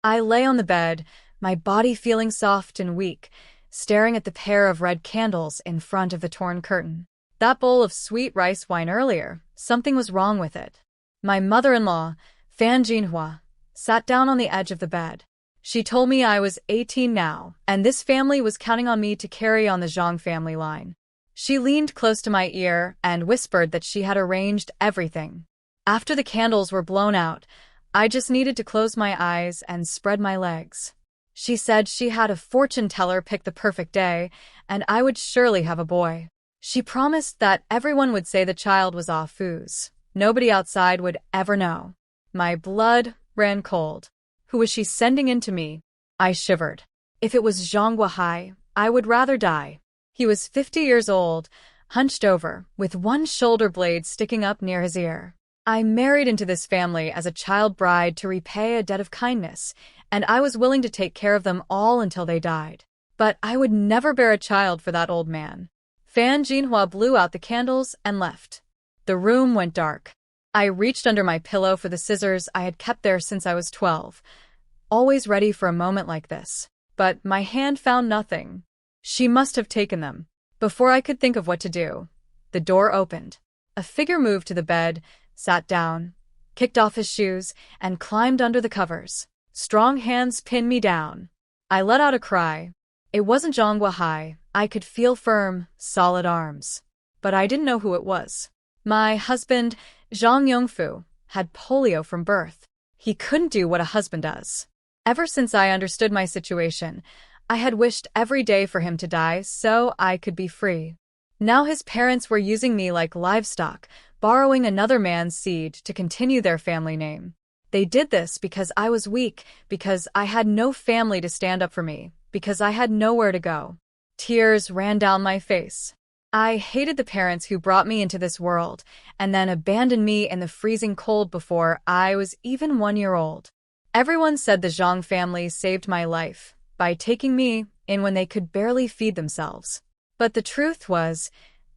I lay on the bed, my body feeling soft and weak, staring at the pair of red candles in front of the torn curtain. That bowl of sweet rice wine earlier, something was wrong with it. My mother-in-law, Fan Jinhua, sat down on the edge of the bed. She told me I was 18 now, and this family was counting on me to carry on the Zhang family line. She leaned close to my ear and whispered that she had arranged everything. After the candles were blown out, I just needed to close my eyes and spread my legs. She said she had a fortune teller pick the perfect day, and I would surely have a boy. She promised that everyone would say the child was Ah Fu's. Nobody outside would ever know. My blood ran cold. Who was she sending in to me? I shivered. If it was Zhang Guohai, I would rather die. He was 50 years old, hunched over, with one shoulder blade sticking up near his ear. I married into this family as a child bride to repay a debt of kindness, and I was willing to take care of them all until they died. But I would never bear a child for that old man. Fan Jinhua blew out the candles and left. The room went dark. I reached under my pillow for the scissors I had kept there since I was 12, always ready for a moment like this. But my hand found nothing. She must have taken them. Before I could think of what to do, the door opened. A figure moved to the bed, sat down, kicked off his shoes, and climbed under the covers. Strong hands pinned me down. I let out a cry. It wasn't Zhang Guohai. I could feel firm, solid arms. But I didn't know who it was. My husband, Zhang Yongfu, had polio from birth. He couldn't do what a husband does. Ever since I understood my situation, I had wished every day for him to die so I could be free. Now his parents were using me like livestock, borrowing another man's seed to continue their family name. They did this because I was weak, because I had no family to stand up for me, because I had nowhere to go. Tears ran down my face. I hated the parents who brought me into this world and then abandoned me in the freezing cold before I was even 1 year old. Everyone said the Zhang family saved my life by taking me in when they could barely feed themselves. But the truth was,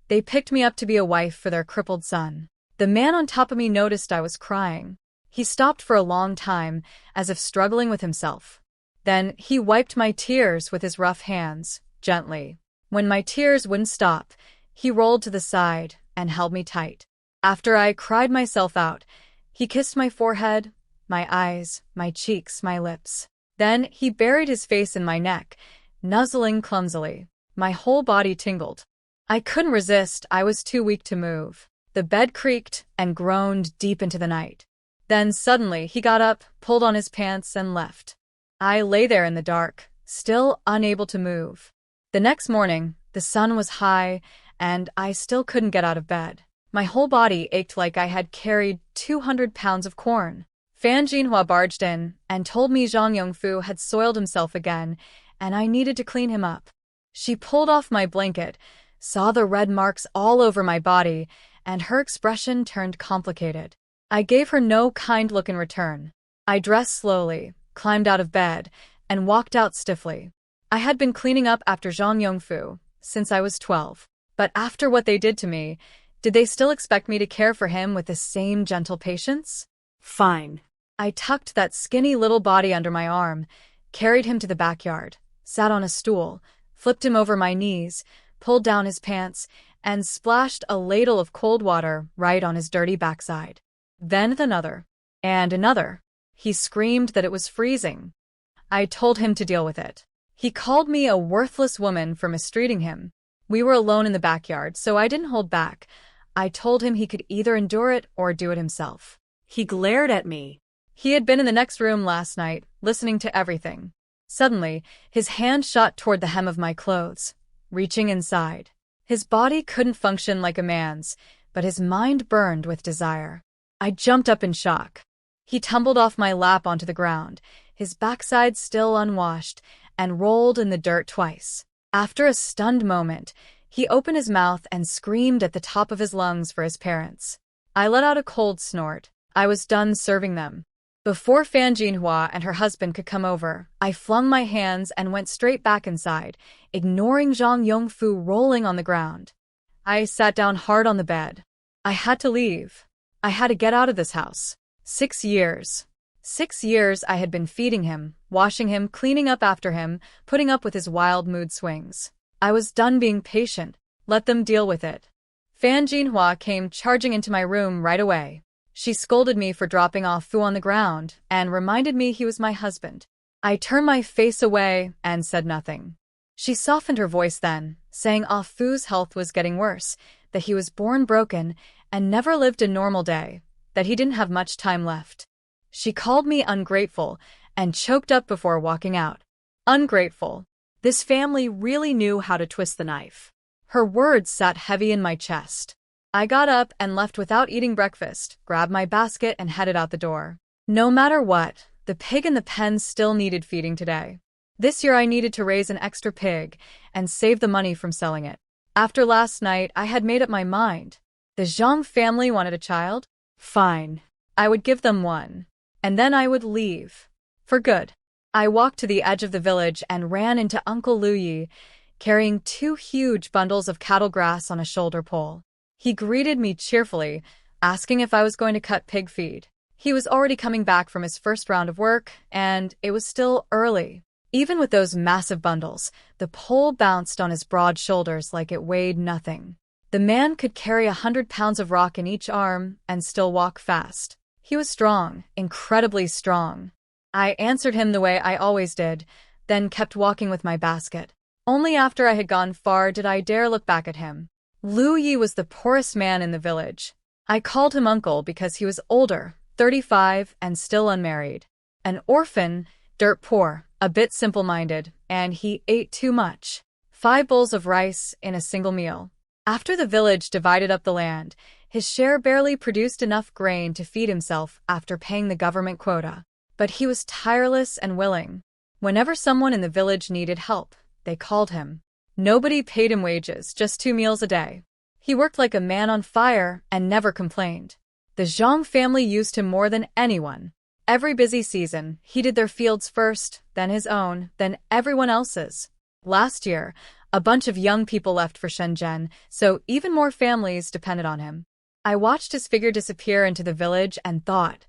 they picked me up to be a wife for their crippled son. The man on top of me noticed I was crying. He stopped for a long time, as if struggling with himself. Then he wiped my tears with his rough hands, gently. When my tears wouldn't stop, he rolled to the side and held me tight. After I cried myself out, he kissed my forehead, my eyes, my cheeks, my lips. Then he buried his face in my neck, nuzzling clumsily. My whole body tingled. I couldn't resist, I was too weak to move. The bed creaked and groaned deep into the night. Then suddenly he got up, pulled on his pants, and left. I lay there in the dark, still unable to move. The next morning, the sun was high, and I still couldn't get out of bed. My whole body ached like I had carried 200 pounds of corn. Fan Jinhua barged in and told me Zhang Yongfu had soiled himself again, and I needed to clean him up. She pulled off my blanket, saw the red marks all over my body, and her expression turned complicated. I gave her no kind look in return. I dressed slowly, climbed out of bed, and walked out stiffly. I had been cleaning up after Zhang Yongfu since I was 12. But after what they did to me, did they still expect me to care for him with the same gentle patience? Fine. I tucked that skinny little body under my arm, carried him to the backyard, sat on a stool, flipped him over my knees, pulled down his pants, and splashed a ladle of cold water right on his dirty backside. Then another. And another. He screamed that it was freezing. I told him to deal with it. He called me a worthless woman for mistreating him. We were alone in the backyard, so I didn't hold back. I told him he could either endure it or do it himself. He glared at me. He had been in the next room last night, listening to everything. Suddenly, his hand shot toward the hem of my clothes, reaching inside. His body couldn't function like a man's, but his mind burned with desire. I jumped up in shock. He tumbled off my lap onto the ground, his backside still unwashed, and rolled in the dirt twice. After a stunned moment, he opened his mouth and screamed at the top of his lungs for his parents. I let out a cold snort. I was done serving them. Before Fan Jinhua and her husband could come over, I flung my hands and went straight back inside, ignoring Zhang Yongfu rolling on the ground. I sat down hard on the bed. I had to leave. I had to get out of this house. 6 years. 6 years I had been feeding him, washing him, cleaning up after him, putting up with his wild mood swings. I was done being patient. Let them deal with it. Fan Jinhua came charging into my room right away. She scolded me for dropping off Fu on the ground and reminded me he was my husband. I turned my face away and said nothing. She softened her voice then, saying Ah Fu's health was getting worse, that he was born broken and never lived a normal day, that he didn't have much time left. She called me ungrateful and choked up before walking out. Ungrateful. This family really knew how to twist the knife. Her words sat heavy in my chest. I got up and left without eating breakfast, grabbed my basket and headed out the door. No matter what, the pig in the pen still needed feeding today. This year I needed to raise an extra pig and save the money from selling it. After last night, I had made up my mind. The Zhang family wanted a child? Fine. I would give them one. And then I would leave. For good. I walked to the edge of the village and ran into Uncle Lu Yi, carrying 2 huge bundles of cattle grass on a shoulder pole. He greeted me cheerfully, asking if I was going to cut pig feed. He was already coming back from his first round of work, and it was still early. Even with those massive bundles, the pole bounced on his broad shoulders like it weighed nothing. The man could carry 100 pounds of rock in each arm and still walk fast. He was strong, incredibly strong. I answered him the way I always did, then kept walking with my basket. Only after I had gone far did I dare look back at him. Lu Yi was the poorest man in the village. I called him uncle because he was older, 35, and still unmarried. An orphan, dirt poor, a bit simple-minded, and he ate too much. 5 bowls of rice in a single meal. After the village divided up the land, his share barely produced enough grain to feed himself after paying the government quota. But he was tireless and willing. Whenever someone in the village needed help, they called him. Nobody paid him wages, just 2 meals a day. He worked like a man on fire and never complained. The Zhang family used him more than anyone. Every busy season, he did their fields first, then his own, then everyone else's. Last year, a bunch of young people left for Shenzhen, so even more families depended on him. I watched his figure disappear into the village and thought,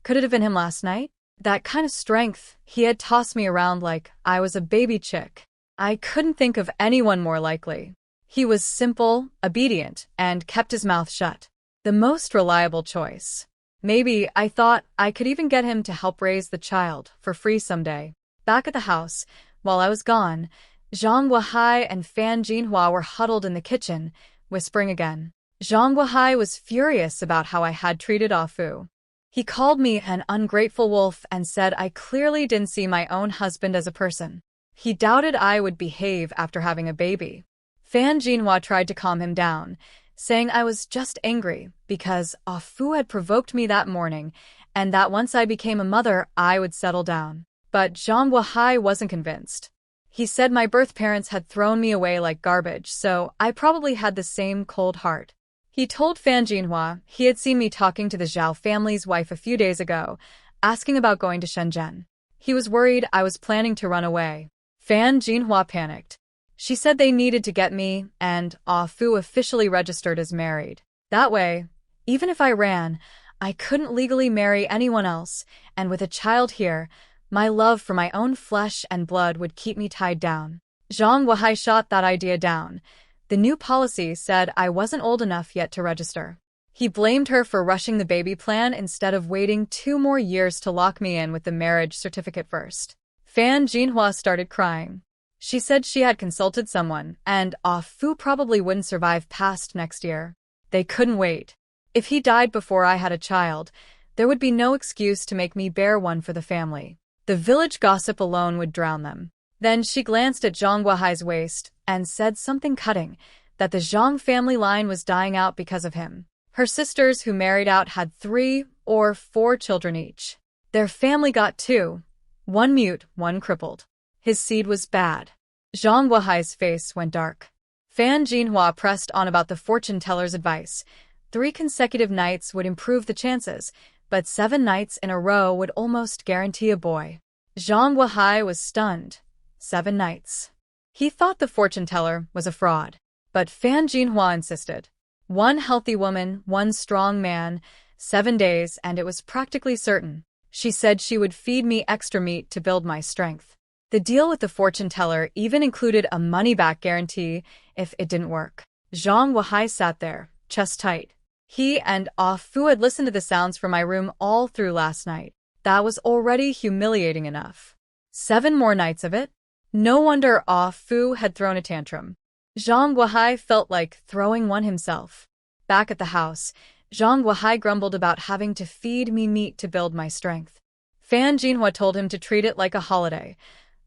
could it have been him last night? That kind of strength, he had tossed me around like I was a baby chick. I couldn't think of anyone more likely. He was simple, obedient, and kept his mouth shut. The most reliable choice. Maybe I thought I could even get him to help raise the child for free someday. Back at the house, while I was gone, Zhang Weihai and Fan Jinhua were huddled in the kitchen, whispering again. Zhang Weihai was furious about how I had treated Ah Fu. He called me an ungrateful wolf and said I clearly didn't see my own husband as a person. He doubted I would behave after having a baby. Fan Jinhua tried to calm him down, saying I was just angry because Ah Fu had provoked me that morning and that once I became a mother, I would settle down. But Zhang Weihai wasn't convinced. He said my birth parents had thrown me away like garbage, so I probably had the same cold heart. He told Fan Jinhua he had seen me talking to the Zhao family's wife a few days ago, asking about going to Shenzhen. He was worried I was planning to run away. Fan Jinhua panicked. She said they needed to get me and Ah Fu officially registered as married. That way, even if I ran, I couldn't legally marry anyone else, and with a child here, my love for my own flesh and blood would keep me tied down. Zhang Weihai shot that idea down. The new policy said I wasn't old enough yet to register. He blamed her for rushing the baby plan instead of waiting 2 more years to lock me in with the marriage certificate first. Fan Jinhua started crying. She said she had consulted someone, and Ah Fu probably wouldn't survive past next year. They couldn't wait. If he died before I had a child, there would be no excuse to make me bear one for the family. The village gossip alone would drown them. Then she glanced at Zhang Weihai's waist and said something cutting, that the Zhang family line was dying out because of him. Her sisters who married out had 3 or 4 children each. Their family got 2, one mute, one crippled. His seed was bad. Zhang Weihai's face went dark. Fan Jinhua pressed on about the fortune teller's advice. 3 consecutive nights would improve the chances, but 7 nights in a row would almost guarantee a boy. Zhang Weihai was stunned. 7 nights. He thought the fortune teller was a fraud. But Fan Jinhua insisted. 1 healthy woman, 1 strong man, 7 days, and it was practically certain. She said she would feed me extra meat to build my strength. The deal with the fortune teller even included a money-back guarantee if it didn't work. Zhang Yongfu sat there, chest tight. He and Ah Fu had listened to the sounds from my room all through last night. That was already humiliating enough. 7 more nights of it? No wonder Ah Fu had thrown a tantrum. Zhang Yongfu felt like throwing one himself. Back at the house, Zhang Yongfu grumbled about having to feed me meat to build my strength. Fan Jinhua told him to treat it like a holiday.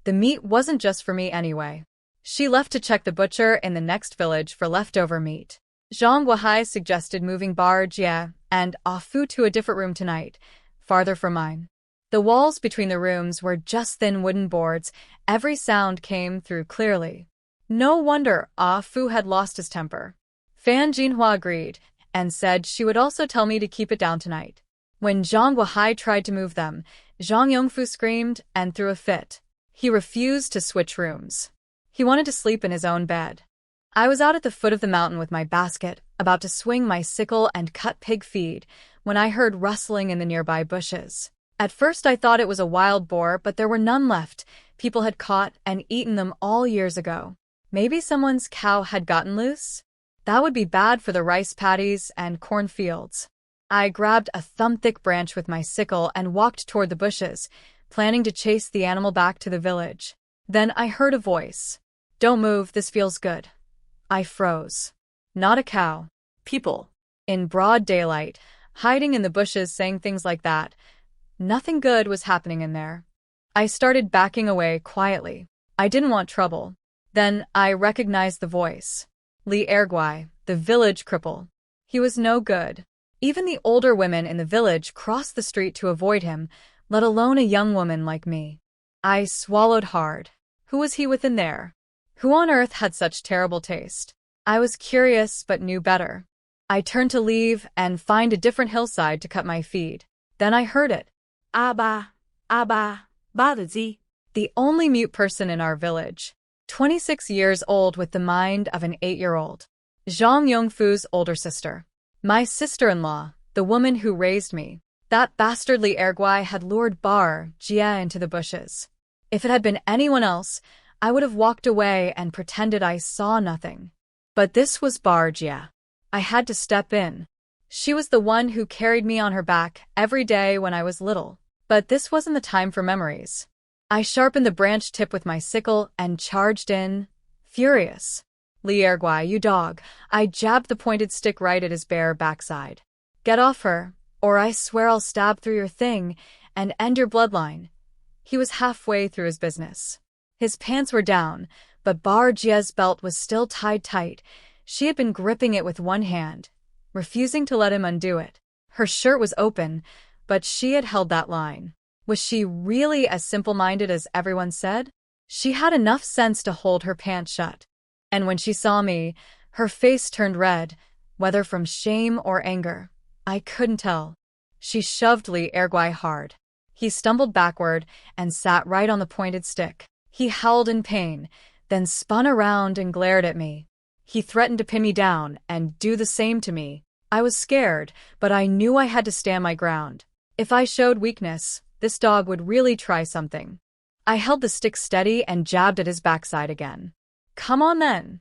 The meat wasn't just for me anyway. She left to check the butcher in the next village for leftover meat. Zhang Yongfu suggested moving Bar Jie and Ah Fu to a different room tonight, farther from mine. The walls between the rooms were just thin wooden boards. Every sound came through clearly. No wonder Ah Fu had lost his temper. Fan Jinhua agreed and said she would also tell me to keep it down tonight. When Zhang Yongfu tried to move them, Zhang Yongfu screamed and threw a fit. He refused to switch rooms. He wanted to sleep in his own bed. I was out at the foot of the mountain with my basket, about to swing my sickle and cut pig feed, when I heard rustling in the nearby bushes. At first I thought it was a wild boar, but there were none left. People had caught and eaten them all years ago. Maybe someone's cow had gotten loose? That would be bad for the rice paddies and cornfields. I grabbed a thumb-thick branch with my sickle and walked toward the bushes, planning to chase the animal back to the village. Then I heard a voice. "Don't move, this feels good." I froze. Not a cow. People. In broad daylight, hiding in the bushes saying things like that. Nothing good was happening in there. I started backing away quietly. I didn't want trouble. Then I recognized the voice. Li Erguai, the village cripple. He was no good. Even the older women in the village crossed the street to avoid him, let alone a young woman like me. I swallowed hard. Who was he within there? Who on earth had such terrible taste? I was curious but knew better. I turned to leave and find a different hillside to cut my feed. Then I heard it. Abba, Abba, Badazi. The only mute person in our village. 26 years old with the mind of an 8-year-old. Zhang Yongfu's older sister. My sister-in-law, the woman who raised me. That bastardly Erguai had lured Bar Jie into the bushes. If it had been anyone else, I would have walked away and pretended I saw nothing. But this was Bar Jie. I had to step in. She was the one who carried me on her back every day when I was little. But this wasn't the time for memories. I sharpened the branch tip with my sickle and charged in, furious. Li Erguai, you dog. I jabbed the pointed stick right at his bare backside. Get off her, or I swear I'll stab through your thing and end your bloodline. He was halfway through his business. His pants were down, but Bar Jie's belt was still tied tight. She had been gripping it with one hand, refusing to let him undo it. Her shirt was open, but she had held that line. Was she really as simple-minded as everyone said? She had enough sense to hold her pants shut. And when she saw me, her face turned red, whether from shame or anger. I couldn't tell. She shoved Li Erguai hard. He stumbled backward and sat right on the pointed stick. He howled in pain, then spun around and glared at me. He threatened to pin me down and do the same to me. I was scared, but I knew I had to stand my ground. If I showed weakness, this dog would really try something. I held the stick steady and jabbed at his backside again. Come on then.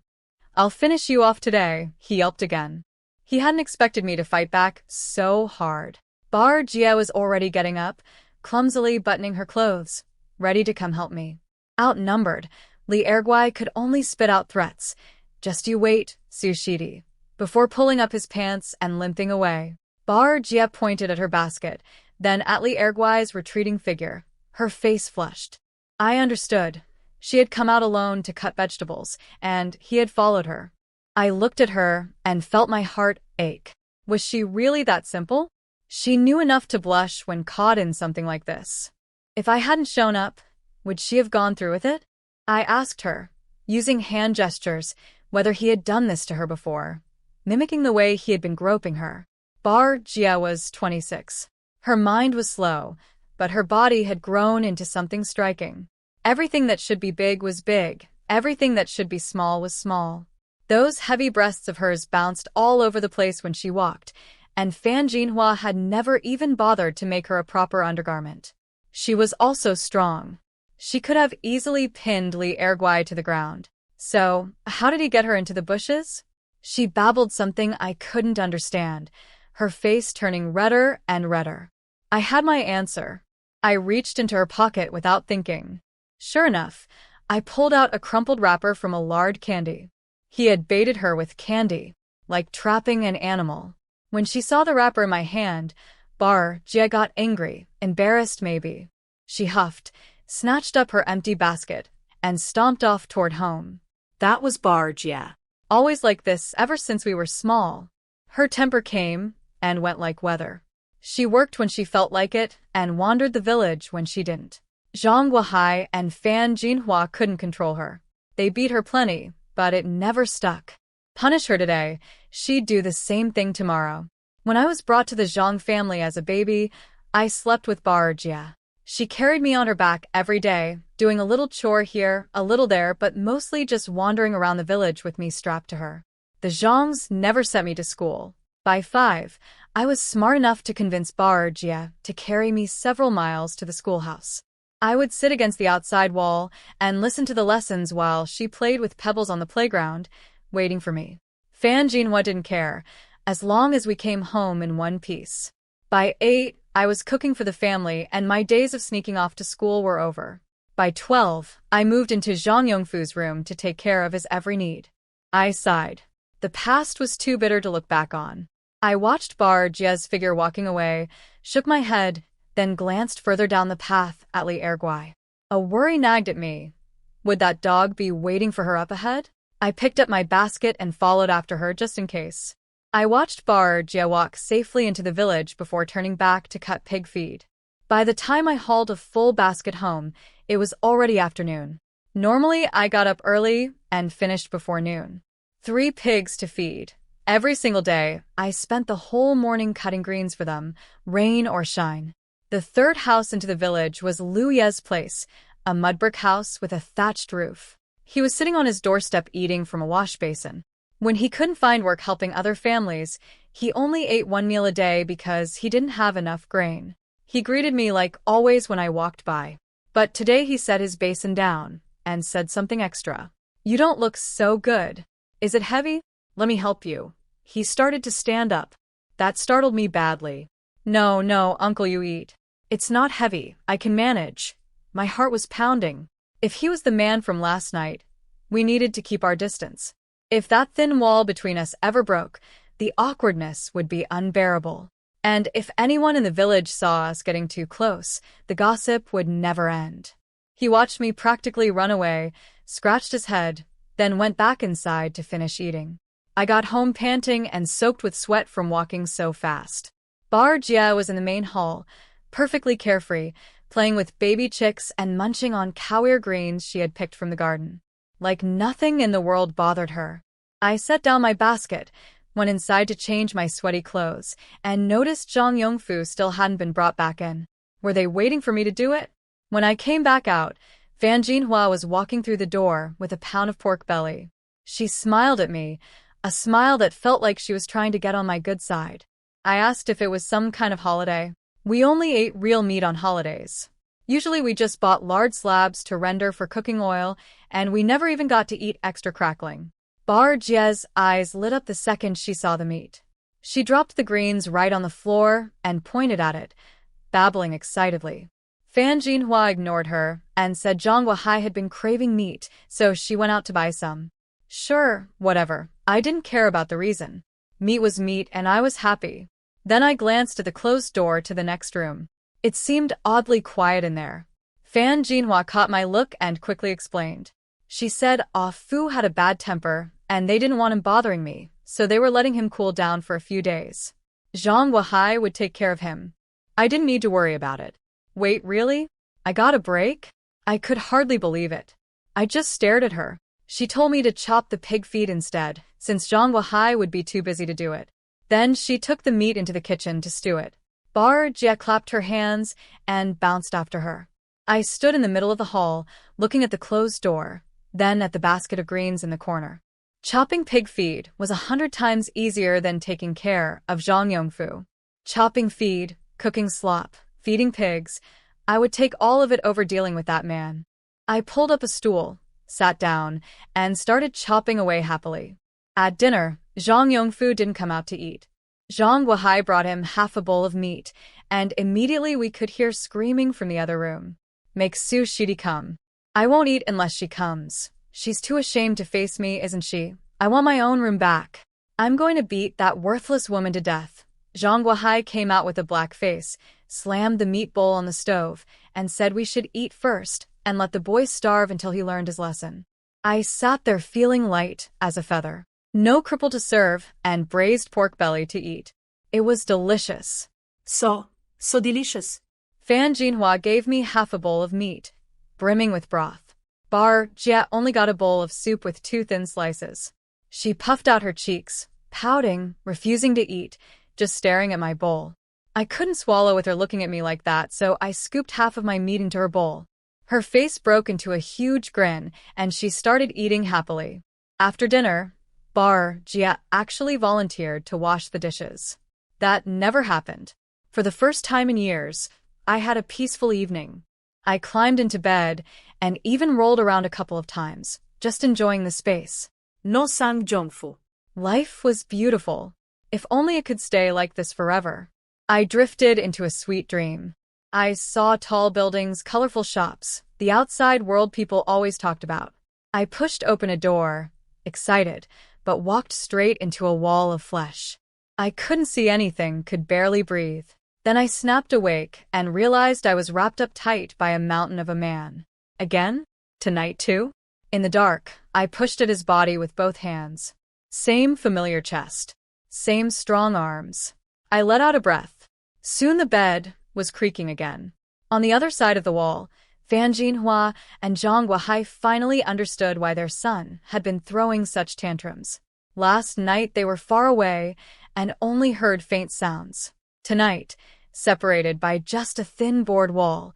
I'll finish you off today, he yelped again. He hadn't expected me to fight back so hard. Bar Jie was already getting up, clumsily buttoning her clothes, ready to come help me. Outnumbered, Li Erguai could only spit out threats. Just you wait, Sushidi, before pulling up his pants and limping away. Bar Jie pointed at her basket, then at Li Erguai's retreating figure. Her face flushed. I understood. She had come out alone to cut vegetables, and he had followed her. I looked at her and felt my heart ache. Was she really that simple? She knew enough to blush when caught in something like this. If I hadn't shown up, would she have gone through with it? I asked her, using hand gestures, whether he had done this to her before, mimicking the way he had been groping her. Bar Jie was 26. Her mind was slow, but her body had grown into something striking. Everything that should be big was big, everything that should be small was small. Those heavy breasts of hers bounced all over the place when she walked, and Fan Jinhua had never even bothered to make her a proper undergarment. She was also strong. She could have easily pinned Li Erguai to the ground. So, how did he get her into the bushes? She babbled something I couldn't understand, her face turning redder and redder. I had my answer. I reached into her pocket without thinking. Sure enough, I pulled out a crumpled wrapper from a lard candy. He had baited her with candy, like trapping an animal. When she saw the wrapper in my hand, Jia got angry, embarrassed maybe. She huffed, snatched up her empty basket, and stomped off toward home. That was Jia. Always like this ever since we were small. Her temper came and went like weather. She worked when she felt like it and wandered the village when she didn't. Zhang Guohai and Fan Jinhua couldn't control her. They beat her plenty, but it never stuck. Punish her today, she'd do the same thing tomorrow. When I was brought to the Zhang family as a baby, I slept with Jia. She carried me on her back every day, doing a little chore here, a little there, but mostly just wandering around the village with me strapped to her. The Zhangs never sent me to school. By 5, I was smart enough to convince Jia to carry me several miles to the schoolhouse. I would sit against the outside wall and listen to the lessons while she played with pebbles on the playground, waiting for me. Fan Jinhua didn't care, as long as we came home in one piece. By 8, I was cooking for the family and my days of sneaking off to school were over. By 12, I moved into Zhang Yongfu's room to take care of his every need. I sighed. The past was too bitter to look back on. I watched Jia's figure walking away, shook my head, then glanced further down the path at Li Erguai. A worry nagged at me. Would that dog be waiting for her up ahead? I picked up my basket and followed after her just in case. I watched Jia walk safely into the village before turning back to cut pig feed. By the time I hauled a full basket home, it was already afternoon. Normally, I got up early and finished before noon. 3 pigs to feed. Every single day, I spent the whole morning cutting greens for them, rain or shine. The third house into the village was Liu Ye's place, a mud brick house with a thatched roof. He was sitting on his doorstep eating from a wash basin. When he couldn't find work helping other families, he only ate 1 meal a day because he didn't have enough grain. He greeted me like always when I walked by. But today he set his basin down and said something extra. You don't look so good. Is it heavy? Let me help you. He started to stand up. That startled me badly. No, uncle, you eat. It's not heavy. I can manage. My heart was pounding. If he was the man from last night, we needed to keep our distance. If that thin wall between us ever broke, the awkwardness would be unbearable. And if anyone in the village saw us getting too close, the gossip would never end. He watched me practically run away, scratched his head, then went back inside to finish eating. I got home panting and soaked with sweat from walking so fast. Jia was in the main hall, perfectly carefree, playing with baby chicks and munching on cow ear greens she had picked from the garden. Like nothing in the world bothered her. I set down my basket, went inside to change my sweaty clothes, and noticed Zhang Yongfu still hadn't been brought back in. Were they waiting for me to do it? When I came back out, Fan Jinhua was walking through the door with a pound of pork belly. She smiled at me, a smile that felt like she was trying to get on my good side. I asked if it was some kind of holiday. We only ate real meat on holidays. Usually we just bought large slabs to render for cooking oil, and we never even got to eat extra crackling. Jia's eyes lit up the second she saw the meat. She dropped the greens right on the floor and pointed at it, babbling excitedly. Fan Jinhua ignored her and said Zhang Guohai had been craving meat, so she went out to buy some. Sure, whatever. I didn't care about the reason. Meat was meat and I was happy. Then I glanced at the closed door to the next room. It seemed oddly quiet in there. Fan Jinhua caught my look and quickly explained. She said Fu had a bad temper, and they didn't want him bothering me, so they were letting him cool down for a few days. Zhang Guohai would take care of him. I didn't need to worry about it. Wait, really? I got a break? I could hardly believe it. I just stared at her. She told me to chop the pig feet instead, since Zhang Guohai would be too busy to do it. Then she took the meat into the kitchen to stew it. Jia clapped her hands and bounced after her. I stood in the middle of the hall, looking at the closed door, then at the basket of greens in the corner. Chopping pig feed was 100 times easier than taking care of Zhang Yongfu. Chopping feed, cooking slop, feeding pigs, I would take all of it over dealing with that man. I pulled up a stool, sat down, and started chopping away happily. At dinner, Zhang Yongfu didn't come out to eat. Zhang Guohai brought him half a bowl of meat, and immediately we could hear screaming from the other room. Make Su Shidi come. I won't eat unless she comes. She's too ashamed to face me, isn't she? I want my own room back. I'm going to beat that worthless woman to death. Zhang Guohai came out with a black face, slammed the meat bowl on the stove, and said we should eat first and let the boy starve until he learned his lesson. I sat there feeling light as a feather. No cripple to serve, and braised pork belly to eat. It was delicious. So delicious. Fan Jinhua gave me half a bowl of meat, brimming with broth. Bar Jia only got a bowl of soup with 2 thin slices. She puffed out her cheeks, pouting, refusing to eat, just staring at my bowl. I couldn't swallow with her looking at me like that, so I scooped half of my meat into her bowl. Her face broke into a huge grin, and she started eating happily. After dinner, Bar Jia actually volunteered to wash the dishes. That never happened. For the first time in years, I had a peaceful evening. I climbed into bed and even rolled around a couple of times, just enjoying the space. No Zhang Yongfu. Life was beautiful. If only it could stay like this forever. I drifted into a sweet dream. I saw tall buildings, colorful shops, the outside world people always talked about. I pushed open a door, excited, but walked straight into a wall of flesh. I couldn't see anything, could barely breathe. Then I snapped awake and realized I was wrapped up tight by a mountain of a man. Again? Tonight too? In the dark, I pushed at his body with both hands. Same familiar chest. Same strong arms. I let out a breath. Soon the bed was creaking again. On the other side of the wall, Fan Jinhua and Zhang Guohai finally understood why their son had been throwing such tantrums. Last night they were far away and only heard faint sounds. Tonight, separated by just a thin board wall,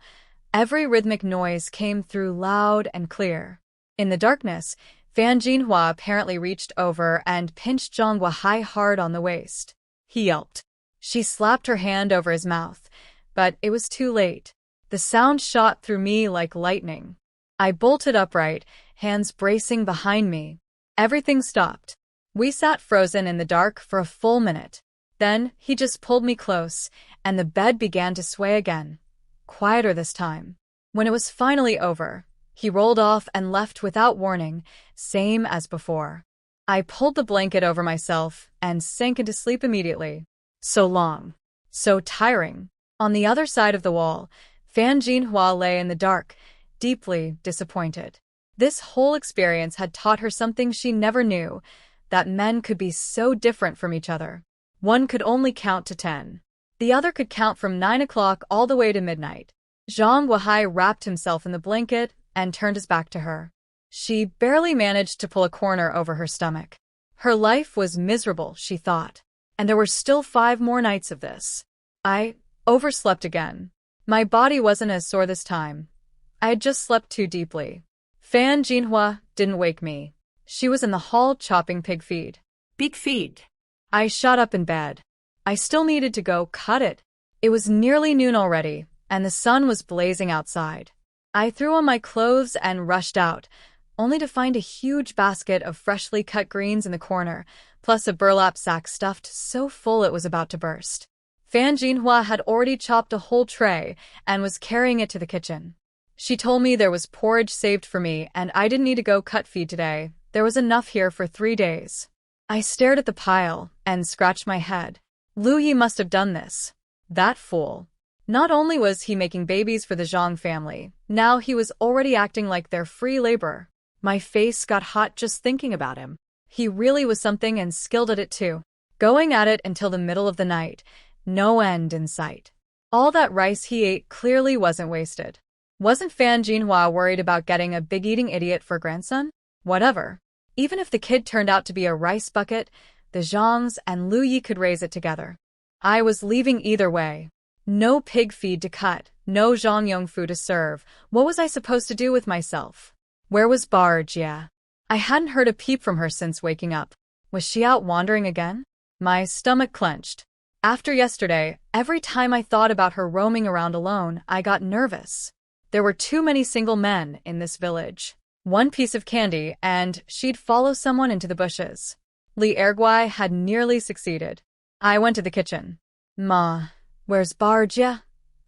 every rhythmic noise came through loud and clear. In the darkness, Fan Jinhua apparently reached over and pinched Zhang Guohai hard on the waist. He yelped. She slapped her hand over his mouth, but it was too late. The sound shot through me like lightning. I bolted upright, hands bracing behind me. Everything stopped. We sat frozen in the dark for a full minute. Then he just pulled me close, and the bed began to sway again. Quieter this time. When it was finally over, he rolled off and left without warning, same as before. I pulled the blanket over myself and sank into sleep immediately. So long. So tiring. On the other side of the wall, Fan Jinhua lay in the dark, deeply disappointed. This whole experience had taught her something she never knew, that men could be so different from each other. One could only count to 10. The other could count from 9 o'clock all the way to midnight. Zhang Guohai wrapped himself in the blanket and turned his back to her. She barely managed to pull a corner over her stomach. Her life was miserable, she thought. And there were still 5 more nights of this. I overslept again. My body wasn't as sore this time. I had just slept too deeply. Fan Jinhua didn't wake me. She was in the hall chopping pig feed. Pig feed. I shot up in bed. I still needed to go cut it. It was nearly noon already, and the sun was blazing outside. I threw on my clothes and rushed out, only to find a huge basket of freshly cut greens in the corner, plus a burlap sack stuffed so full it was about to burst. Fan Jinhua had already chopped a whole tray and was carrying it to the kitchen. She told me there was porridge saved for me and I didn't need to go cut feed today. There was enough here for 3 days. I stared at the pile and scratched my head. Lu Yi must have done this. That fool. Not only was he making babies for the Zhang family, now he was already acting like their free labor. My face got hot just thinking about him. He really was something and skilled at it too. Going at it until the middle of the night. No end in sight. All that rice he ate clearly wasn't wasted. Wasn't Fan Jinhua worried about getting a big-eating idiot for grandson? Whatever. Even if the kid turned out to be a rice bucket, the Zhangs and Lu Yi could raise it together. I was leaving either way. No pig feed to cut, no Zhang Yongfu to serve. What was I supposed to do with myself? Where was Bar Jia? I hadn't heard a peep from her since waking up. Was she out wandering again? My stomach clenched. After yesterday, every time I thought about her roaming around alone, I got nervous. There were too many single men in this village. One piece of candy, and she'd follow someone into the bushes. Li Erguai had nearly succeeded. I went to the kitchen. Ma, where's Barjia?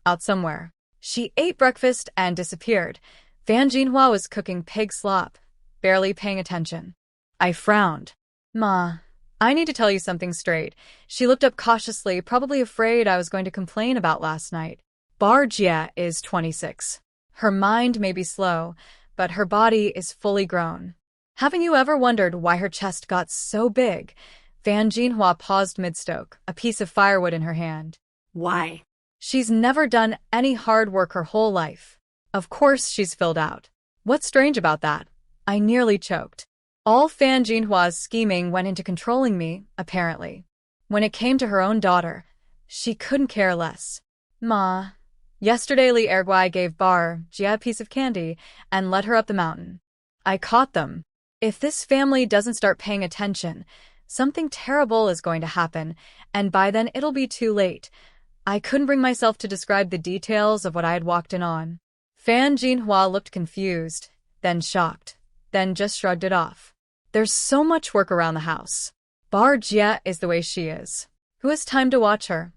Out somewhere. She ate breakfast and disappeared. Fan Jinhua was cooking pig slop, barely paying attention. I frowned. Ma, I need to tell you something straight. She looked up cautiously, probably afraid I was going to complain about last night. Barjia is 26. Her mind may be slow, but her body is fully grown. Haven't you ever wondered why her chest got so big? Fan Jinhua paused mid-stoke, a piece of firewood in her hand. Why? She's never done any hard work her whole life. Of course she's filled out. What's strange about that? I nearly choked. All Fan Jinhua's scheming went into controlling me, apparently. When it came to her own daughter, she couldn't care less. Ma. Yesterday Li Erguai gave Jia a piece of candy and led her up the mountain. I caught them. If this family doesn't start paying attention, something terrible is going to happen, and by then it'll be too late. I couldn't bring myself to describe the details of what I had walked in on. Fan Jinhua looked confused, then shocked, then just shrugged it off. There's so much work around the house. Jia is the way she is. Who has time to watch her?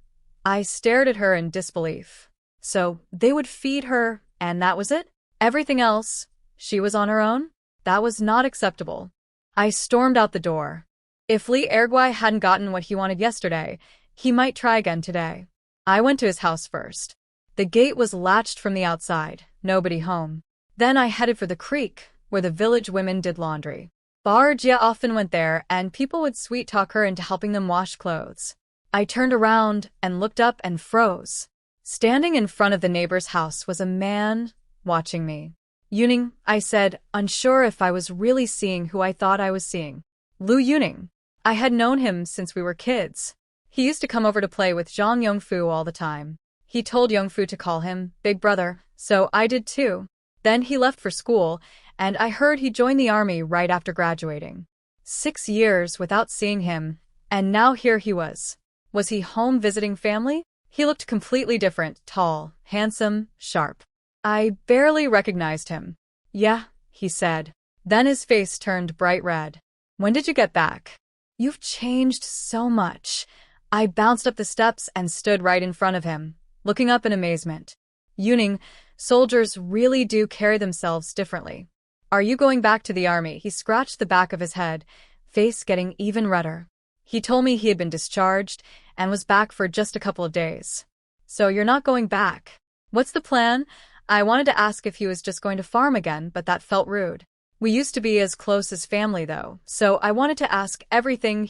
I stared at her in disbelief. So, they would feed her, and that was it? Everything else, she was on her own? That was not acceptable. I stormed out the door. If Li Erguai hadn't gotten what he wanted yesterday, he might try again today. I went to his house first. The gate was latched from the outside, nobody home. Then I headed for the creek, where the village women did laundry. Jia often went there, and people would sweet-talk her into helping them wash clothes. I turned around and looked up and froze. Standing in front of the neighbor's house was a man watching me. Yuning, I said, unsure if I was really seeing who I thought I was seeing. Lu Yuning. I had known him since we were kids. He used to come over to play with Zhang Yongfu all the time. He told Yongfu to call him Big Brother, so I did too. Then he left for school, and I heard he joined the army right after graduating. 6 years without seeing him, and now here he was. Was he home visiting family? He looked completely different, tall, handsome, sharp. I barely recognized him. Yeah, he said. Then his face turned bright red. When did you get back? You've changed so much. I bounced up the steps and stood right in front of him, looking up in amazement. Yuning, soldiers really do carry themselves differently. Are you going back to the army? He scratched the back of his head, face getting even redder. He told me he had been discharged and was back for just a couple of days. So you're not going back. What's the plan? I wanted to ask if he was just going to farm again, but that felt rude. We used to be as close as family, though, so I wanted to ask everything.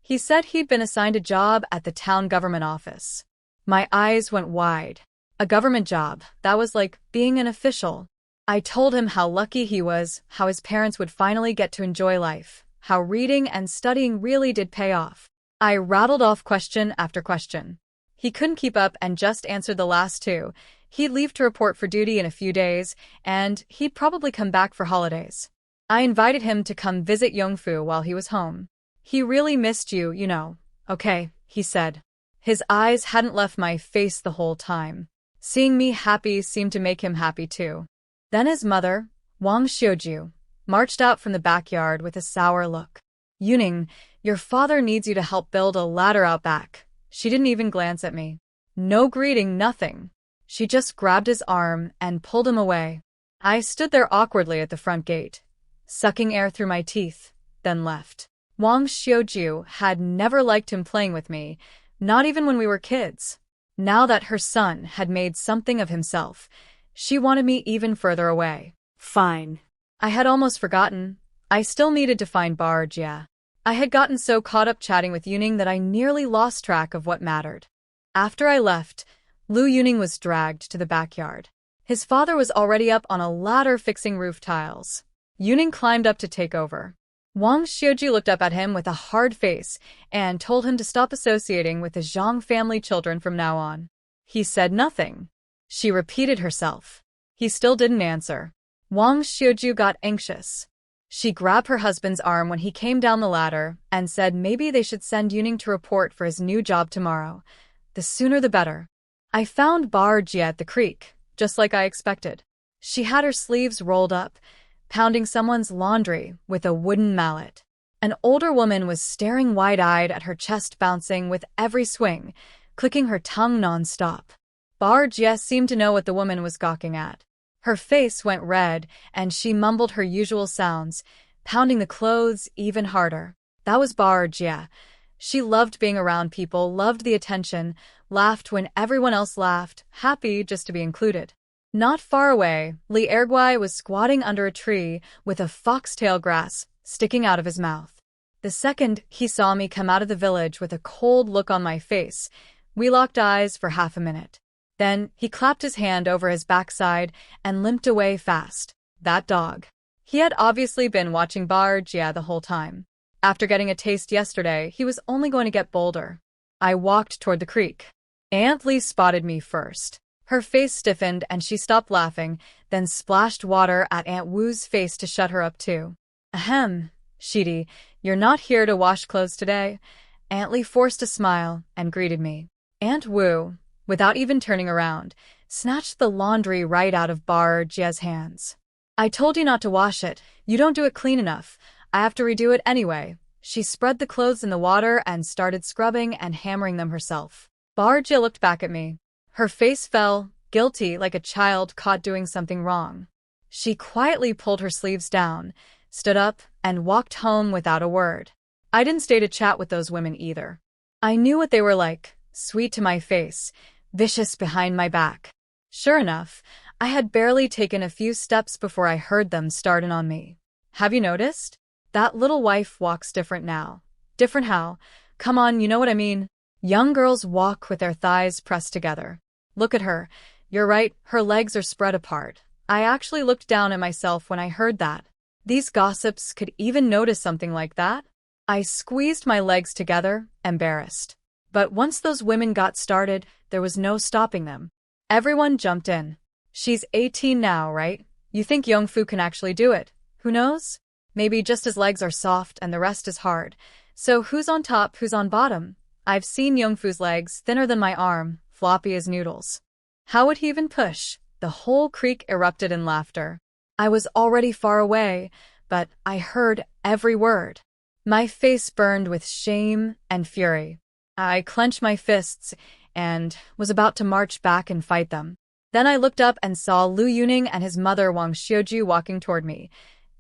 He said he'd been assigned a job at the town government office. My eyes went wide. A government job, that was like being an official. I told him how lucky he was, how his parents would finally get to enjoy life, how reading and studying really did pay off. I rattled off question after question. He couldn't keep up and just answered the last two. He'd leave to report for duty in a few days, and he'd probably come back for holidays. I invited him to come visit Yongfu while he was home. He really missed you, you know. Okay, he said. His eyes hadn't left my face the whole time. Seeing me happy seemed to make him happy too. Then his mother, Wang Xiuju, marched out from the backyard with a sour look. Yuning, your father needs you to help build a ladder out back. She didn't even glance at me. No greeting, nothing. She just grabbed his arm and pulled him away. I stood there awkwardly at the front gate, sucking air through my teeth, then left. Wang Xiuju had never liked him playing with me, not even when we were kids. Now that her son had made something of himself, she wanted me even further away. Fine. I had almost forgotten. I still needed to find Jia. I had gotten so caught up chatting with Yuning that I nearly lost track of what mattered. After I left, Lu Yuning was dragged to the backyard. His father was already up on a ladder fixing roof tiles. Yuning climbed up to take over. Wang Xiuju looked up at him with a hard face and told him to stop associating with the Zhang family children from now on. He said nothing. She repeated herself. He still didn't answer. Wang Xiuju got anxious. She grabbed her husband's arm when he came down the ladder and said maybe they should send Yuning to report for his new job tomorrow. The sooner the better. I found Jia at the creek, just like I expected. She had her sleeves rolled up, pounding someone's laundry with a wooden mallet. An older woman was staring wide-eyed at her chest, bouncing with every swing, clicking her tongue non-stop. Jia seemed to know what the woman was gawking at. Her face went red, and she mumbled her usual sounds, pounding the clothes even harder. That was Jia. She loved being around people, loved the attention, laughed when everyone else laughed, happy just to be included. Not far away, Li Erguai was squatting under a tree with a foxtail grass sticking out of his mouth. The second he saw me come out of the village with a cold look on my face, we locked eyes for half a minute. Then he clapped his hand over his backside and limped away fast. That dog. He had obviously been watching Jia the whole time. After getting a taste yesterday, he was only going to get bolder. I walked toward the creek. Aunt Li spotted me first. Her face stiffened and she stopped laughing, then splashed water at Aunt Wu's face to shut her up too. Ahem, Shidi, you're not here to wash clothes today? Aunt Li forced a smile and greeted me. Aunt Wu, without even turning around, snatched the laundry right out of Jia's hands. I told you not to wash it. You don't do it clean enough. I have to redo it anyway. She spread the clothes in the water and started scrubbing and hammering them herself. Jia looked back at me. Her face fell, guilty like a child caught doing something wrong. She quietly pulled her sleeves down, stood up, and walked home without a word. I didn't stay to chat with those women either. I knew what they were like, sweet to my face, vicious behind my back. Sure enough, I had barely taken a few steps before I heard them starting on me. Have you noticed? That little wife walks different now. Different how? Come on, you know what I mean. Young girls walk with their thighs pressed together. Look at her. You're right, her legs are spread apart. I actually looked down at myself when I heard that. These gossips could even notice something like that? I squeezed my legs together, embarrassed. But once those women got started, there was no stopping them. Everyone jumped in. She's 18 now, right? You think Yongfu can actually do it? Who knows? Maybe just his legs are soft and the rest is hard. So who's on top, who's on bottom? I've seen Yongfu's legs, thinner than my arm, floppy as noodles. How would he even push? The whole creek erupted in laughter. I was already far away, but I heard every word. My face burned with shame and fury. I clenched my fists and was about to march back and fight them. Then I looked up and saw Lu Yuning and his mother Wang Xiuju walking toward me,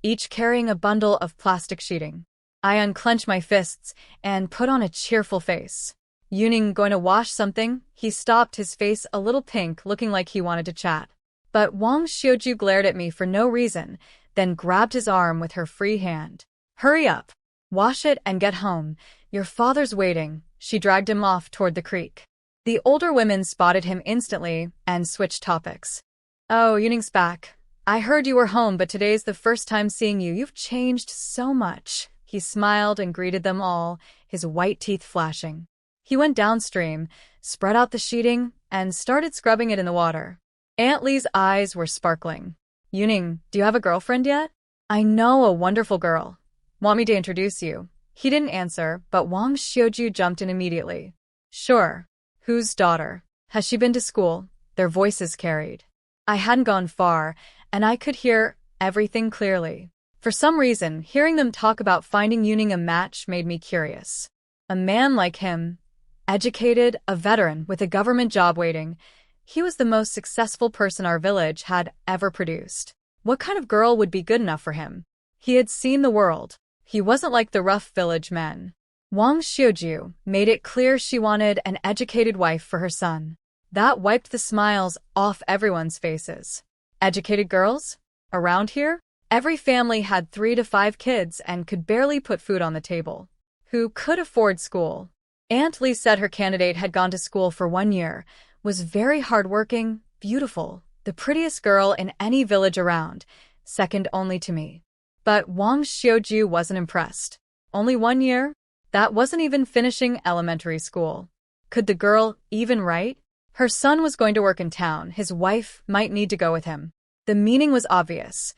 each carrying a bundle of plastic sheeting. I unclenched my fists and put on a cheerful face. Yuning going to wash something? He stopped, his face a little pink, looking like he wanted to chat. But Wang Xiuju glared at me for no reason, then grabbed his arm with her free hand. Hurry up. Wash it and get home. Your father's waiting. She dragged him off toward the creek. The older women spotted him instantly and switched topics. Oh, Yuning's back. I heard you were home, but today's the first time seeing you. You've changed so much. He smiled and greeted them all, his white teeth flashing. He went downstream, spread out the sheeting, and started scrubbing it in the water. Aunt Li's eyes were sparkling. Yuning, do you have a girlfriend yet? I know a wonderful girl. Want me to introduce you? He didn't answer, but Wang Xiuju jumped in immediately. Sure. Whose daughter? Has she been to school? Their voices carried. I hadn't gone far, and I could hear everything clearly. For some reason, hearing them talk about finding Yuning a match made me curious. A man like him, educated, a veteran with a government job waiting, he was the most successful person our village had ever produced. What kind of girl would be good enough for him? He had seen the world. He wasn't like the rough village men. Wang Xiuju made it clear she wanted an educated wife for her son. That wiped the smiles off everyone's faces. Educated girls? Around here? Every family had 3 to 5 kids and could barely put food on the table. Who could afford school? Aunt Li said her candidate had gone to school for 1 year, was very hardworking, beautiful, the prettiest girl in any village around, second only to me. But Wang Xiuju wasn't impressed. Only 1 year? That wasn't even finishing elementary school. Could the girl even write? Her son was going to work in town. His wife might need to go with him. The meaning was obvious.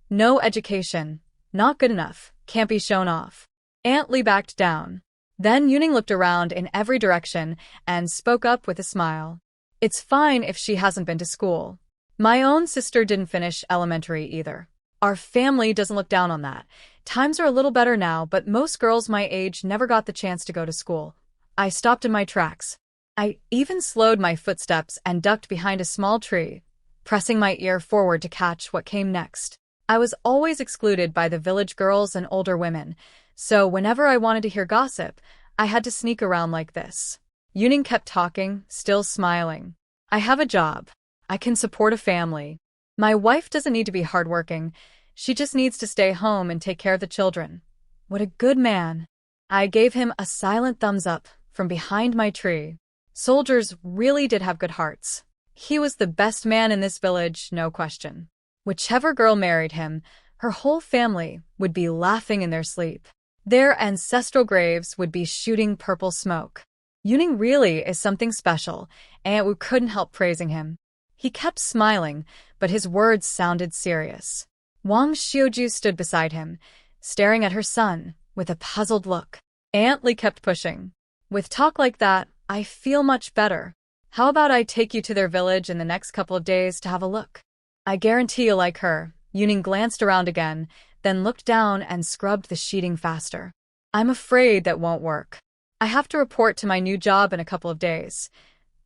No education, Not good enough. Can't be shown off. Aunt Lee backed down. Then Yuning looked around in every direction and spoke up with a smile. It's fine if she hasn't been to school. My own sister didn't finish elementary either. Our family doesn't look down on that. Times are a little better now, but most girls my age never got the chance to go to school. I stopped in my tracks. I even slowed my footsteps and ducked behind a small tree, pressing my ear forward to catch what came next. I was always excluded by the village girls and older women, so whenever I wanted to hear gossip, I had to sneak around like this. Yuning kept talking, still smiling. I have a job. I can support a family. My wife doesn't need to be hardworking. She just needs to stay home and take care of the children. What a good man. I gave him a silent thumbs up from behind my tree. Soldiers really did have good hearts. He was the best man in this village, no question. Whichever girl married him, her whole family would be laughing in their sleep. Their ancestral graves would be shooting purple smoke. Yuning really is something special, and we couldn't help praising him. He kept smiling, but his words sounded serious. Wang Xiuju stood beside him, staring at her son with a puzzled look. Aunt Lee kept pushing. With talk like that, I feel much better. How about I take you to their village in the next couple of days to have a look? I guarantee you'll like her. Yuning glanced around again, then looked down and scrubbed the sheeting faster. I'm afraid that won't work. I have to report to my new job in a couple of days.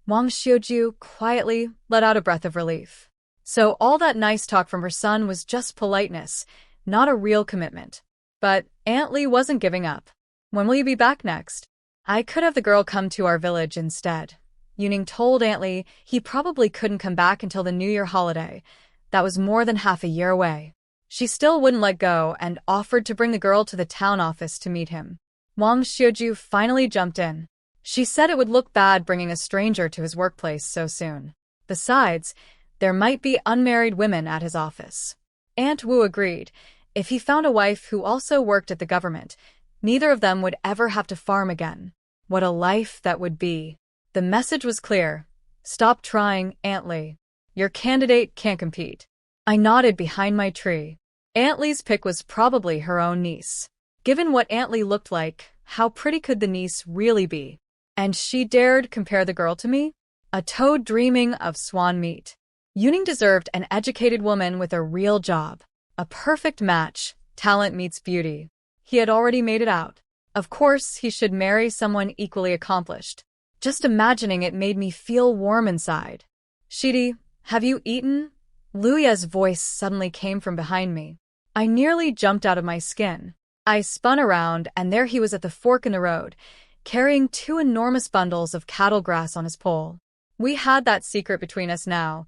Wang Xiuju quietly let out a breath of relief. So all that nice talk from her son was just politeness, not a real commitment. But Aunt Lee wasn't giving up. When will you be back next? I could have the girl come to our village instead. Yuning told Aunt Lee he probably couldn't come back until the New Year holiday. That was more than half a year away. She still wouldn't let go and offered to bring the girl to the town office to meet him. Wang Xiuju finally jumped in. She said it would look bad bringing a stranger to his workplace so soon. Besides, there might be unmarried women at his office. Aunt Wu agreed. If he found a wife who also worked at the government, neither of them would ever have to farm again. What a life that would be. The message was clear. Stop trying, Aunt Lee. Your candidate can't compete. I nodded behind my tree. Aunt Lee's pick was probably her own niece. Given what Aunt Lee looked like, how pretty could the niece really be? And she dared compare the girl to me? A toad dreaming of swan meat. Yuning deserved an educated woman with a real job. A perfect match. Talent meets beauty. He had already made it out. Of course, he should marry someone equally accomplished. Just imagining it made me feel warm inside. Shidi, have you eaten? Luya's voice suddenly came from behind me. I nearly jumped out of my skin. I spun around, and there he was at the fork in the road, carrying 2 enormous bundles of cattle grass on his pole. We had that secret between us now,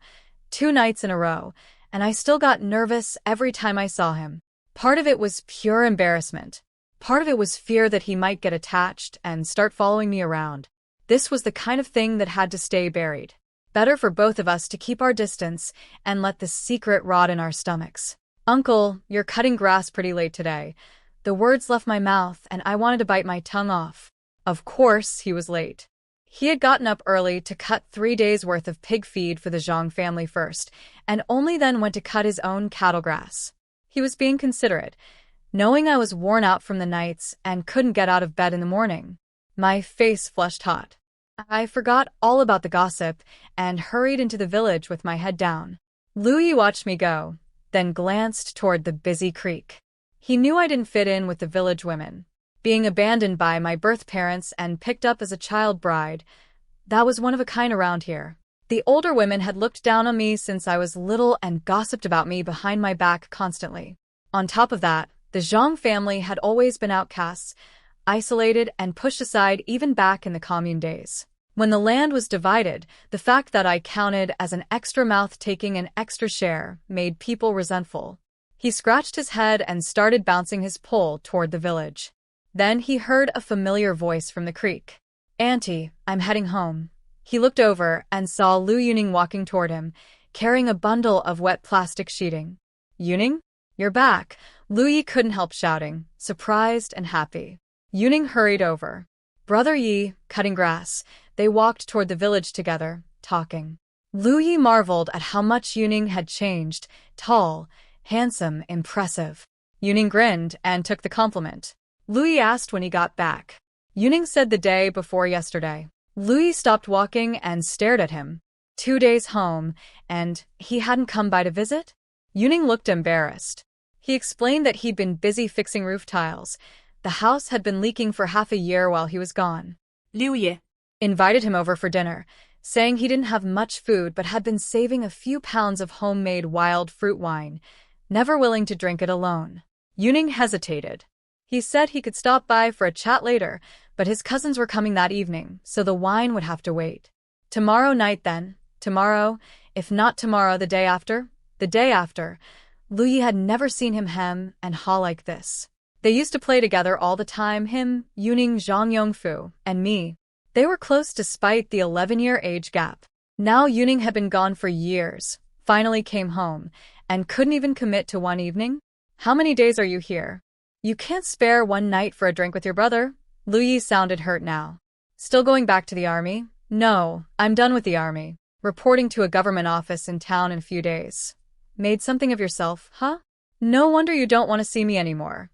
2 nights in a row, and I still got nervous every time I saw him. Part of it was pure embarrassment. Part of it was fear that he might get attached and start following me around. This was the kind of thing that had to stay buried. Better for both of us to keep our distance and let the secret rot in our stomachs. Uncle, you're cutting grass pretty late today. The words left my mouth and I wanted to bite my tongue off. Of course, he was late. He had gotten up early to cut 3 days' worth of pig feed for the Zhang family first, and only then went to cut his own cattle grass. He was being considerate, knowing I was worn out from the nights and couldn't get out of bed in the morning. My face flushed hot. I forgot all about the gossip and hurried into the village with my head down. Louis watched me go, then glanced toward the busy creek. He knew I didn't fit in with the village women. Being abandoned by my birth parents and picked up as a child bride, that was one of a kind around here. The older women had looked down on me since I was little and gossiped about me behind my back constantly. On top of that, the Zhang family had always been outcasts, isolated and pushed aside even back in the commune days. When the land was divided, the fact that I counted as an extra mouth taking an extra share made people resentful. He scratched his head and started bouncing his pole toward the village. Then he heard a familiar voice from the creek. Auntie, I'm heading home. He looked over and saw Lu Yuning walking toward him, carrying a bundle of wet plastic sheeting. Yuning? You're back. Lu Yi couldn't help shouting, surprised and happy. Yuning hurried over. Brother Yi, cutting grass. They walked toward the village together, talking. Lu Yi marveled at how much Yuning had changed, tall, handsome, impressive. Yuning grinned and took the compliment. Louis asked when he got back. Yuning said the day before yesterday. Louis stopped walking and stared at him. 2 days home, and he hadn't come by to visit? Yuning looked embarrassed. He explained that he'd been busy fixing roof tiles. The house had been leaking for half a year while he was gone. Liu Ye Invited him over for dinner, saying he didn't have much food but had been saving a few pounds of homemade wild fruit wine, never willing to drink it alone. Yuning hesitated. He said he could stop by for a chat later, but his cousins were coming that evening, so the wine would have to wait. Tomorrow night then, tomorrow, if not tomorrow, the day after. The day after. Louis had never seen him hem and haw like this. They used to play together all the time, him, Yuning, Zhang Yongfu, and me. They were close despite the 11-year age gap. Now Yuning had been gone for years, finally came home, and couldn't even commit to one evening? How many days are you here? You can't spare one night for a drink with your brother? Louis sounded hurt now. Still going back to the army? No, I'm done with the army. Reporting to a government office in town in a few days. Made something of yourself, huh? No wonder you don't want to see me anymore.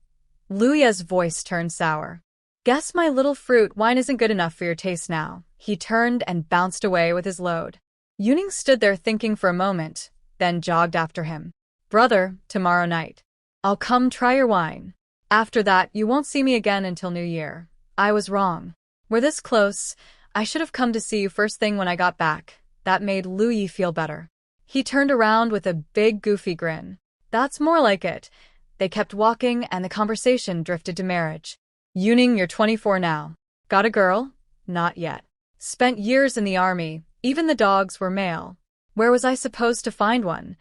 Louis's voice turned sour. Guess my little fruit wine isn't good enough for your taste now. He turned and bounced away with his load. Yuning stood there thinking for a moment, then jogged after him. Brother, tomorrow night. I'll come try your wine. After that, you won't see me again until New Year. I was wrong. We're this close. I should have come to see you first thing when I got back. That made Louis feel better. He turned around with a big goofy grin. That's more like it. They kept walking and the conversation drifted to marriage. Yuning, you're 24 now. Got a girl? Not yet. Spent years in the army. Even the dogs were male. Where was I supposed to find one?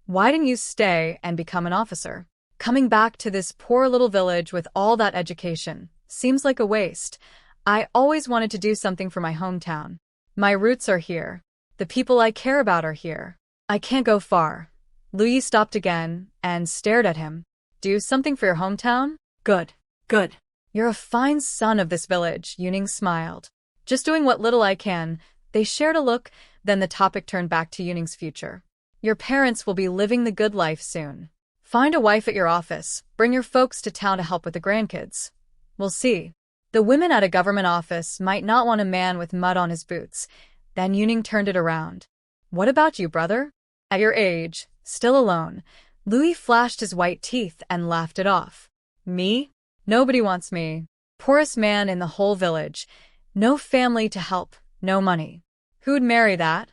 Why didn't you stay and become an officer? Coming back to this poor little village with all that education seems like a waste. I always wanted to do something for my hometown. My roots are here. The people I care about are here. I can't go far. Louis stopped again and stared at him. Do something for your hometown? Good. Good. You're a fine son of this village, Yuning smiled. Just doing what little I can. They shared a look, then the topic turned back to Yuning's future. Your parents will be living the good life soon. Find a wife at your office. Bring your folks to town to help with the grandkids. We'll see. The women at a government office might not want a man with mud on his boots. Then Yuning turned it around. What about you, brother? At your age, still alone. Louis flashed his white teeth and laughed it off. Me? Nobody wants me. Poorest man in the whole village. No family to help, no money. Who'd marry that?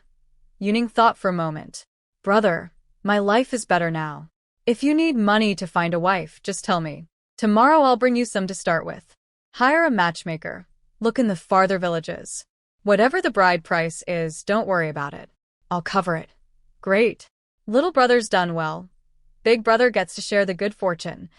Yuning thought for a moment. Brother, my life is better now. If you need money to find a wife, just tell me. Tomorrow I'll bring you some to start with. Hire a matchmaker. Look in the farther villages. Whatever the bride price is, don't worry about it. I'll cover it. Great. Little brother's done well. Big brother gets to share the good fortune.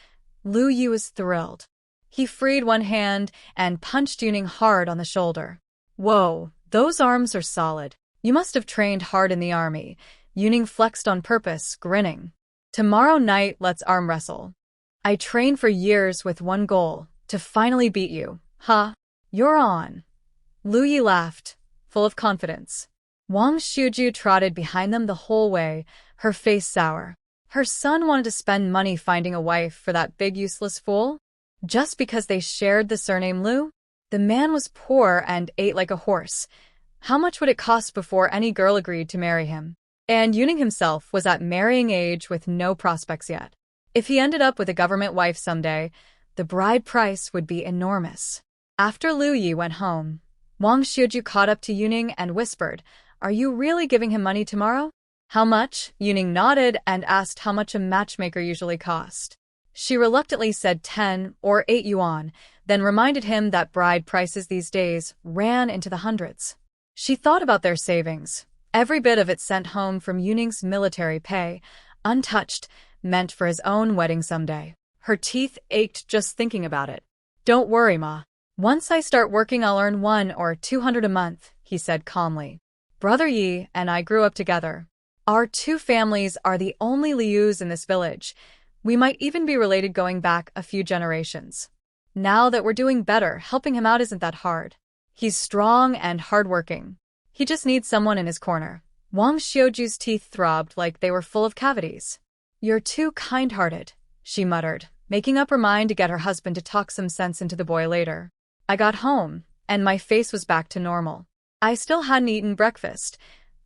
Liu Yu was thrilled. He freed one hand and punched Yuning hard on the shoulder. Whoa, those arms are solid. You must have trained hard in the army. Yuning flexed on purpose, grinning. Tomorrow night, let's arm wrestle. I trained for years with one goal, to finally beat you. Huh? You're on. Liu Yi laughed, full of confidence. Wang Shuju trotted behind them the whole way, her face sour. Her son wanted to spend money finding a wife for that big useless fool? Just because they shared the surname Liu? The man was poor and ate like a horse. How much would it cost before any girl agreed to marry him? And Yuning himself was at marrying age with no prospects yet. If he ended up with a government wife someday, the bride price would be enormous. After Liu Yi went home, Wang Shuju caught up to Yuning and whispered, Are you really giving him money tomorrow? How much? Yuning nodded and asked how much a matchmaker usually cost. She reluctantly said 10 or 8 yuan, then reminded him that bride prices these days ran into the hundreds. She thought about their savings. Every bit of it sent home from Yuning's military pay, untouched, meant for his own wedding someday. Her teeth ached just thinking about it. Don't worry, Ma. Once I start working, I'll earn 100 or 200 a month, he said calmly. Brother Yi and I grew up together. Our two families are the only Lius in this village. We might even be related going back a few generations. Now that we're doing better, helping him out isn't that hard. He's strong and hardworking. He just needs someone in his corner. Wang Xiuju's teeth throbbed like they were full of cavities. You're too kind-hearted, she muttered, making up her mind to get her husband to talk some sense into the boy later. I got home, and my face was back to normal. I still hadn't eaten breakfast.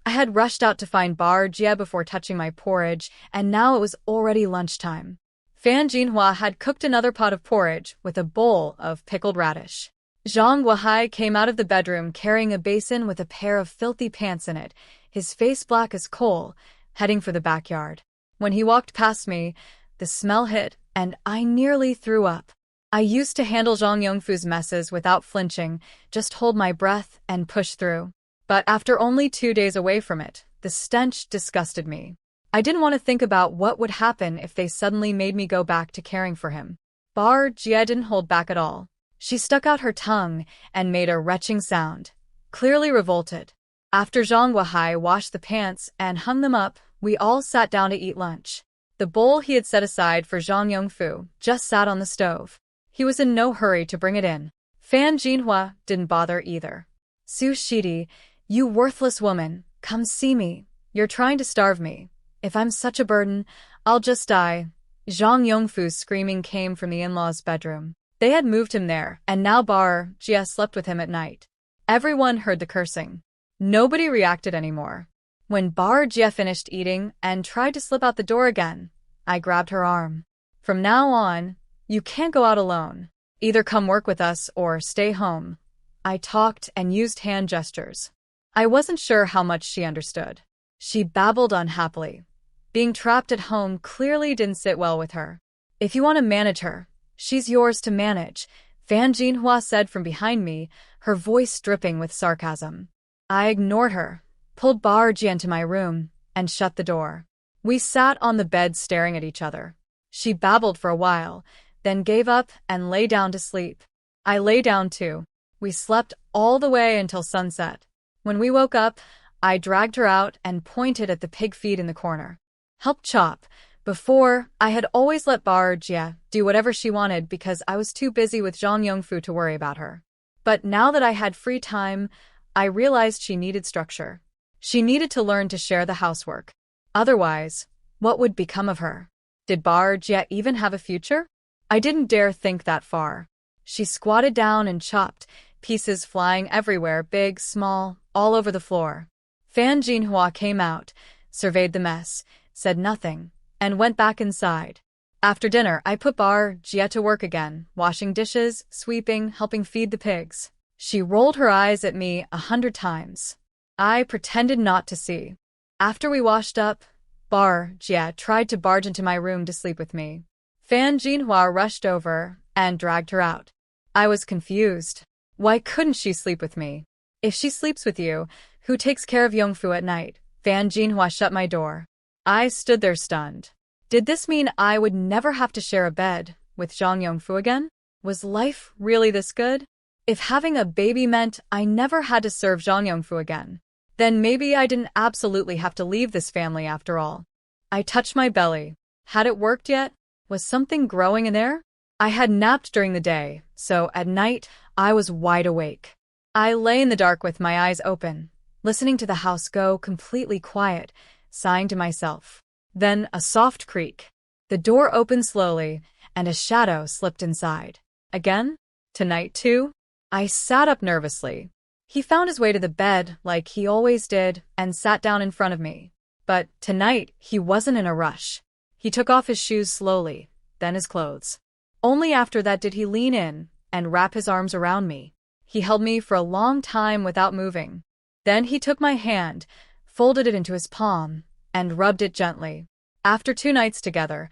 I had rushed out to find Bar Jie before touching my porridge, and now it was already lunchtime. Fan Jinhua had cooked another pot of porridge with a bowl of pickled radish. Zhang Yongfu came out of the bedroom carrying a basin with a pair of filthy pants in it, his face black as coal, heading for the backyard. When he walked past me, the smell hit, and I nearly threw up. I used to handle Zhang Yongfu's messes without flinching, just hold my breath and push through. But after only 2 days away from it, the stench disgusted me. I didn't want to think about what would happen if they suddenly made me go back to caring for him. Bar Jie didn't hold back at all. She stuck out her tongue and made a retching sound, clearly revolted. After Zhang Yongfu washed the pants and hung them up, we all sat down to eat lunch. The bowl he had set aside for Zhang Yongfu just sat on the stove. He was in no hurry to bring it in. Fan Jinhua didn't bother either. Su Shidi, you worthless woman, come see me. You're trying to starve me. If I'm such a burden, I'll just die. Zhang Yongfu's screaming came from the in-laws' bedroom. They had moved him there, and now Bar Jie slept with him at night. Everyone heard the cursing. Nobody reacted anymore. When Bar Jie finished eating and tried to slip out the door again, I grabbed her arm. From now on, you can't go out alone. Either come work with us or stay home. I talked and used hand gestures. I wasn't sure how much she understood. She babbled unhappily. Being trapped at home clearly didn't sit well with her. If you want to manage her, she's yours to manage, Fan Jinhua said from behind me, her voice dripping with sarcasm. I ignored her, pulled Bar Jie into my room, and shut the door. We sat on the bed staring at each other. She babbled for a while, then gave up and lay down to sleep. I lay down too. We slept all the way until sunset. When we woke up, I dragged her out and pointed at the pig feed in the corner. Help chop. Before, I had always let Bar Jie do whatever she wanted because I was too busy with Zhang Yongfu to worry about her. But now that I had free time, I realized she needed structure. She needed to learn to share the housework. Otherwise, what would become of her? Did Bar Jie even have a future? I didn't dare think that far. She squatted down and chopped, pieces flying everywhere, big, small, all over the floor. Fan Jinhua came out, surveyed the mess, said nothing, and went back inside. After dinner, I put Bar Jie to work again, washing dishes, sweeping, helping feed the pigs. She rolled her eyes at me 100 times. I pretended not to see. After we washed up, Bar Jie tried to barge into my room to sleep with me. Fan Jinhua rushed over and dragged her out. I was confused. Why couldn't she sleep with me? If she sleeps with you, who takes care of Yongfu at night? Fan Jinhua shut my door. I stood there stunned. Did this mean I would never have to share a bed with Zhang Yongfu again? Was life really this good? If having a baby meant I never had to serve Zhang Yongfu again, then maybe I didn't absolutely have to leave this family after all. I touched my belly. Had it worked yet? Was something growing in there? I had napped during the day, so at night I was wide awake. I lay in the dark with my eyes open, listening to the house go completely quiet, sighing to myself. Then a soft creak. The door opened slowly, and a shadow slipped inside. Again? Tonight too? I sat up nervously. He found his way to the bed like he always did and sat down in front of me. But tonight he wasn't in a rush. He took off his shoes slowly, then his clothes. Only after that did he lean in and wrap his arms around me. He held me for a long time without moving. Then he took my hand, folded it into his palm, and rubbed it gently. After 2 nights together,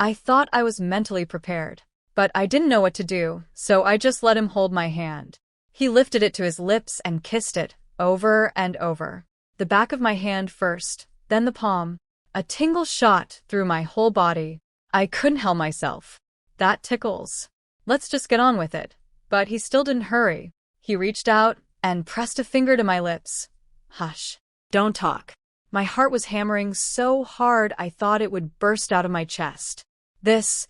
I thought I was mentally prepared. But I didn't know what to do, so I just let him hold my hand. He lifted it to his lips and kissed it, over and over. The back of my hand first, then the palm. A tingle shot through my whole body. I couldn't help myself. That tickles. Let's just get on with it. But he still didn't hurry. He reached out and pressed a finger to my lips. Hush. Don't talk. My heart was hammering so hard I thought it would burst out of my chest. This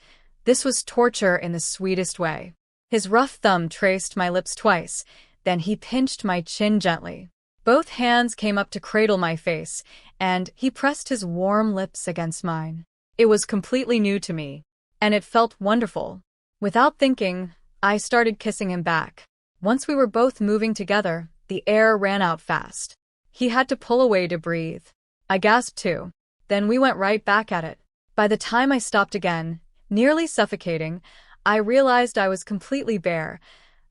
was torture in the sweetest way. His rough thumb traced my lips twice, then he pinched my chin gently. Both hands came up to cradle my face, and he pressed his warm lips against mine. It was completely new to me. and it felt wonderful. Without thinking, I started kissing him back. Once we were both moving together, the air ran out fast. He had to pull away to breathe. I gasped too. Then we went right back at it. By the time I stopped again, nearly suffocating, I realized I was completely bare.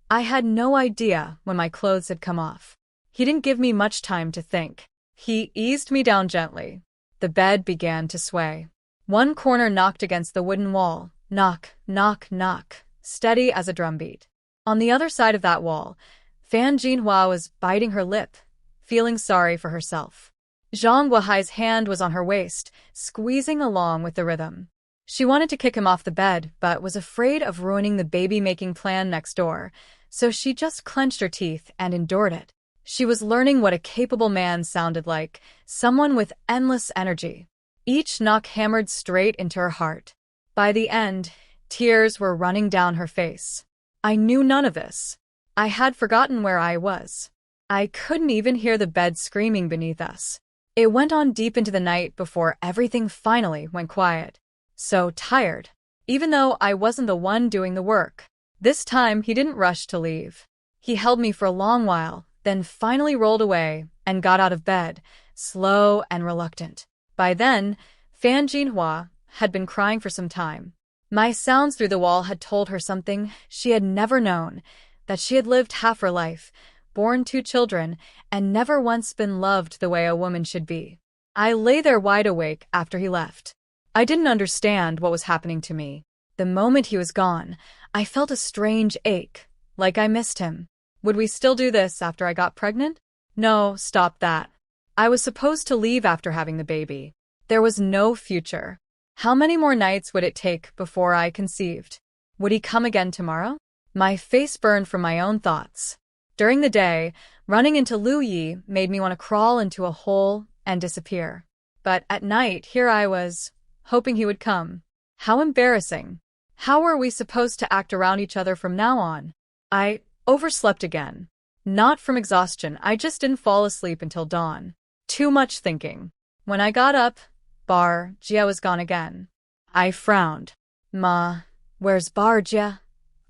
I had no idea when my clothes had come off. He didn't give me much time to think. He eased me down gently. The bed began to sway. One corner knocked against the wooden wall. Knock, knock, knock, steady as a drumbeat. On the other side of that wall, Fan Jinhua was biting her lip, feeling sorry for herself. Zhang Weihai's hand was on her waist, squeezing along with the rhythm. She wanted to kick him off the bed, but was afraid of ruining the baby-making plan next door, so she just clenched her teeth and endured it. She was learning what a capable man sounded like, someone with endless energy. Each knock hammered straight into her heart. By the end, tears were running down her face. I knew none of this. I had forgotten where I was. I couldn't even hear the bed screaming beneath us. It went on deep into the night before everything finally went quiet. So tired. Even though I wasn't the one doing the work. This time, he didn't rush to leave. He held me for a long while, then finally rolled away and got out of bed, slow and reluctant. By then, Fan Jinhua had been crying for some time. My sounds through the wall had told her something she had never known, that she had lived half her life, born 2 children, and never once been loved the way a woman should be. I lay there wide awake after he left. I didn't understand what was happening to me. The moment he was gone, I felt a strange ache, like I missed him. Would we still do this after I got pregnant? No, stop that. I was supposed to leave after having the baby. There was no future. How many more nights would it take before I conceived? Would he come again tomorrow? My face burned from my own thoughts. During the day, running into Lu Yi made me want to crawl into a hole and disappear. But at night, here I was, hoping he would come. How embarrassing. How were we supposed to act around each other from now on? I overslept again. Not from exhaustion, I just didn't fall asleep until dawn. Too much thinking. When I got up, Bar Jia was gone again. I frowned. Ma, where's Bar Jia?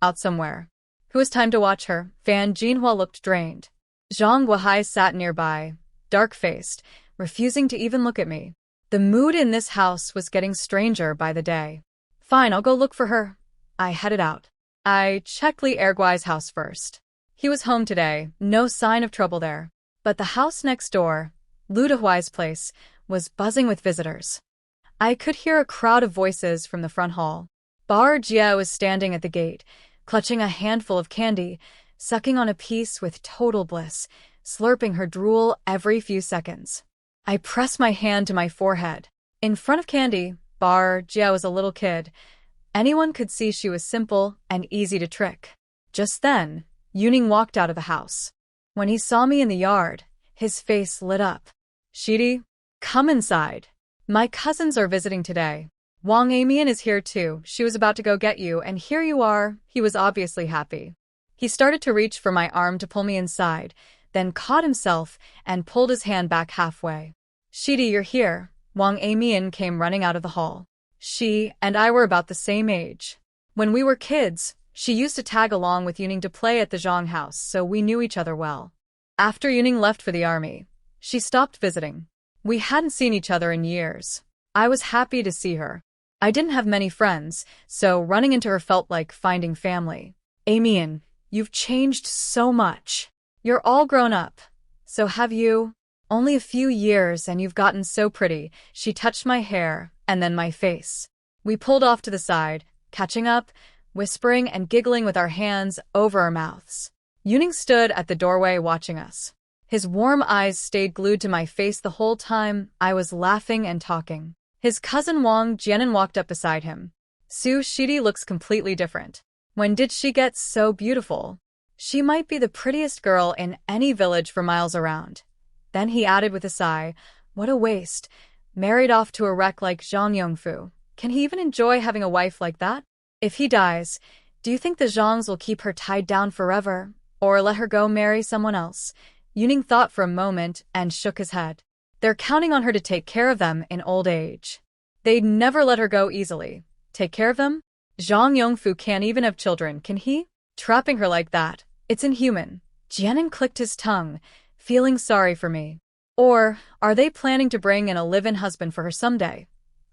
Out somewhere. Who has time to watch her? Fan Jinhua looked drained. Zhang Weihai sat nearby, dark-faced, refusing to even look at me. The mood in this house was getting stranger by the day. Fine, I'll go look for her. I headed out. I checked Li Erguai's house first. He was home today, no sign of trouble there. But the house next door, Lu Dehuai's place, was buzzing with visitors. I could hear a crowd of voices from the front hall. Bar Jia was standing at the gate, clutching a handful of candy, sucking on a piece with total bliss, slurping her drool every few seconds. I pressed my hand to my forehead. In front of Candy, Bar Jia was a little kid. Anyone could see she was simple and easy to trick. Just then, Yuning walked out of the house. When he saw me in the yard, his face lit up. Shidi, come inside. My cousins are visiting today. Wang Amian is here too. She was about to go get you, and here you are. He was obviously happy. He started to reach for my arm to pull me inside, then caught himself and pulled his hand back halfway. Shidi, you're here. Wang Amian came running out of the hall. She and I were about the same age. When we were kids, she used to tag along with Yuning to play at the Zhang house, so we knew each other well. After Yuning left for the army, she stopped visiting. We hadn't seen each other in years. I was happy to see her. I didn't have many friends, so running into her felt like finding family. Amian, you've changed so much. You're all grown up. So have you? Only a few years and you've gotten so pretty. She touched my hair and then my face. We pulled off to the side, catching up, whispering and giggling with our hands over our mouths. Yuning stood at the doorway watching us. His warm eyes stayed glued to my face the whole time I was laughing and talking. His cousin Wang Jianan walked up beside him. Su Shidi looks completely different. When did she get so beautiful? She might be the prettiest girl in any village for miles around. Then he added with a sigh, what a waste. Married off to a wreck like Zhang Yongfu. Can he even enjoy having a wife like that? If he dies, do you think the Zhangs will keep her tied down forever? Or let her go marry someone else? Yuning thought for a moment and shook his head. They're counting on her to take care of them in old age. They'd never let her go easily. Take care of them? Zhang Yongfu can't even have children, can he? Trapping her like that, it's inhuman. Jianan clicked his tongue, feeling sorry for me. Or, are they planning to bring in a live-in husband for her someday?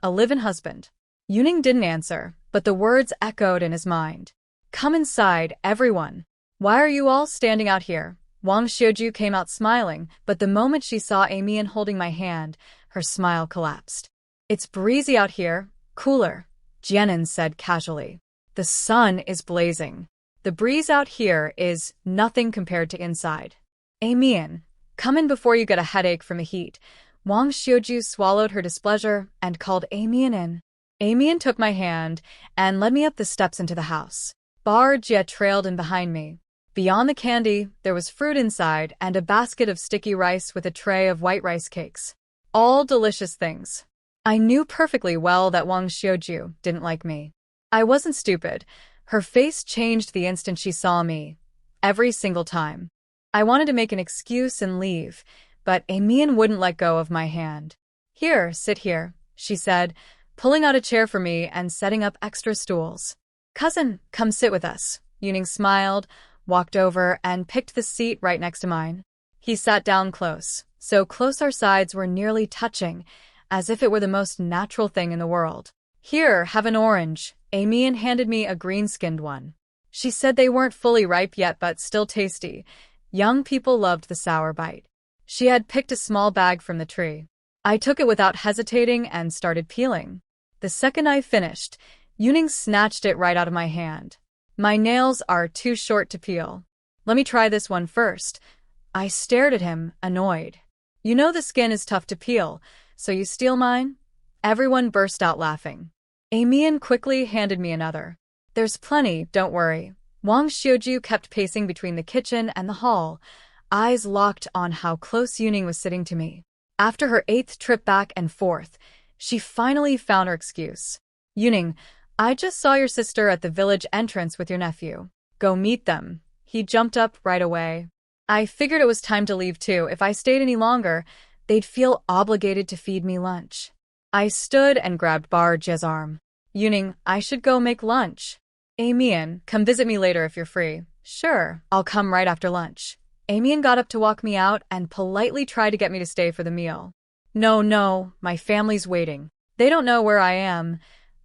A live-in husband? Yuning didn't answer, but the words echoed in his mind. Come inside, everyone. Why are you all standing out here? Wang Xiuju came out smiling, but the moment she saw Amian holding my hand, her smile collapsed. It's breezy out here, cooler, Jianan said casually. The sun is blazing. The breeze out here is nothing compared to inside. Amian, come in before you get a headache from the heat. Wang Xiuju swallowed her displeasure and called Amian in. Amian took my hand and led me up the steps into the house. Bar Jia trailed in behind me. Beyond the candy, there was fruit inside and a basket of sticky rice with a tray of white rice cakes. All delicious things. I knew perfectly well that Wang Xiuju didn't like me. I wasn't stupid. Her face changed the instant she saw me. Every single time. I wanted to make an excuse and leave, but Amian wouldn't let go of my hand. Here, sit here, she said, pulling out a chair for me and setting up extra stools. Cousin, come sit with us. Yuning smiled, walked over, and picked the seat right next to mine. He sat down close, so close our sides were nearly touching, as if it were the most natural thing in the world. Here, have an orange. Amian handed me a green-skinned one. She said they weren't fully ripe yet but still tasty. Young people loved the sour bite. She had picked a small bag from the tree. I took it without hesitating and started peeling. The second I finished, Yuning snatched it right out of my hand. My nails are too short to peel. Let me try this one first. I stared at him, annoyed. You know the skin is tough to peel, so you steal mine? Everyone burst out laughing. Amian quickly handed me another. There's plenty, don't worry. Wang Xiuju kept pacing between the kitchen and the hall, eyes locked on how close Yuning was sitting to me. After her 8th trip back and forth, she finally found her excuse. Yuning, I just saw your sister at the village entrance with your nephew. Go meet them. He jumped up right away. I figured it was time to leave too. If I stayed any longer, they'd feel obligated to feed me lunch. I stood and grabbed Bar Jia's arm. Yuning, I should go make lunch. Amian, come visit me later if you're free. Sure, I'll come right after lunch. Amian got up to walk me out and politely tried to get me to stay for the meal. No, my family's waiting. They don't know where I am.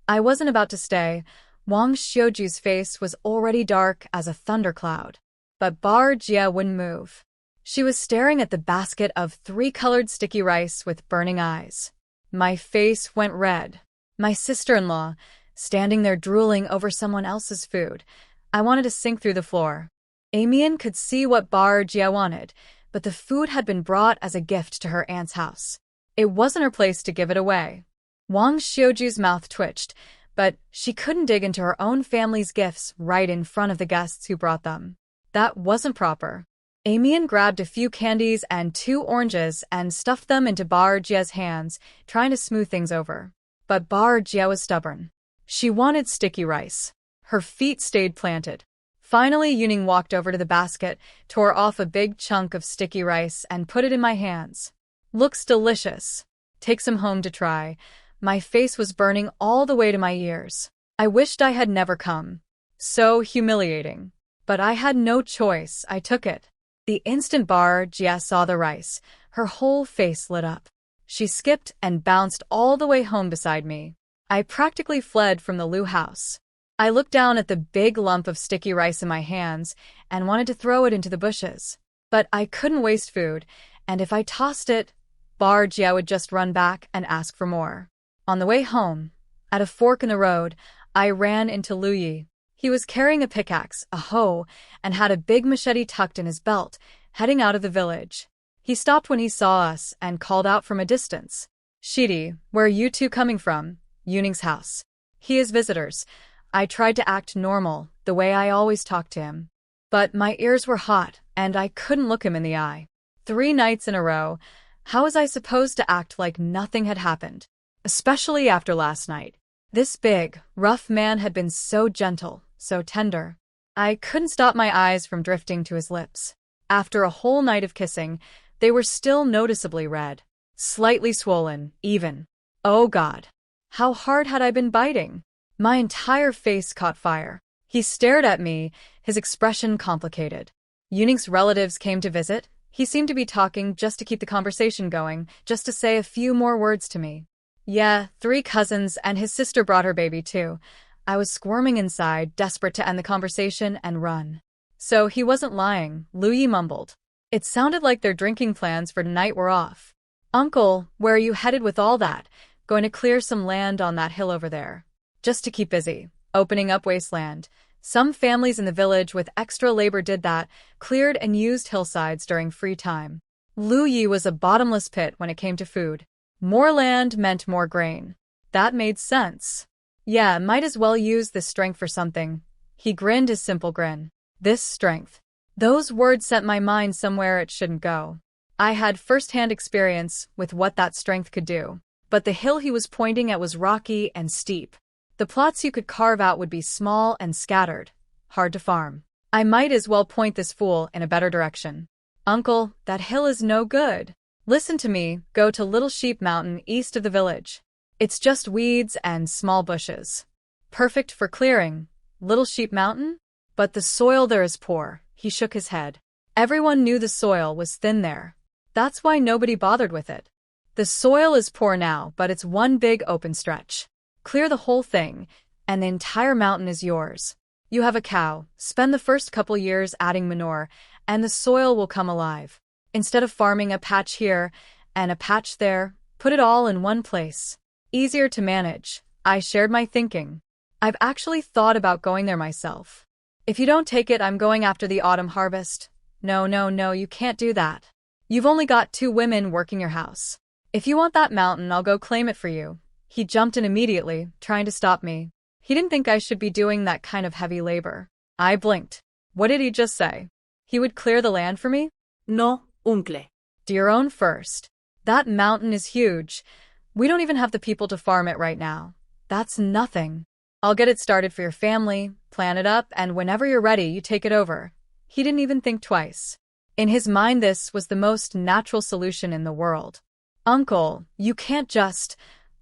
I wasn't about to stay. Wang Xiuju's face was already dark as a thundercloud. But Bar Jia wouldn't move. She was staring at the basket of 3-colored sticky rice with burning eyes. My face went red. My sister-in-law, standing there drooling over someone else's food. I wanted to sink through the floor. Amian could see what Bar Jia wanted, but the food had been brought as a gift to her aunt's house. It wasn't her place to give it away. Wang Xiuju's mouth twitched, but she couldn't dig into her own family's gifts right in front of the guests who brought them. That wasn't proper. Amian grabbed a few candies and 2 oranges and stuffed them into Bar Jia's hands, trying to smooth things over. But Bar Jia was stubborn. She wanted sticky rice. Her feet stayed planted. Finally, Yuning walked over to the basket, tore off a big chunk of sticky rice, and put it in my hands. Looks delicious. Take some home to try. My face was burning all the way to my ears. I wished I had never come. So humiliating. But I had no choice. I took it. The instant Bar Jia saw the rice, her whole face lit up. She skipped and bounced all the way home beside me. I practically fled from the Lu house. I looked down at the big lump of sticky rice in my hands and wanted to throw it into the bushes. But I couldn't waste food, and if I tossed it, Bar Jia would just run back and ask for more. On the way home, at a fork in the road, I ran into Lu Yi. He was carrying a pickaxe, a hoe, and had a big machete tucked in his belt, heading out of the village. He stopped when he saw us and called out from a distance. Shidi, where are you two coming from? Yuning's house. He is visitors. I tried to act normal, the way I always talk to him. But my ears were hot, and I couldn't look him in the eye. 3 nights in a row. How was I supposed to act like nothing had happened? Especially after last night. This big, rough man had been so gentle, so tender. I couldn't stop my eyes from drifting to his lips. After a whole night of kissing, they were still noticeably red. Slightly swollen, even. Oh God. How hard had I been biting? My entire face caught fire. He stared at me, his expression complicated. Yuning's relatives came to visit. He seemed to be talking just to keep the conversation going, just to say a few more words to me. Yeah, 3 cousins and his sister brought her baby too. I was squirming inside, desperate to end the conversation and run. So he wasn't lying, Lu Yi mumbled. It sounded like their drinking plans for tonight were off. Uncle, where are you headed with all that? Going to clear some land on that hill over there. Just to keep busy, opening up wasteland. Some families in the village with extra labor did that, cleared and used hillsides during free time. Lu Yi was a bottomless pit when it came to food. More land meant more grain. That made sense. Yeah, might as well use this strength for something. He grinned his simple grin. This strength. Those words sent my mind somewhere it shouldn't go. I had first-hand experience with what that strength could do. But the hill he was pointing at was rocky and steep. The plots you could carve out would be small and scattered. Hard to farm. I might as well point this fool in a better direction. Uncle, that hill is no good. Listen to me, go to Little Sheep Mountain east of the village. It's just weeds and small bushes. Perfect for clearing. Little Sheep Mountain? But the soil there is poor. He shook his head. Everyone knew the soil was thin there. That's why nobody bothered with it. The soil is poor now, but it's one big open stretch. Clear the whole thing, and the entire mountain is yours. You have a cow, spend the first couple years adding manure, and the soil will come alive. Instead of farming a patch here and a patch there, put it all in one place. Easier to manage. I shared my thinking. I've actually thought about going there myself. If you don't take it, I'm going after the autumn harvest. No, you can't do that. You've only got 2 women working your house. If you want that mountain, I'll go claim it for you. He jumped in immediately, trying to stop me. He didn't think I should be doing that kind of heavy labor. I blinked. What did he just say? He would clear the land for me? No, uncle. Do your own first. That mountain is huge. We don't even have the people to farm it right now. That's nothing. I'll get it started for your family, plan it up, and whenever you're ready, you take it over. He didn't even think twice. In his mind, this was the most natural solution in the world. Uncle, you can't just...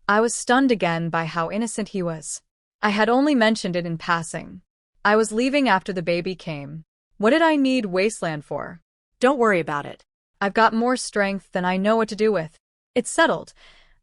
I was stunned again by how innocent he was. I had only mentioned it in passing. I was leaving after the baby came. What did I need wasteland for? Don't worry about it. I've got more strength than I know what to do with. It's settled.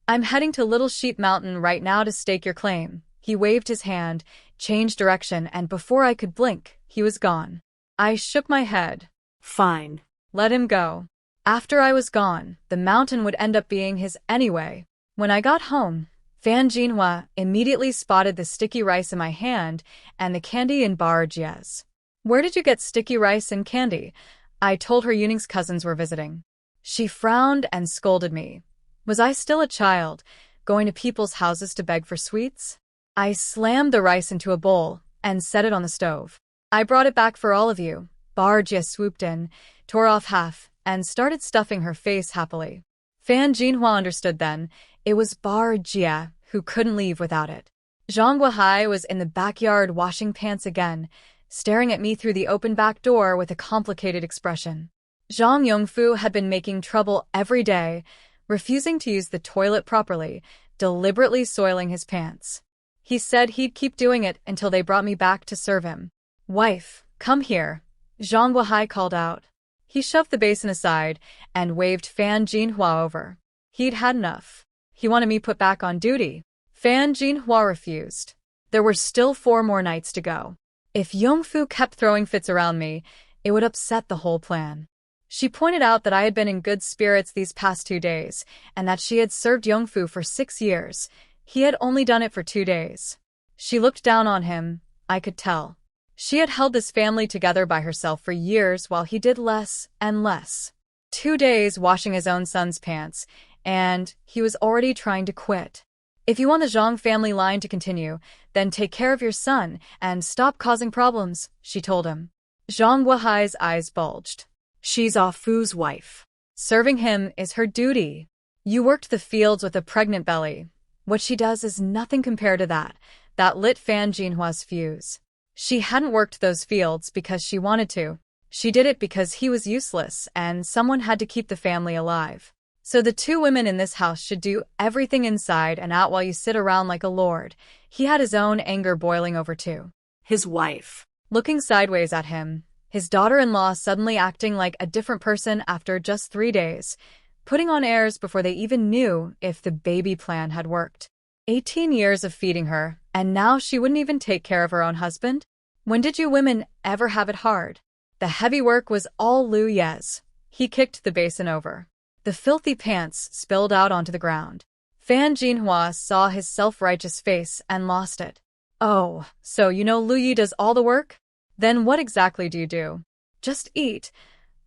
I'm heading to Little Sheep Mountain right now to stake your claim. He waved his hand, changed direction, and before I could blink, he was gone. I shook my head. Fine. Let him go. After I was gone, the mountain would end up being his anyway. When I got home, Fan Jinhua immediately spotted the sticky rice in my hand and the candy in Bar Jia's. Where did you get sticky rice and candy? I told her Yuning's cousins were visiting. She frowned and scolded me. Was I still a child, going to people's houses to beg for sweets? I slammed the rice into a bowl and set it on the stove. I brought it back for all of you. Bar Jia swooped in, tore off half, and started stuffing her face happily. Fan Jinhua understood then. It was Bar Jia who couldn't leave without it. Zhang Yongfu was in the backyard washing pants again, staring at me through the open back door with a complicated expression. Zhang Yongfu had been making trouble every day, refusing to use the toilet properly, deliberately soiling his pants. He said he'd keep doing it until they brought me back to serve him. Wife, come here, Zhang Yongfu called out. He shoved the basin aside and waved Fan Jinhua over. He'd had enough. He wanted me put back on duty. Fan Jinhua refused. There were still 4 more nights to go. If Yongfu kept throwing fits around me, it would upset the whole plan. She pointed out that I had been in good spirits these past 2 days, and that she had served Yongfu for 6 years. He had only done it for 2 days. She looked down on him, I could tell. She had held this family together by herself for years while he did less and less. 2 days washing his own son's pants, and he was already trying to quit. If you want the Zhang family line to continue, then take care of your son and stop causing problems, she told him. Zhang Yongfu's eyes bulged. She's Ah Fu's wife. Serving him is her duty. You worked the fields with a pregnant belly. What she does is nothing compared to that. That lit Fan Jinhua's fuse. She hadn't worked those fields because she wanted to. She did it because he was useless and someone had to keep the family alive. So the two women in this house should do everything inside and out while you sit around like a lord. He had his own anger boiling over too. His wife. Looking sideways at him, his daughter-in-law suddenly acting like a different person after just 3 days, putting on airs before they even knew if the baby plan had worked. 18 years of feeding her, and now she wouldn't even take care of her own husband? When did you women ever have it hard? The heavy work was all Lu Ye's. He kicked the basin over. The filthy pants spilled out onto the ground. Fan Jinhua saw his self-righteous face and lost it. Oh, so you know Lu Yi does all the work? Then what exactly do you do? Just eat.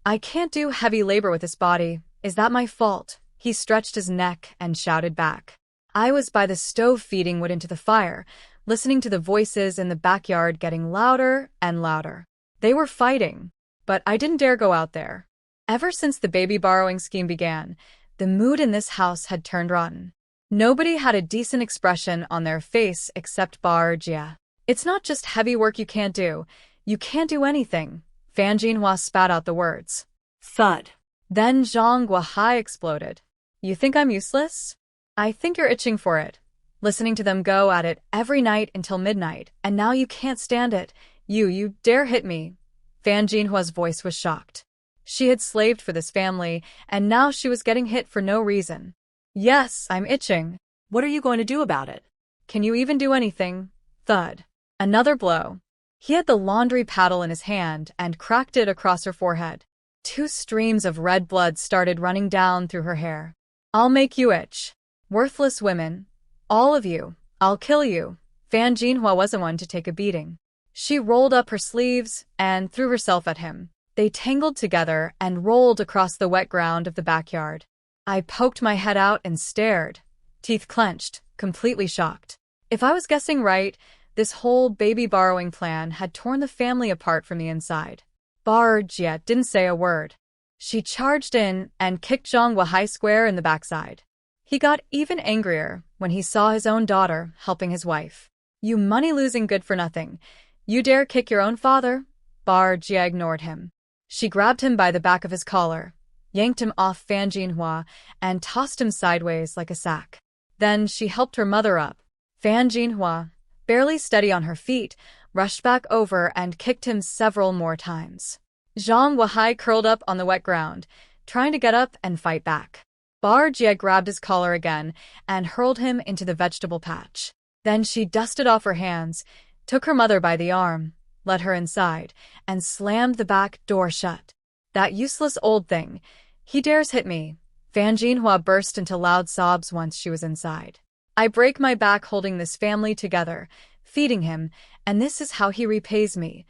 I can't do heavy labor with this body. Is that my fault? He stretched his neck and shouted back. I was by the stove feeding wood into the fire, listening to the voices in the backyard getting louder and louder. They were fighting, but I didn't dare go out there. Ever since the baby borrowing scheme began, the mood in this house had turned rotten. Nobody had a decent expression on their face except Bar Jia. It's not just heavy work you can't do. You can't do anything. Fan Jinhua spat out the words. Thud. Then Zhang Guohai exploded. You think I'm useless? I think you're itching for it. Listening to them go at it every night until midnight, and now you can't stand it. You dare hit me. Fan Jinhua's voice was shocked. She had slaved for this family, and now she was getting hit for no reason. Yes, I'm itching. What are you going to do about it? Can you even do anything? Thud. Another blow. He had the laundry paddle in his hand and cracked it across her forehead. 2 streams of red blood started running down through her hair. I'll make you itch. Worthless women. All of you. I'll kill you. Fan Jinhua wasn't one to take a beating. She rolled up her sleeves and threw herself at him. They tangled together and rolled across the wet ground of the backyard. I poked my head out and stared, teeth clenched, completely shocked. If I was guessing right, this whole baby borrowing plan had torn the family apart from the inside. Bar Jia didn't say a word. She charged in and kicked Zhang Guohai square in the backside. He got even angrier when he saw his own daughter helping his wife. You money-losing good-for-nothing. You dare kick your own father? Bar Jia ignored him. She grabbed him by the back of his collar, yanked him off Fan Jinhua, and tossed him sideways like a sack. Then she helped her mother up. Fan Jinhua, barely steady on her feet, rushed back over and kicked him several more times. Zhang Guohai curled up on the wet ground, trying to get up and fight back. Bar Jia grabbed his collar again and hurled him into the vegetable patch. Then she dusted off her hands, took her mother by the arm, led her inside, and slammed the back door shut. That useless old thing. He dares hit me. Fan Jinhua burst into loud sobs once she was inside. I break my back holding this family together, feeding him, and this is how he repays me.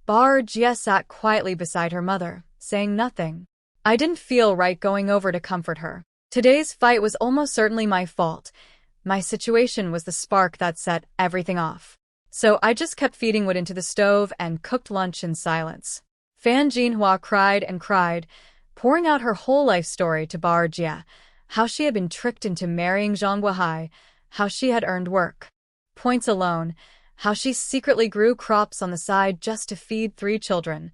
Bar Jia sat quietly beside her mother, saying nothing. I didn't feel right going over to comfort her. Today's fight was almost certainly my fault. My situation was the spark that set everything off. So I just kept feeding wood into the stove and cooked lunch in silence. Fan Jinhua cried and cried, pouring out her whole life story to Bar Jia, how she had been tricked into marrying Zhang Guohai, how she had earned work points alone, how she secretly grew crops on the side just to feed 3 children,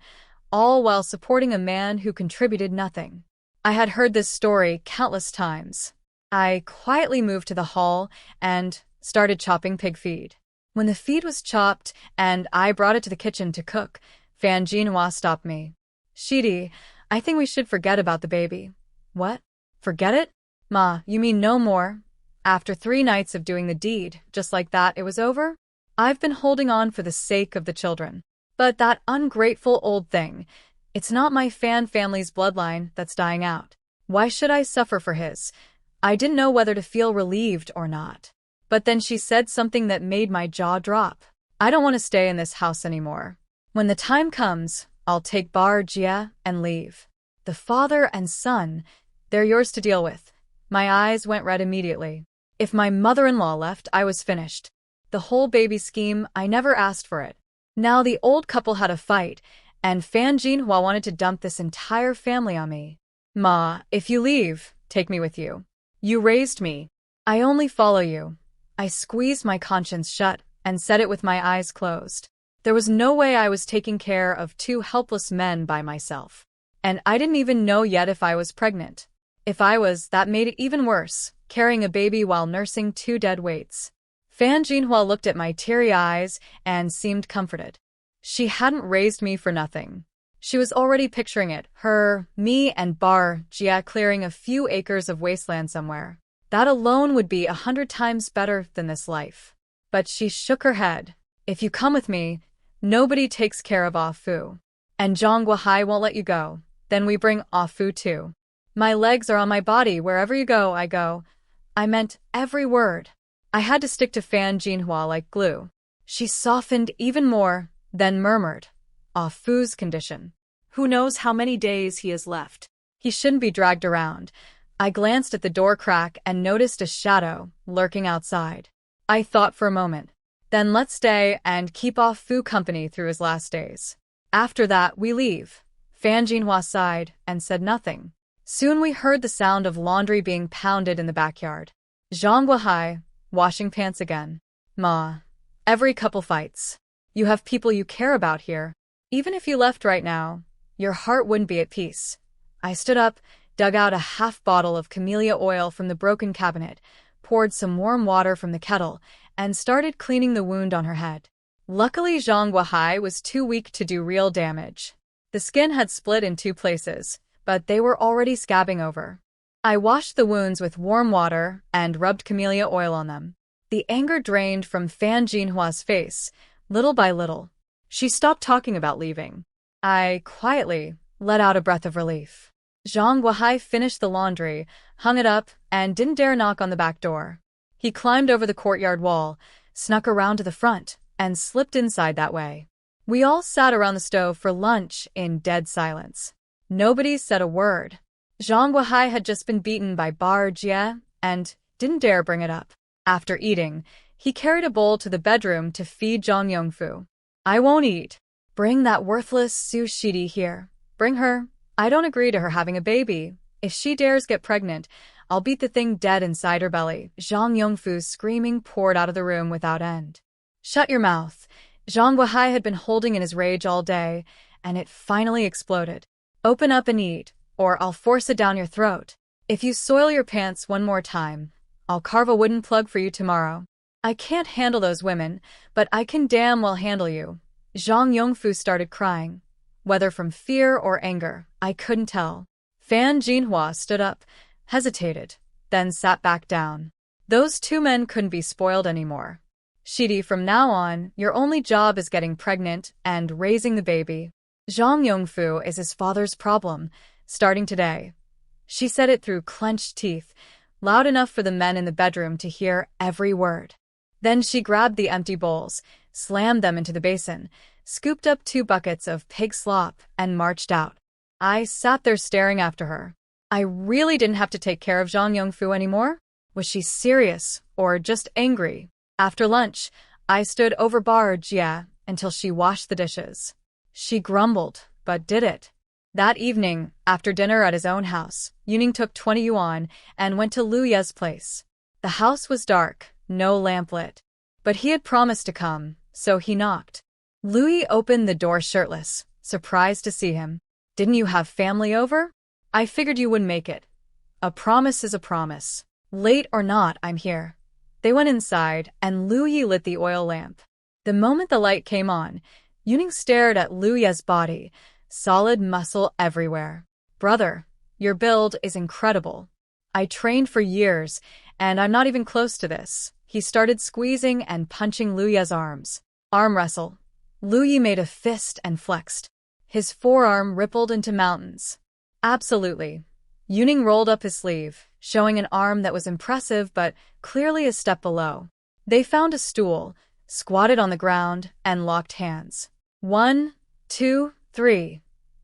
all while supporting a man who contributed nothing. I had heard this story countless times. I quietly moved to the hall and started chopping pig feed. When the feed was chopped and I brought it to the kitchen to cook, Fan Jinhua stopped me. Shidi, I think we should forget about the baby. What? Forget it? Ma, you mean no more? After 3 nights of doing the deed, just like that, it was over? I've been holding on for the sake of the children. But that ungrateful old thing, it's not my Fan family's bloodline that's dying out. Why should I suffer for his? I didn't know whether to feel relieved or not. But then she said something that made my jaw drop. I don't want to stay in this house anymore. When the time comes, I'll take Bar Jia and leave. The father and son, they're yours to deal with. My eyes went red immediately. If my mother-in-law left, I was finished. The whole baby scheme, I never asked for it. Now the old couple had a fight, and Fan Jinhua wanted to dump this entire family on me. Ma, if you leave, take me with you. You raised me. I only follow you. I squeezed my conscience shut and said it with my eyes closed. There was no way I was taking care of 2 helpless men by myself. And I didn't even know yet if I was pregnant. If I was, that made it even worse, carrying a baby while nursing two dead weights. Fan Jinhua looked at my teary eyes and seemed comforted. She hadn't raised me for nothing. She was already picturing it, her, me, and Bar Jia clearing a few acres of wasteland somewhere. That alone would be 100 times better than this life. But she shook her head. If you come with me, nobody takes care of Ah Fu. And Zhang Guohai won't let you go. Then we bring Ah Fu too. My legs are on my body, wherever you go, I go. I meant every word. I had to stick to Fan Jinhua like glue. She softened even more, then murmured, Ah Fu's condition. Who knows how many days he has left? He shouldn't be dragged around. I glanced at the door crack and noticed a shadow lurking outside. I thought for a moment. Then let's stay and keep Ah Fu company through his last days. After that, we leave. Fan Jinhua sighed and said nothing. Soon we heard the sound of laundry being pounded in the backyard. Zhang Guohai, washing pants again. Ma, every couple fights. You have people you care about here. Even if you left right now, your heart wouldn't be at peace. I stood up, dug out a half bottle of camellia oil from the broken cabinet, poured some warm water from the kettle, and started cleaning the wound on her head. Luckily, Zhang Guohai was too weak to do real damage. The skin had split in 2 places, but they were already scabbing over. I washed the wounds with warm water and rubbed camellia oil on them. The anger drained from Fan Jinhua's face, little by little. She stopped talking about leaving. I quietly let out a breath of relief. Zhang Guohai finished the laundry, hung it up, and didn't dare knock on the back door. He climbed over the courtyard wall, snuck around to the front, and slipped inside that way. We all sat around the stove for lunch in dead silence. Nobody said a word. Zhang Guohai had just been beaten by Bar Jia and didn't dare bring it up. After eating, he carried a bowl to the bedroom to feed Zhang Yongfu. I won't eat. Bring that worthless Su Shidi here. Bring her. I don't agree to her having a baby. If she dares get pregnant, I'll beat the thing dead inside her belly. Zhang Yongfu's screaming poured out of the room without end. Shut your mouth. Zhang Guohai had been holding in his rage all day, and it finally exploded. Open up and eat, or I'll force it down your throat. If you soil your pants one more time, I'll carve a wooden plug for you tomorrow. I can't handle those women, but I can damn well handle you. Zhang Yongfu started crying. Whether from fear or anger, I couldn't tell. Fan Jinhua stood up, hesitated, then sat back down. Those 2 men couldn't be spoiled anymore. Shidi, from now on, your only job is getting pregnant and raising the baby. Zhang Yongfu is his father's problem, starting today. She said it through clenched teeth, loud enough for the men in the bedroom to hear every word. Then she grabbed the empty bowls, slammed them into the basin, scooped up 2 buckets of pig slop, and marched out. I sat there staring after her. I really didn't have to take care of Zhang Yongfu anymore? Was she serious or just angry? After lunch, I stood over Bar Jia until she washed the dishes. She grumbled, but did it. That evening, after dinner at his own house, Yuning took 20 yuan and went to Lu Ye's place. The house was dark, no lamp lit. But he had promised to come, so he knocked. Lu Yi opened the door shirtless, surprised to see him. Didn't you have family over? I figured you wouldn't make it. A promise is a promise. Late or not, I'm here. They went inside, and Lu Yi lit the oil lamp. The moment the light came on, Yuning stared at Lu Ye's body, solid muscle everywhere. Brother, your build is incredible. I trained for years, and I'm not even close to this. He started squeezing and punching Lu Ye's arms. Arm wrestle. Lu Yi made a fist and flexed. His forearm rippled into mountains. Absolutely. Yuning rolled up his sleeve, showing an arm that was impressive but clearly a step below. They found a stool, squatted on the ground, and locked hands. 1, 2, 3.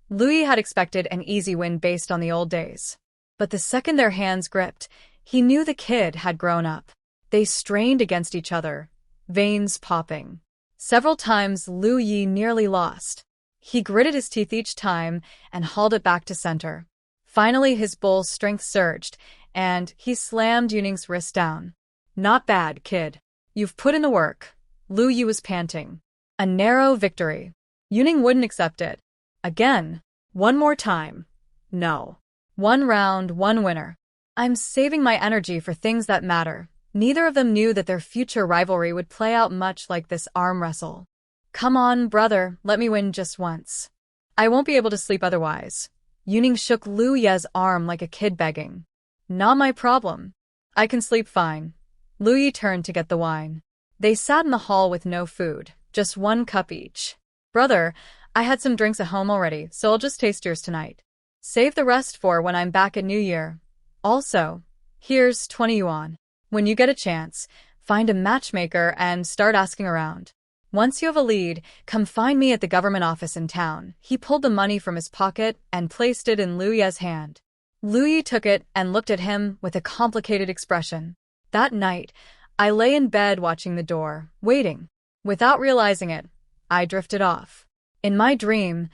Lu Yi had expected an easy win based on the old days. But the second their hands gripped, he knew the kid had grown up. They strained against each other, veins popping. Several times Lu Yi nearly lost. He gritted his teeth each time and hauled it back to center. Finally, his bull's strength surged, and he slammed Yuning's wrist down. Not bad, kid. You've put in the work. Lu Yi was panting. A narrow victory. Yuning wouldn't accept it. Again. One more time. No. One round, one winner. I'm saving my energy for things that matter. Neither of them knew that their future rivalry would play out much like this arm wrestle. Come on, brother, let me win just once. I won't be able to sleep otherwise. Yuning shook Lu Ye's arm like a kid begging. Not my problem. I can sleep fine. Lu Yi turned to get the wine. They sat in the hall with no food, just one cup each. Brother, I had some drinks at home already, so I'll just taste yours tonight. Save the rest for when I'm back at New Year. Also, here's 20 yuan. When you get a chance, find a matchmaker and start asking around. Once you have a lead, come find me at the government office in town. He pulled the money from his pocket and placed it in Lu Ye's hand. Lu Yi took it and looked at him with a complicated expression. That night, I lay in bed watching the door, waiting. Without realizing it, I drifted off. In my dream,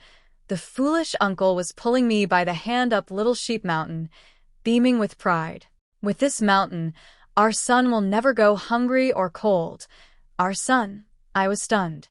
the foolish uncle was pulling me by the hand up Little Sheep Mountain, beaming with pride. With this mountain, our son will never go hungry or cold. Our son. I was stunned.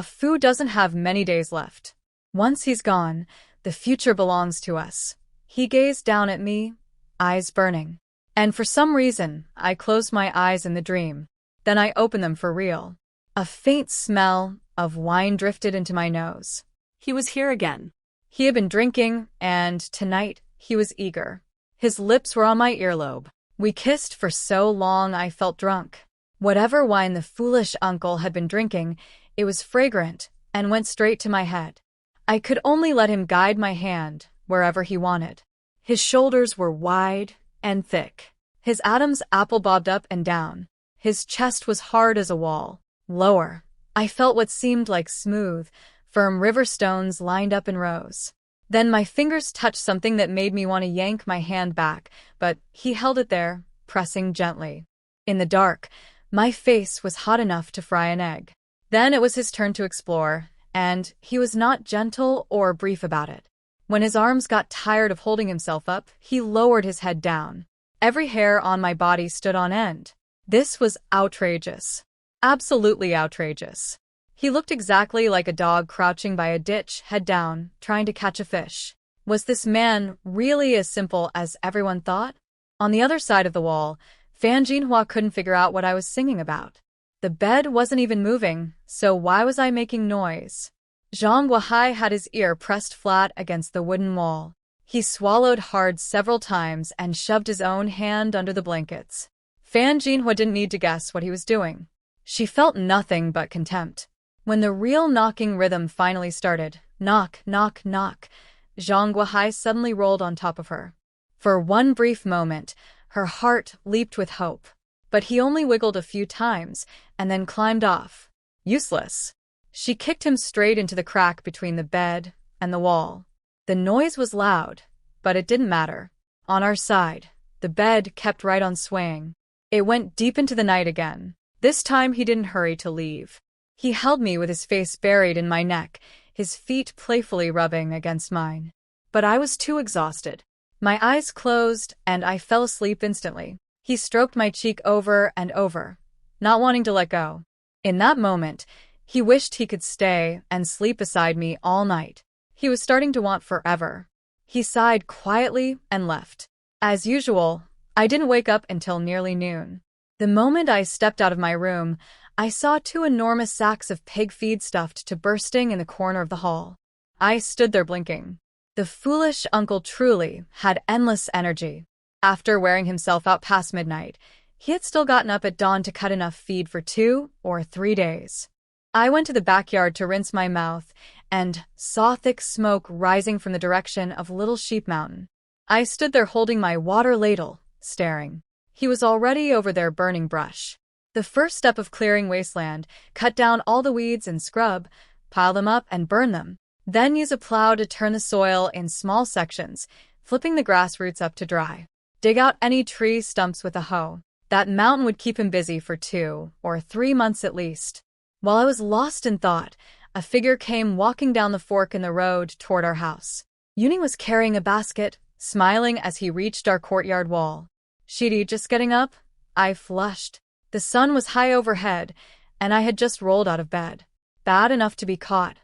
Fu doesn't have many days left. Once he's gone, the future belongs to us. He gazed down at me, eyes burning. And for some reason, I closed my eyes in the dream. Then I opened them for real. A faint smell of wine drifted into my nose. He was here again. He had been drinking, and tonight he was eager. His lips were on my earlobe. We kissed for so long I felt drunk. Whatever wine the foolish uncle had been drinking, it was fragrant and went straight to my head. I could only let him guide my hand wherever he wanted. His shoulders were wide and thick. His Adam's apple bobbed up and down. His chest was hard as a wall. Lower, I felt what seemed like smooth, firm river stones lined up in rows. Then my fingers touched something that made me want to yank my hand back, but he held it there, pressing gently. In the dark, my face was hot enough to fry an egg. Then it was his turn to explore, and he was not gentle or brief about it. When his arms got tired of holding himself up, he lowered his head down. Every hair on my body stood on end. This was outrageous. Absolutely outrageous. He looked exactly like a dog crouching by a ditch, head down, trying to catch a fish. Was this man really as simple as everyone thought? On the other side of the wall, Fan Jinhua couldn't figure out what I was singing about. The bed wasn't even moving, so why was I making noise? Zhang Guohai had his ear pressed flat against the wooden wall. He swallowed hard several times and shoved his own hand under the blankets. Fan Jinhua didn't need to guess what he was doing. She felt nothing but contempt. When the real knocking rhythm finally started, knock, knock, knock, Zhang Guohai suddenly rolled on top of her. For one brief moment, her heart leaped with hope. But he only wiggled a few times and then climbed off. Useless. She kicked him straight into the crack between the bed and the wall. The noise was loud, but it didn't matter. On our side, the bed kept right on swaying. It went deep into the night again. This time he didn't hurry to leave. He held me with his face buried in my neck, his feet playfully rubbing against mine. But I was too exhausted. My eyes closed, and I fell asleep instantly. He stroked my cheek over and over, not wanting to let go. In that moment, he wished he could stay and sleep beside me all night. He was starting to want forever. He sighed quietly and left. As usual, I didn't wake up until nearly noon. The moment I stepped out of my room, I saw 2 enormous sacks of pig feed stuffed to bursting in the corner of the hall. I stood there blinking. The foolish uncle truly had endless energy. After wearing himself out past midnight, he had still gotten up at dawn to cut enough feed for 2 or 3 days. I went to the backyard to rinse my mouth and saw thick smoke rising from the direction of Little Sheep Mountain. I stood there holding my water ladle, staring. He was already over there burning brush. The first step of clearing wasteland, cut down all the weeds and scrub, pile them up and burn them. Then use a plow to turn the soil in small sections, flipping the grass roots up to dry. Dig out any tree stumps with a hoe. That mountain would keep him busy for 2 or 3 months at least. While I was lost in thought, a figure came walking down the fork in the road toward our house. Yuning was carrying a basket, smiling as he reached our courtyard wall. Shidi, just getting up? I flushed. The sun was high overhead, and I had just rolled out of bed. Bad enough to be caught.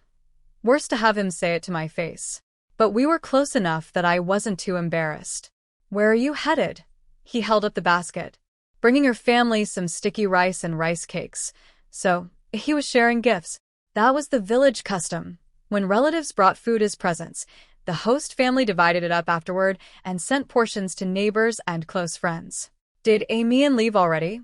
Worse to have him say it to my face. but we were close enough that I wasn't too embarrassed. Where are you headed? He held up the basket. Bringing your family some sticky rice and rice cakes. So, he was sharing gifts. That was the village custom. When relatives brought food as presents, the host family divided it up afterward and sent portions to neighbors and close friends. Did Amy leave already?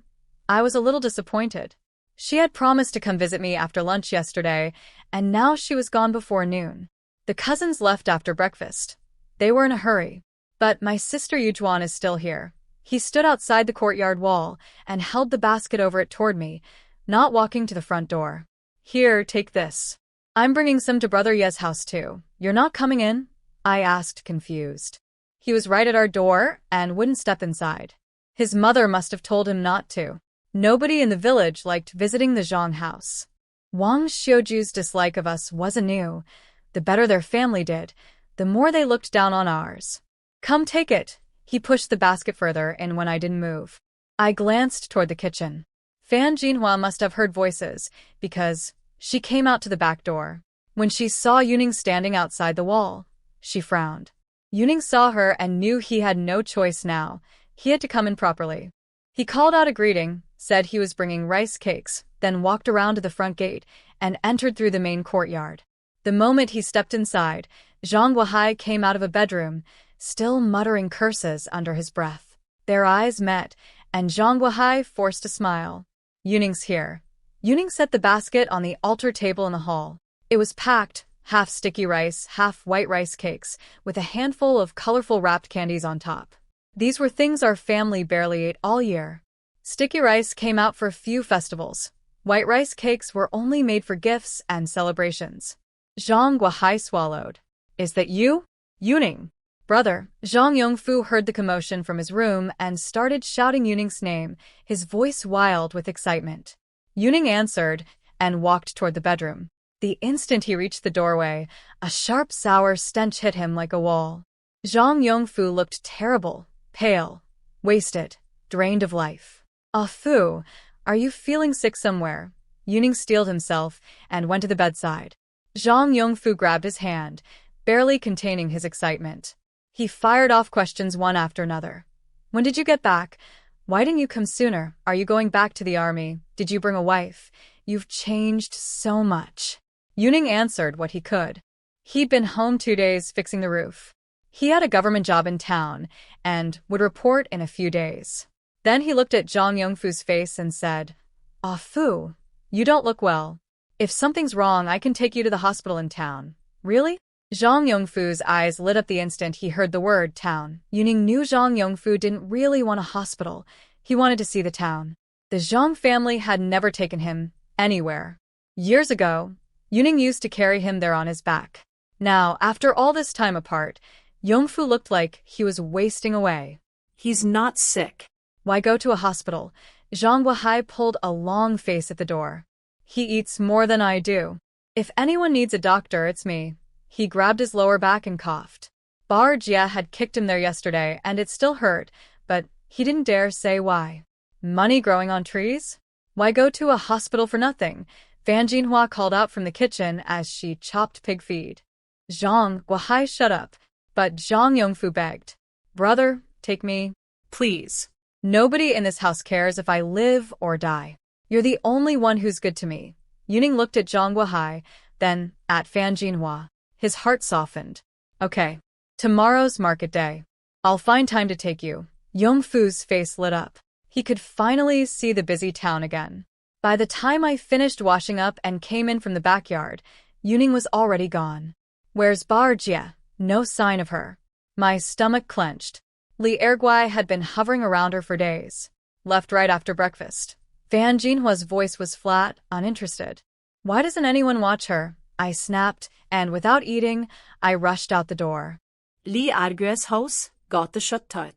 I was a little disappointed. She had promised to come visit me after lunch yesterday, and now she was gone before noon. The cousins left after breakfast. They were in a hurry. But my sister Yujuan is still here. He stood outside the courtyard wall and held the basket over it toward me, not walking to the front door. Here, take this. I'm bringing some to Brother Ye's house too. You're not coming in? I asked, confused. He was right at our door and wouldn't step inside. His mother must have told him not to. Nobody in the village liked visiting the Zhang house. Wang Xiuju's dislike of us wasn't new. The better their family did, the more they looked down on ours. Come take it. He pushed the basket further in when I didn't move. I glanced toward the kitchen. Fan Jinhua must have heard voices, because she came out to the back door. When she saw Yuning standing outside the wall, she frowned. Yuning saw her and knew he had no choice now. He had to come in properly. He called out a greeting, said he was bringing rice cakes, then walked around to the front gate and entered through the main courtyard. The moment he stepped inside, Zhang Guohai came out of a bedroom, still muttering curses under his breath. Their eyes met, and Zhang Guohai forced a smile. Yuning's here. Yuning set the basket on the altar table in the hall. It was packed, half sticky rice, half white rice cakes, with a handful of colorful wrapped candies on top. These were things our family barely ate all year. Sticky rice came out for a few festivals. White rice cakes were only made for gifts and celebrations. Zhang Guohai swallowed. Is that you? Yuning. Brother. Zhang Yongfu heard the commotion from his room and started shouting Yuning's name, his voice wild with excitement. Yuning answered and walked toward the bedroom. The instant he reached the doorway, a sharp, sour stench hit him like a wall. Zhang Yongfu looked terrible, pale, wasted, drained of life. Ah, Fu, are you feeling sick somewhere? Yuning steeled himself and went to the bedside. Zhang Yongfu grabbed his hand, barely containing his excitement. He fired off questions one after another. When did you get back? Why didn't you come sooner? Are you going back to the army? Did you bring a wife? You've changed so much. Yuning answered what he could. He'd been home 2 days fixing the roof. He had a government job in town and would report in a few days. Then he looked at Zhang Yongfu's face and said, Ah, Fu, you don't look well. If something's wrong, I can take you to the hospital in town. Really? Zhang Yongfu's eyes lit up the instant he heard the word town. Yuning knew Zhang Yongfu didn't really want a hospital. He wanted to see the town. The Zhang family had never taken him anywhere. Years ago, Yuning used to carry him there on his back. Now, after all this time apart, Yongfu looked like he was wasting away. He's not sick. Why go to a hospital? Zhang Guohai pulled a long face at the door. He eats more than I do. If anyone needs a doctor, it's me. He grabbed his lower back and coughed. Bar Jia had kicked him there yesterday, and it still hurt, but he didn't dare say why. Money growing on trees? Why go to a hospital for nothing? Fan Jinhua called out from the kitchen as she chopped pig feed. Zhang Guohai shut up, but Zhang Yongfu begged. Brother, take me. Please. Nobody in this house cares if I live or die. You're the only one who's good to me. Yuning looked at Zhang Guohai, then at Fan Jinhua. His heart softened. Okay. Tomorrow's market day. I'll find time to take you. Yongfu's face lit up. He could finally see the busy town again. By the time I finished washing up and came in from the backyard, Yuning was already gone. Where's Bar Jia? No sign of her. My stomach clenched. Li Erguai had been hovering around her for days. Left right after breakfast. Fan Jinhua's voice was flat, uninterested. Why doesn't anyone watch her? I snapped, and without eating, I rushed out the door. Li Erguai's house, gate 17.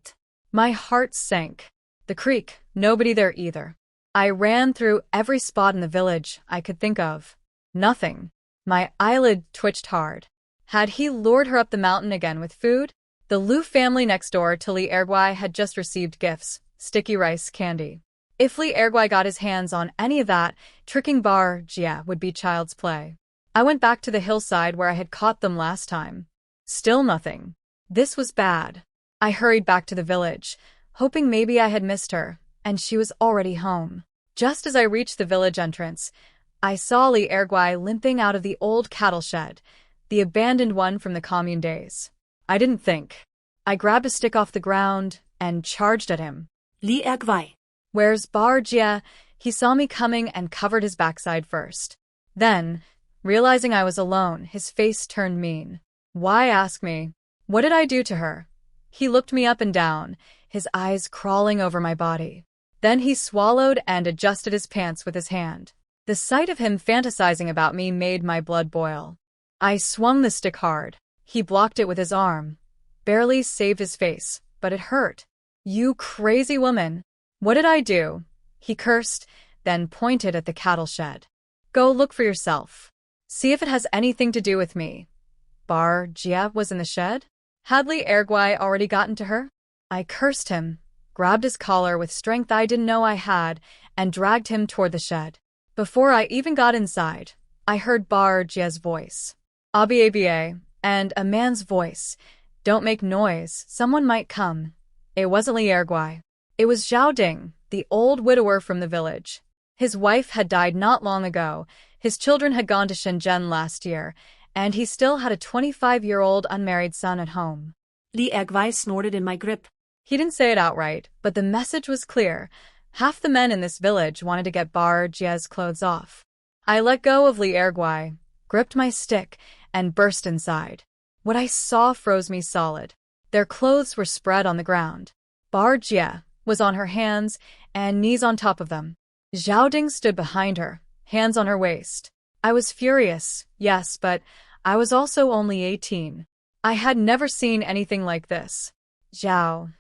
My heart sank. The creek, nobody there either. I ran through every spot in the village I could think of. Nothing. My eyelid twitched hard. Had he lured her up the mountain again with food? The Liu family next door to Li Erguai had just received gifts, sticky rice candy. If Li Erguai got his hands on any of that, tricking Bar Jia would be child's play. I went back to the hillside where I had caught them last time. Still nothing. This was bad. I hurried back to the village, hoping maybe I had missed her, and she was already home. Just as I reached the village entrance, I saw Li Erguai limping out of the old cattle shed, the abandoned one from the commune days. I didn't think. I grabbed a stick off the ground and charged at him. Li Erguai. Where's Bar Jia? He saw me coming and covered his backside first. Then, realizing I was alone, his face turned mean. Why ask me? What did I do to her? He looked me up and down, his eyes crawling over my body. Then he swallowed and adjusted his pants with his hand. The sight of him fantasizing about me made my blood boil. I swung the stick hard. He blocked it with his arm. Barely saved his face, but it hurt. You crazy woman. What did I do? He cursed, then pointed at the cattle shed. Go look for yourself. See if it has anything to do with me. Bar Jia was in the shed? Had Li Erguai already gotten to her? I cursed him, grabbed his collar with strength I didn't know I had, and dragged him toward the shed. Before I even got inside, I heard Bar Jia's voice. Aba, and a man's voice. Don't make noise, someone might come. It wasn't Li Erguai. It was Zhao Ding, the old widower from the village. His wife had died not long ago, his children had gone to Shenzhen last year, and he still had a 25-year-old unmarried son at home. Li Erguai snorted in my grip. He didn't say it outright, but the message was clear. Half the men in this village wanted to get Bar Jia's clothes off. I let go of Li Erguai, gripped my stick, and burst inside. What I saw froze me solid. Their clothes were spread on the ground. Bar Jia was on her hands and knees on top of them. Zhao Ding stood behind her, hands on her waist. I was furious, yes, but I was also only 18. I had never seen anything like this. Zhao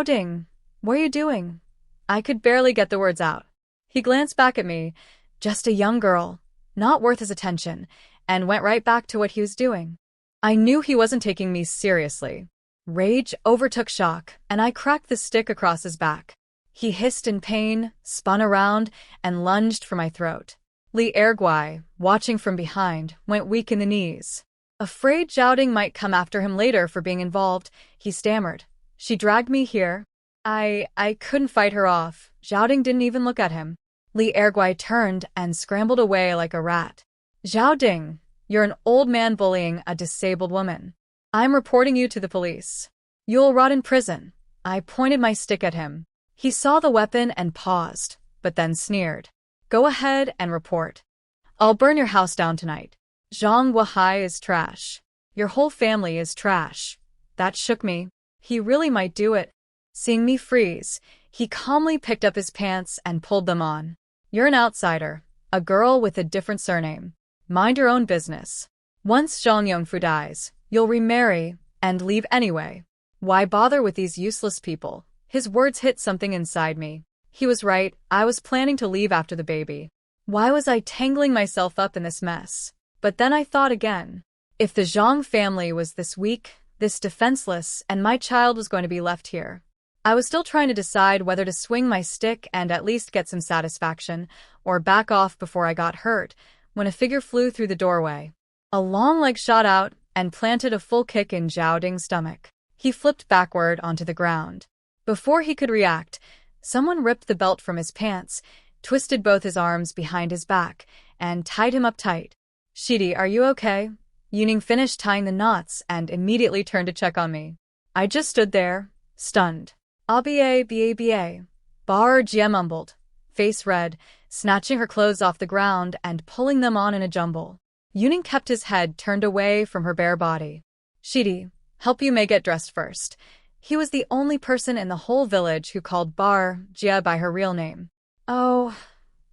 Ding, what are you doing? I could barely get the words out. He glanced back at me, just a young girl, not worth his attention, and went right back to what he was doing. I knew he wasn't taking me seriously. Rage overtook shock, and I cracked the stick across his back. He hissed in pain, spun around, and lunged for my throat. Li Erguai, watching from behind, went weak in the knees. Afraid Zhao Ding might come after him later for being involved, he stammered. She dragged me here. I couldn't fight her off. Zhao Ding didn't even look at him. Li Erguai turned and scrambled away like a rat. Zhao Ding, you're an old man bullying a disabled woman. I'm reporting you to the police. You'll rot in prison. I pointed my stick at him. He saw the weapon and paused, but then sneered. Go ahead and report. I'll burn your house down tonight. Zhang Wahai is trash. Your whole family is trash. That shook me. He really might do it. Seeing me freeze, he calmly picked up his pants and pulled them on. You're an outsider, a girl with a different surname. Mind your own business. Once Zhang Yongfu dies, you'll remarry and leave anyway. Why bother with these useless people? His words hit something inside me. He was right, I was planning to leave after the baby. Why was I tangling myself up in this mess? But then I thought again. If the Zhang family was this weak, this defenseless, and my child was going to be left here. I was still trying to decide whether to swing my stick and at least get some satisfaction, or back off before I got hurt, when a figure flew through the doorway. A long leg shot out and planted a full kick in Zhao Ding's stomach. He flipped backward onto the ground. Before he could react, someone ripped the belt from his pants, twisted both his arms behind his back, and tied him up tight. Shidi, are you okay? Yuning finished tying the knots and immediately turned to check on me. I just stood there, stunned. Ba. Bar Jia mumbled, face red, snatching her clothes off the ground and pulling them on in a jumble. Yuning kept his head turned away from her bare body. Shidi, help you may get dressed first. He was the only person in the whole village who called Bar Jia by her real name. Oh,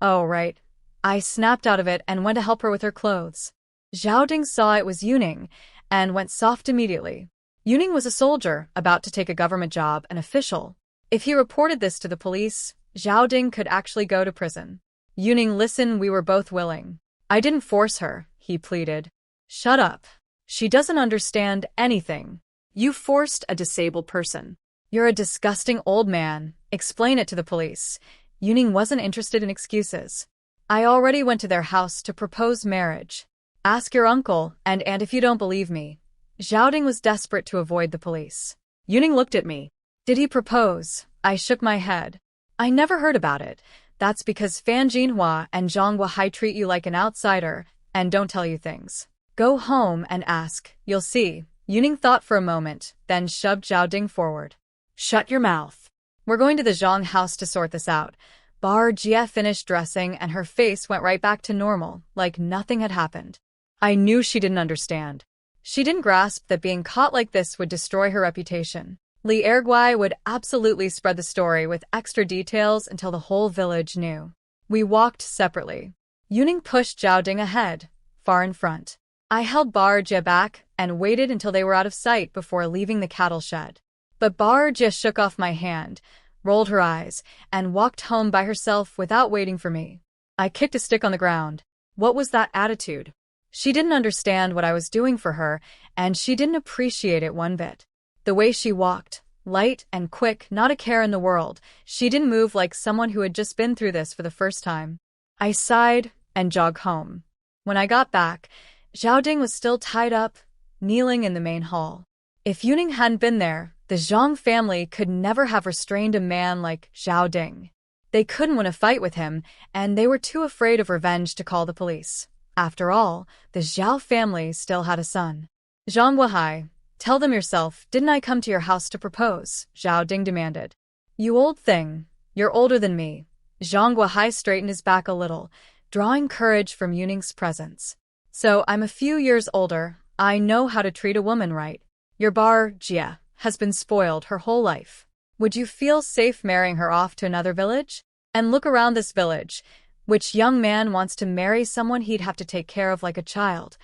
right. I snapped out of it and went to help her with her clothes. Zhao Ding saw it was Yuning and went soft immediately. Yuning was a soldier, about to take a government job, an official. If he reported this to the police, Zhao Ding could actually go to prison. Yuning, listen, we were both willing. I didn't force her, he pleaded. Shut up. She doesn't understand anything. You forced a disabled person. You're a disgusting old man. Explain it to the police. Yuning wasn't interested in excuses. I already went to their house to propose marriage. Ask your uncle and aunt if you don't believe me. Zhao Ding was desperate to avoid the police. Yuning looked at me. Did he propose? I shook my head. I never heard about it. That's because Fan Jinhua and Zhang Wahai treat you like an outsider and don't tell you things. Go home and ask. You'll see. Yuning thought for a moment, then shoved Zhao Ding forward. Shut your mouth. We're going to the Zhang house to sort this out. Bar Jia finished dressing and her face went right back to normal, like nothing had happened. I knew she didn't understand. She didn't grasp that being caught like this would destroy her reputation. Li Erguai would absolutely spread the story with extra details until the whole village knew. We walked separately. Yuning pushed Zhao Ding ahead, far in front. I held Bar Jia back and waited until they were out of sight before leaving the cattle shed. But Bar Jia shook off my hand, rolled her eyes, and walked home by herself without waiting for me. I kicked a stick on the ground. What was that attitude? She didn't understand what I was doing for her, and she didn't appreciate it one bit. The way she walked, light and quick, not a care in the world, she didn't move like someone who had just been through this for the first time. I sighed and jogged home. When I got back, Zhao Ding was still tied up, kneeling in the main hall. If Yuning hadn't been there, the Zhang family could never have restrained a man like Zhao Ding. They couldn't win a fight with him, and they were too afraid of revenge to call the police. After all, the Zhao family still had a son. Zhang Wahai, tell them yourself, didn't I come to your house to propose? Zhao Ding demanded. You old thing, you're older than me. Zhang Wahai straightened his back a little, drawing courage from Yuning's presence. So I'm a few years older, I know how to treat a woman right. Your Bar Jia has been spoiled her whole life. Would you feel safe marrying her off to another village? And look around this village. Which young man wants to marry someone he'd have to take care of like a child?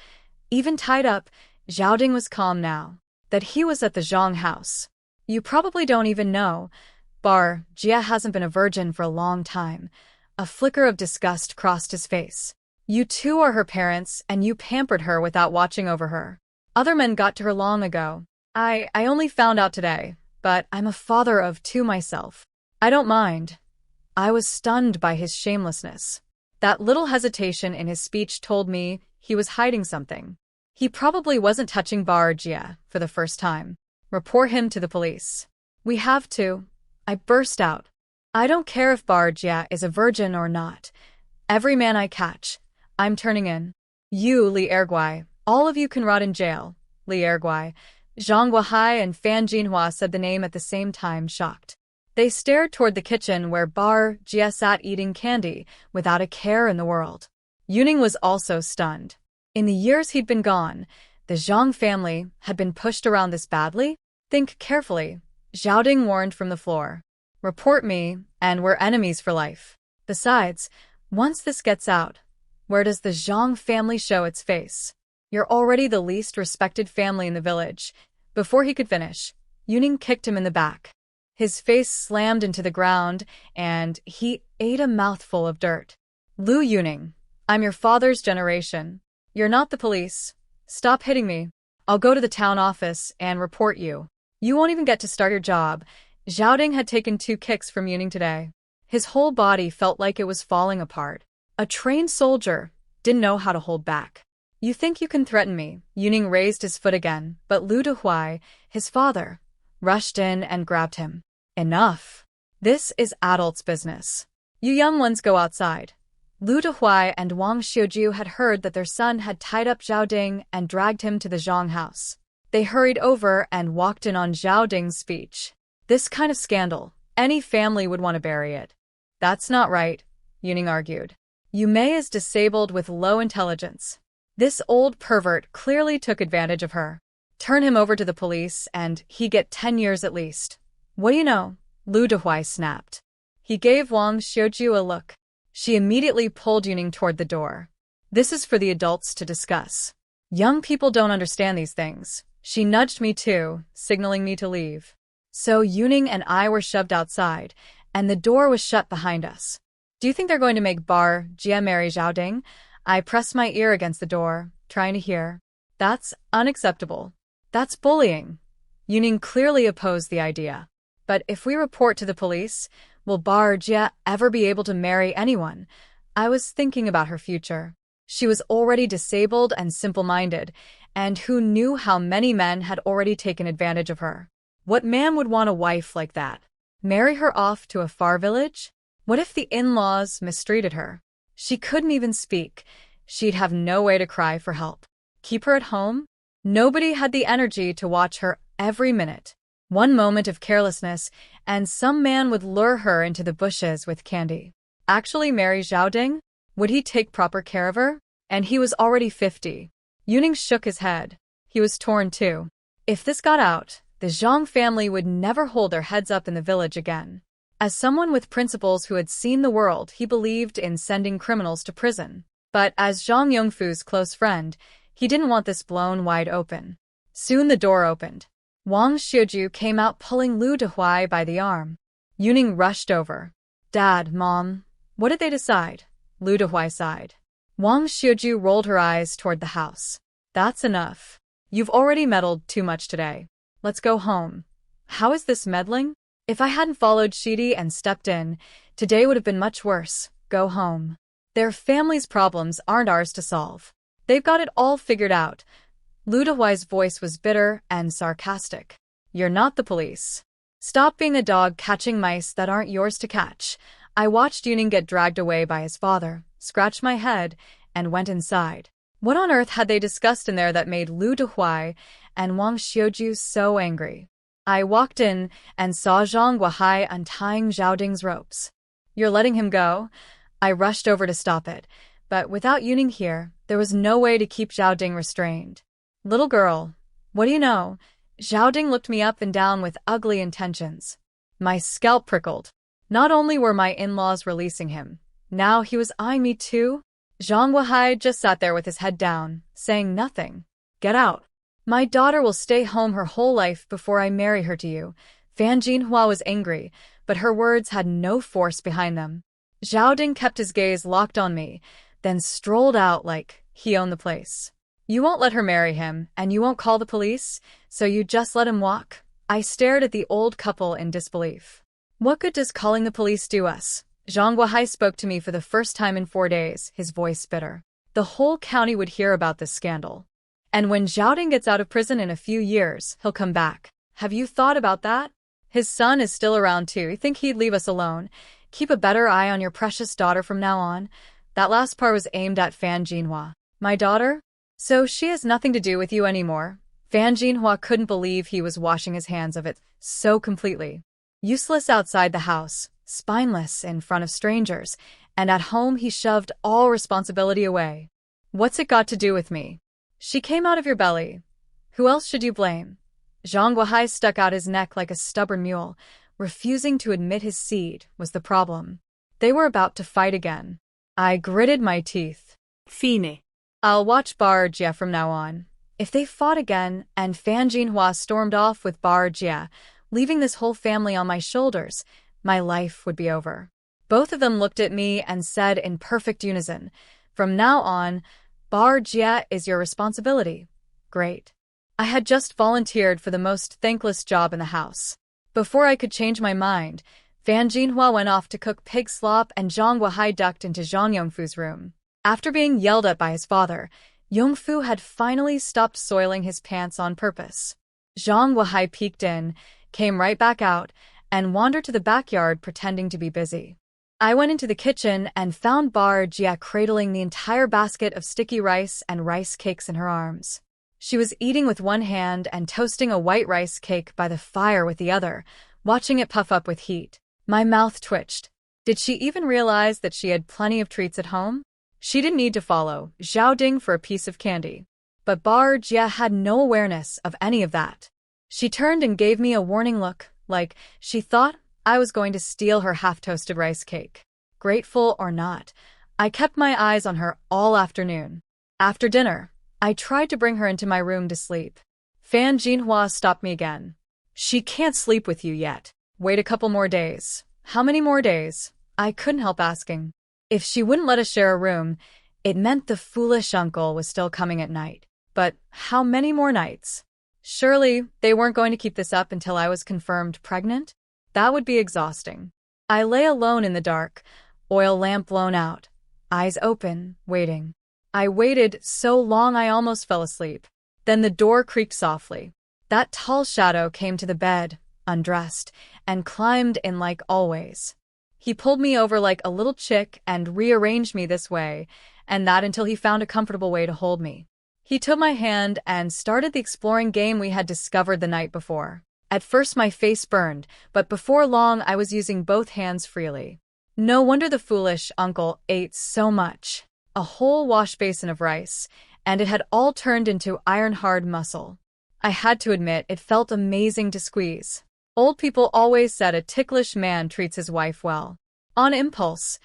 Even tied up, Zhao Ding was calm now. That he was at the Zhang house. You probably don't even know. Bar Jia hasn't been a virgin for a long time. A flicker of disgust crossed his face. You two are her parents, and you pampered her without watching over her. Other men got to her long ago. I only found out today, but I'm a father of two myself. I don't mind. I was stunned by his shamelessness. That little hesitation in his speech told me he was hiding something. He probably wasn't touching Bar Jia for the first time. Report him to the police. We have to. I burst out. I don't care if Bar Jia is a virgin or not. Every man I catch, I'm turning in. You, Li Erguai, all of you can rot in jail. Li Erguai, Zhang Wahai and Fan Jinhua said the name at the same time, shocked. They stared toward the kitchen where Bar Jia sat eating candy without a care in the world. Yuning was also stunned. In the years he'd been gone, the Zhang family had been pushed around this badly? Think carefully, Zhao Ding warned from the floor. Report me, and we're enemies for life. Besides, once this gets out, where does the Zhang family show its face? You're already the least respected family in the village. Before he could finish, Yuning kicked him in the back. His face slammed into the ground, and he ate a mouthful of dirt. Lu Yuning, I'm your father's generation. You're not the police. Stop hitting me. I'll go to the town office and report you. You won't even get to start your job. Zhao Ding had taken 2 kicks from Yuning today. His whole body felt like it was falling apart. A trained soldier didn't know how to hold back. You think you can threaten me? Yuning raised his foot again, but Lu Dehuai, his father, rushed in and grabbed him. Enough. This is adults' business. You young ones go outside. Lu Dehuai and Wang Xiujiu had heard that their son had tied up Zhao Ding and dragged him to the Zhang house. They hurried over and walked in on Zhao Ding's speech. This kind of scandal, any family would want to bury it. That's not right, Yuning argued. Yu Mei is disabled with low intelligence. This old pervert clearly took advantage of her. Turn him over to the police and he'd get 10 years at least. What do you know? Lu Dehuai snapped. He gave Wang Xiujiu a look. She immediately pulled Yuning toward the door. This is for the adults to discuss. Young people don't understand these things. She nudged me too, signaling me to leave. So Yuning and I were shoved outside, and the door was shut behind us. Do you think they're going to make Bar Jia marry Zhao Ding? I pressed my ear against the door, trying to hear. That's unacceptable. That's bullying. Yuning clearly opposed the idea. But if we report to the police, will Bar Jia ever be able to marry anyone? I was thinking about her future. She was already disabled and simple-minded, and who knew how many men had already taken advantage of her. What man would want a wife like that? Marry her off to a far village? What if the in-laws mistreated her? She couldn't even speak. She'd have no way to cry for help. Keep her at home? Nobody had the energy to watch her every minute. One moment of carelessness, and some man would lure her into the bushes with candy. Actually marry Zhao Ding? Would he take proper care of her? And he was already 50. Yuning shook his head. He was torn too. If this got out, the Zhang family would never hold their heads up in the village again. As someone with principles who had seen the world, he believed in sending criminals to prison. But as Zhang Yongfu's close friend, he didn't want this blown wide open. Soon the door opened. Wang Xiuju came out pulling Lu Dehuai by the arm. Yuning rushed over. Dad, Mom, what did they decide? Lu Dehuai sighed. Wang Xiuju rolled her eyes toward the house. That's enough. You've already meddled too much today. Let's go home. How is this meddling? If I hadn't followed Shidi and stepped in, today would have been much worse. Go home. Their family's problems aren't ours to solve. They've got it all figured out. Lu Dehuai's voice was bitter and sarcastic. You're not the police. Stop being a dog catching mice that aren't yours to catch. I watched Yuning get dragged away by his father, scratched my head, and went inside. What on earth had they discussed in there that made Lu Dehuai and Wang Xiuju so angry? I walked in and saw Zhang Guohai untying Zhao Ding's ropes. You're letting him go? I rushed over to stop it, but without Yuning here, there was no way to keep Zhao Ding restrained. Little girl, what do you know? Zhao Ding looked me up and down with ugly intentions. My scalp prickled. Not only were my in-laws releasing him, now he was eyeing me too. Zhang Guohai just sat there with his head down, saying nothing. Get out. My daughter will stay home her whole life before I marry her to you. Fan Jinhua was angry, but her words had no force behind them. Zhao Ding kept his gaze locked on me, then strolled out like he owned the place. You won't let her marry him, and you won't call the police, so you just let him walk? I stared at the old couple in disbelief. What good does calling the police do us? Zhang Guohai spoke to me for the first time in 4 days, his voice bitter. The whole county would hear about this scandal. And when Zhao Ding gets out of prison in a few years, he'll come back. Have you thought about that? His son is still around too. You think he'd leave us alone? Keep a better eye on your precious daughter from now on. That last part was aimed at Fan Jinhua. My daughter? So she has nothing to do with you anymore? Fan Jinhua couldn't believe he was washing his hands of it so completely. Useless outside the house, spineless in front of strangers, and at home he shoved all responsibility away. What's it got to do with me? She came out of your belly. Who else should you blame? Zhang Guohai stuck out his neck like a stubborn mule, refusing to admit his seed was the problem. They were about to fight again. I gritted my teeth. Fine. I'll watch Bar Jia from now on. If they fought again and Fan Jinhua stormed off with Bar Jia, leaving this whole family on my shoulders, my life would be over. Both of them looked at me and said in perfect unison, from now on, Bar Jia is your responsibility. Great. I had just volunteered for the most thankless job in the house. Before I could change my mind, Fan Jinhua went off to cook pig slop and Zhang Guohai ducked into Zhang Yongfu's room. After being yelled at by his father, Yongfu had finally stopped soiling his pants on purpose. Zhang Guohai peeked in, came right back out, and wandered to the backyard pretending to be busy. I went into the kitchen and found Bar Jia cradling the entire basket of sticky rice and rice cakes in her arms. She was eating with one hand and toasting a white rice cake by the fire with the other, watching it puff up with heat. My mouth twitched. Did she even realize that she had plenty of treats at home? She didn't need to follow Zhao Ding for a piece of candy. But Bar Jia had no awareness of any of that. She turned and gave me a warning look, like she thought I was going to steal her half-toasted rice cake. Grateful or not, I kept my eyes on her all afternoon. After dinner, I tried to bring her into my room to sleep. Fan Jinhua stopped me again. She can't sleep with you yet. Wait a couple more days. How many more days? I couldn't help asking. If she wouldn't let us share a room, it meant the foolish uncle was still coming at night. But how many more nights? Surely they weren't going to keep this up until I was confirmed pregnant? That would be exhausting. I lay alone in the dark, oil lamp blown out, eyes open, waiting. I waited so long I almost fell asleep. Then the door creaked softly. That tall shadow came to the bed, undressed, and climbed in like always. He pulled me over like a little chick and rearranged me this way and that until he found a comfortable way to hold me. He took my hand and started the exploring game we had discovered the night before. At first my face burned, but before long I was using both hands freely. No wonder the foolish uncle ate so much. A whole wash basin of rice, and it had all turned into iron-hard muscle. I had to admit it felt amazing to squeeze. Old people always said a ticklish man treats his wife well. On impulse,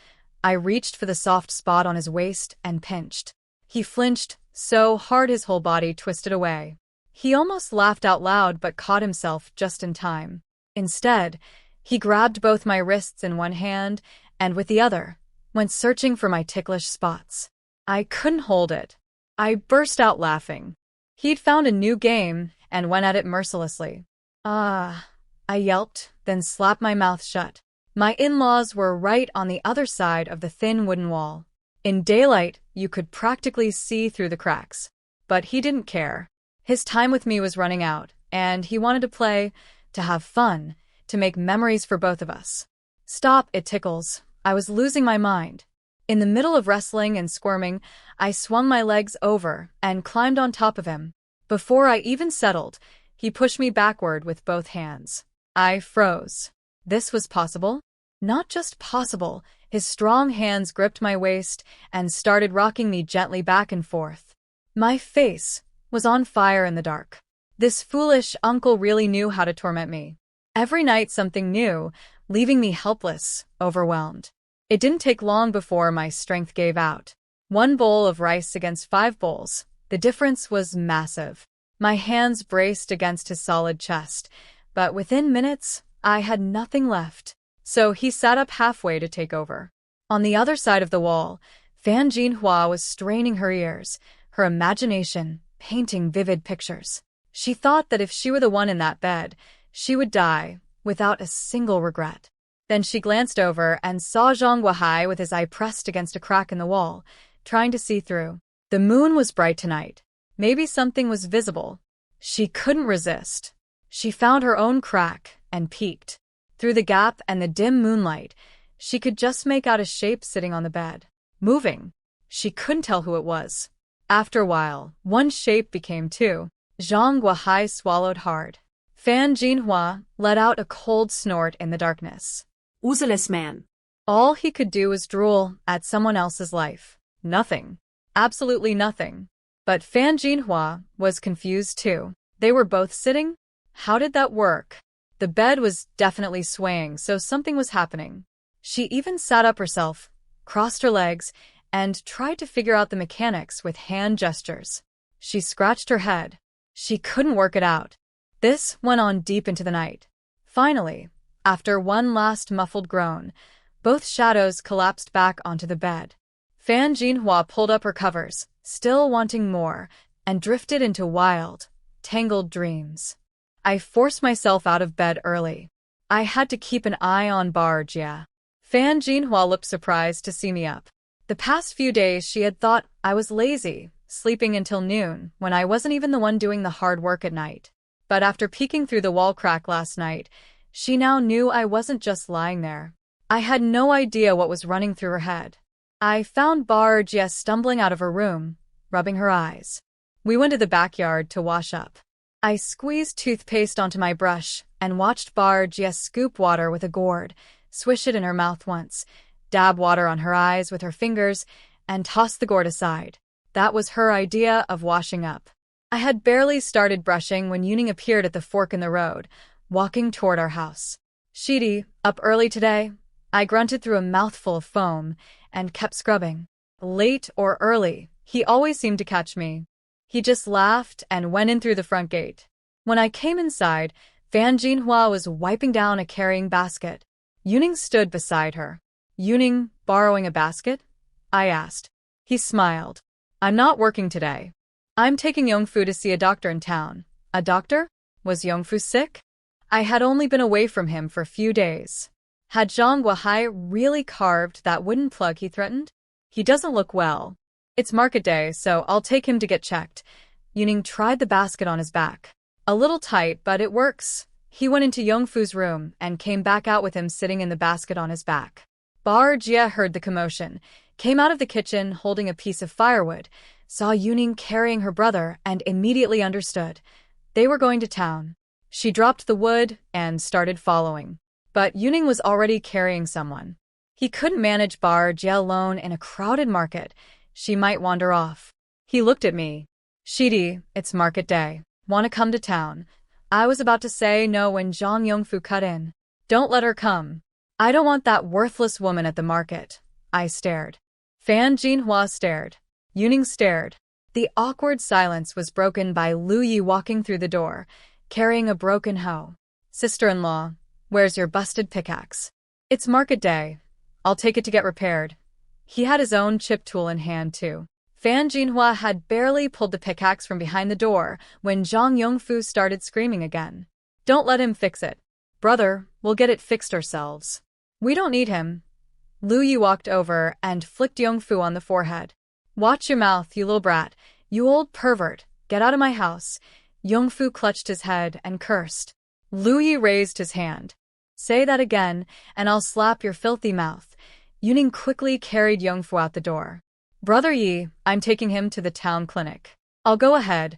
I reached for the soft spot on his waist and pinched. He flinched so hard his whole body twisted away. He almost laughed out loud but caught himself just in time. Instead, he grabbed both my wrists in one hand and with the other went searching for my ticklish spots. I couldn't hold it. I burst out laughing. He'd found a new game and went at it mercilessly. Ah, I yelped, then slapped my mouth shut. My in-laws were right on the other side of the thin wooden wall. In daylight, you could practically see through the cracks. But he didn't care. His time with me was running out, and he wanted to play, to have fun, to make memories for both of us. Stop, it tickles. I was losing my mind. In the middle of wrestling and squirming, I swung my legs over and climbed on top of him. Before I even settled, he pushed me backward with both hands. I froze. This was possible? Not just possible. His strong hands gripped my waist and started rocking me gently back and forth. My face was on fire in the dark. This foolish uncle really knew how to torment me. Every night something new, leaving me helpless, overwhelmed. It didn't take long before my strength gave out. 1 bowl of rice against 5 bowls. The difference was massive. My hands braced against his solid chest, but within minutes, I had nothing left. So he sat up halfway to take over. On the other side of the wall, Fan Jinhua was straining her ears, her imagination painting vivid pictures. She thought that if she were the one in that bed, she would die without a single regret. Then she glanced over and saw Zhang Yongfu with his eye pressed against a crack in the wall, trying to see through. The moon was bright tonight. Maybe something was visible. She couldn't resist. She found her own crack and peeked. Through the gap and the dim moonlight, she could just make out a shape sitting on the bed. Moving. She couldn't tell who it was. After a while, one shape became 2. Zhang Yongfu swallowed hard. Fan Jinhua let out a cold snort in the darkness. Useless man. All he could do was drool at someone else's life. Nothing. Absolutely nothing. But Fan Jinhua was confused too. They were both sitting? How did that work? The bed was definitely swaying, so something was happening. She even sat up herself, crossed her legs, and tried to figure out the mechanics with hand gestures. She scratched her head. She couldn't work it out. This went on deep into the night. Finally, after one last muffled groan, both shadows collapsed back onto the bed. Fan Jinhua pulled up her covers, still wanting more, and drifted into wild, tangled dreams. I forced myself out of bed early. I had to keep an eye on Jia. Fan Jinhua looked surprised to see me up. The past few days she had thought I was lazy, sleeping until noon, when I wasn't even the one doing the hard work at night. But after peeking through the wall crack last night, she now knew I wasn't just lying there. I had no idea what was running through her head. I found Jia stumbling out of her room, rubbing her eyes. We went to the backyard to wash up. I squeezed toothpaste onto my brush and watched Jia scoop water with a gourd, swish it in her mouth once, dab water on her eyes with her fingers, and toss the gourd aside. That was her idea of washing up. I had barely started brushing when Yuning appeared at the fork in the road, walking toward our house. "Shidi, up early today?" I grunted through a mouthful of foam and kept scrubbing. Late or early, he always seemed to catch me. He just laughed and went in through the front gate. When I came inside, Fan Jinhua was wiping down a carrying basket. Yuning stood beside her. "Yuning, borrowing a basket?" I asked. He smiled. "I'm not working today. I'm taking Yongfu to see a doctor in town." A doctor? Was Yongfu sick? I had only been away from him for a few days. Had Zhang Yongfu really carved that wooden plug he threatened? "He doesn't look well. It's market day, so I'll take him to get checked. Yuning tried the basket on his back. A little tight, but it works. He went into Yongfu's room and came back out with him sitting in the basket on his back. Bar Jia heard the commotion, came out of the kitchen holding a piece of firewood, saw Yuning carrying her brother, and immediately understood. They were going to town. She dropped the wood and started following. But Yuning was already carrying someone. He couldn't manage Bar Jia alone in a crowded market. She might wander off. He looked at me. Shidi, it's market day. Want to come to town? I was about to say no when Zhang Yongfu cut in. Don't let her come. I don't want that worthless woman at the market. I stared. Fan Jinhua stared. Yuning stared. The awkward silence was broken by Lu Yi walking through the door, carrying a broken hoe. Sister-in-law, where's your busted pickaxe? It's market day. I'll take it to get repaired. He had his own chip tool in hand, too. Fan Jinhua had barely pulled the pickaxe from behind the door when Zhang Yongfu started screaming again. Don't let him fix it. Brother, we'll get it fixed ourselves. We don't need him. Lu Yi walked over and flicked Yongfu on the forehead. Watch your mouth, you little brat. You old pervert. Get out of my house. Yongfu clutched his head and cursed. Lu Yi raised his hand. Say that again, and I'll slap your filthy mouth. Yuning quickly carried Yongfu out the door. Brother Yi, I'm taking him to the town clinic. I'll go ahead.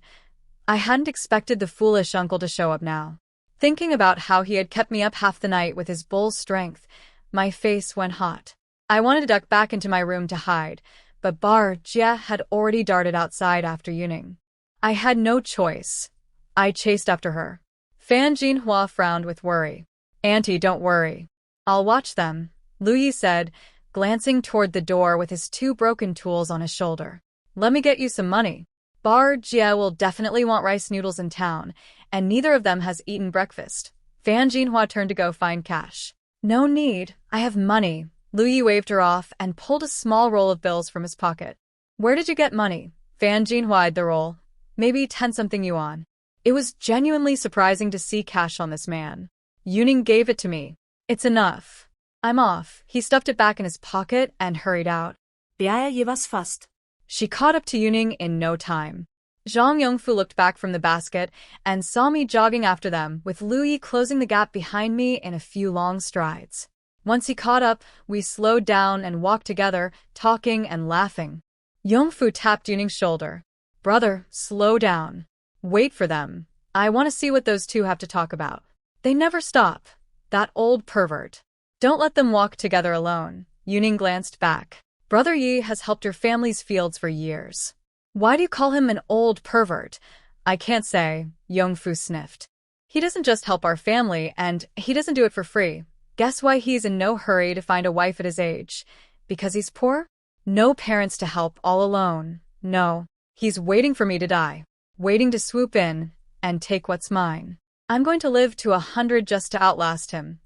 I hadn't expected the foolish uncle to show up now. Thinking about how he had kept me up half the night with his bull's strength, my face went hot. I wanted to duck back into my room to hide, but Bar Jia had already darted outside after Yuning. I had no choice. I chased after her. Fan Jinhua frowned with worry. Auntie, don't worry. I'll watch them, Lu Yi said, glancing toward the door with his two broken tools on his shoulder. Let me get you some money. Bar Jia will definitely want rice noodles in town, and neither of them has eaten breakfast. Fan Jinhua turned to go find cash. No need, I have money. Lu Yi waved her off and pulled a small roll of bills from his pocket. Where did you get money? Fan Jinhua eyed the roll. Maybe 10-something yuan. It was genuinely surprising to see cash on this man. Yuning gave it to me. It's enough. I'm off. He stuffed it back in his pocket and hurried out. Beeier je was vast. She caught up to Yuning in no time. Zhang Yongfu looked back from the basket and saw me jogging after them, with Lu Yi closing the gap behind me in a few long strides. Once he caught up, we slowed down and walked together, talking and laughing. Yongfu tapped Yuning's shoulder. Brother, slow down. Wait for them. I want to see what those two have to talk about. They never stop. That old pervert. Don't let them walk together alone. Yuning glanced back. Brother Yi has helped your family's fields for years. Why do you call him an old pervert? I can't say, Yongfu sniffed. He doesn't just help our family, and he doesn't do it for free. Guess why he's in no hurry to find a wife at his age? Because he's poor? No parents to help, all alone. No, he's waiting for me to die. Waiting to swoop in and take what's mine. I'm going to live to 100 just to outlast him.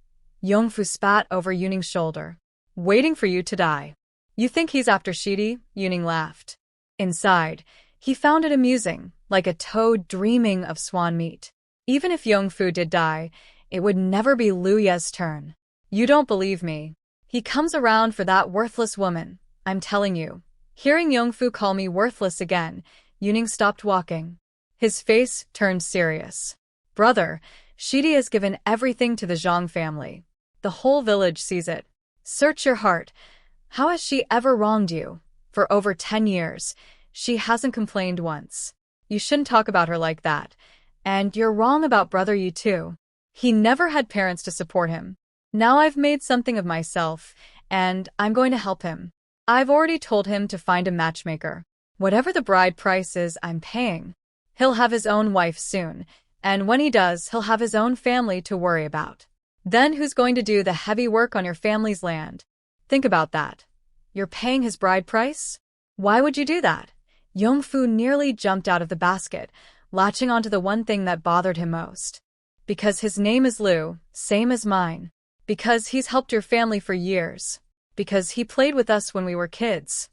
Yongfu spat over Yuning's shoulder. Waiting for you to die. You think he's after Shidi? Yuning laughed. Inside, he found it amusing, like a toad dreaming of swan meat. Even if Yongfu did die, it would never be Lu Ye's turn. You don't believe me. He comes around for that worthless woman, I'm telling you. Hearing Yongfu call me worthless again, Yuning stopped walking. His face turned serious. Brother, Shidi has given everything to the Zhang family. The whole village sees it. Search your heart. How has she ever wronged you? For over 10 years, she hasn't complained once. You shouldn't talk about her like that. And you're wrong about Brother Yi too. He never had parents to support him. Now I've made something of myself, and I'm going to help him. I've already told him to find a matchmaker. Whatever the bride price is, I'm paying. He'll have his own wife soon, and when he does, he'll have his own family to worry about. Then who's going to do the heavy work on your family's land? Think about that. You're paying his bride price? Why would you do that? Yongfu nearly jumped out of the basket, latching onto the one thing that bothered him most. Because his name is Lu, same as mine. Because he's helped your family for years. Because he played with us when we were kids.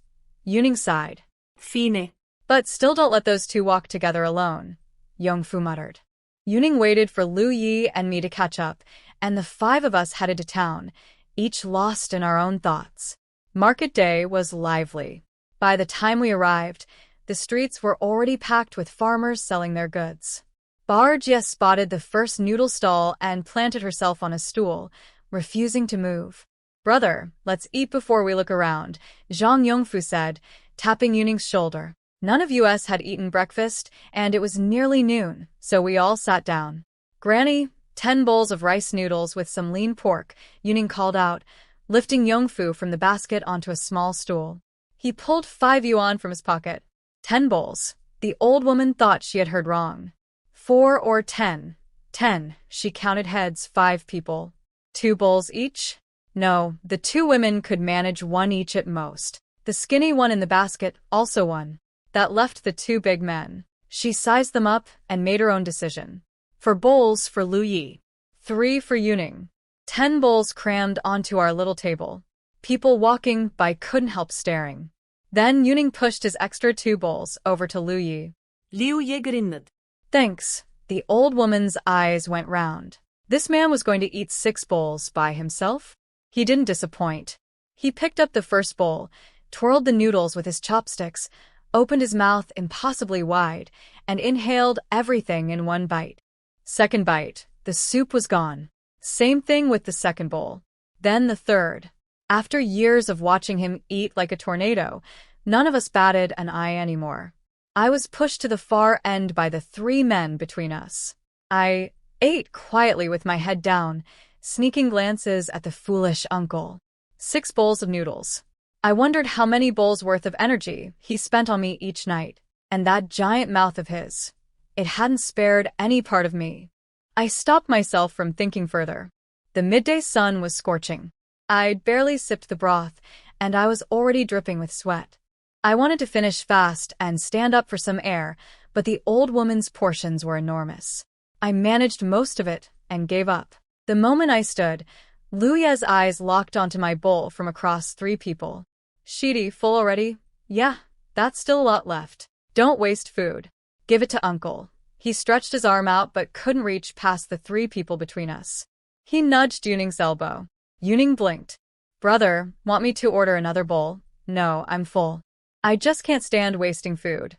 Yuning sighed. Fine. But still don't let those two walk together alone, Yongfu muttered. Yuning waited for Lu Yi and me to catch up, and the 5 of us headed to town, each lost in our own thoughts. Market day was lively. By the time we arrived, The streets were already packed with farmers selling their goods. Barjia spotted the first noodle stall and planted herself on a stool, refusing to move. "Brother, let's eat before we look around," Zhang Yongfu said, tapping Yuning's shoulder. None of us had eaten breakfast, and it was nearly noon, so we all sat down. "Granny, 10 bowls of rice noodles with some lean pork," Yuning called out, lifting Yongfu from the basket onto a small stool. He pulled 5 yuan from his pocket. 10 bowls. The old woman thought she had heard wrong. 4 or 10? 10. She counted heads. 5 people. 2 bowls each? No, the 2 women could manage 1 each at most. The skinny one in the basket, also 1. That left the 2 big men. She sized them up and made her own decision. 4 bowls for Lu Yi. 3 for Yuning. 10 bowls crammed onto our little table. People walking by couldn't help staring. Then Yuning pushed his extra 2 bowls over to Lu Yi. Liu Ye grinned. "Thanks." The old woman's eyes went round. This man was going to eat 6 bowls by himself? He didn't disappoint. He picked up the first bowl, twirled the noodles with his chopsticks, opened his mouth impossibly wide, and inhaled everything in 1 bite. Second bite, the soup was gone. Same thing with the second bowl. Then the third. After years of watching him eat like a tornado, none of us batted an eye anymore. I was pushed to the far end by the 3 men between us. I ate quietly with my head down, sneaking glances at the foolish uncle. 6 bowls of noodles. I wondered how many bowls worth of energy he spent on me each night. And that giant mouth of his. It hadn't spared any part of me. I stopped myself from thinking further. The midday sun was scorching. I'd barely sipped the broth, and I was already dripping with sweat. I wanted to finish fast and stand up for some air, but the old woman's portions were enormous. I managed most of it and gave up. The moment I stood, Lu Ye's eyes locked onto my bowl from across 3 people. "Shidi, full already?" "Yeah, that's still a lot left. Don't waste food. Give it to Uncle." He stretched his arm out but couldn't reach past the 3 people between us. He nudged Yuning's elbow. Yuning blinked. "Brother, want me to order another bowl?" "No, I'm full. I just can't stand wasting food."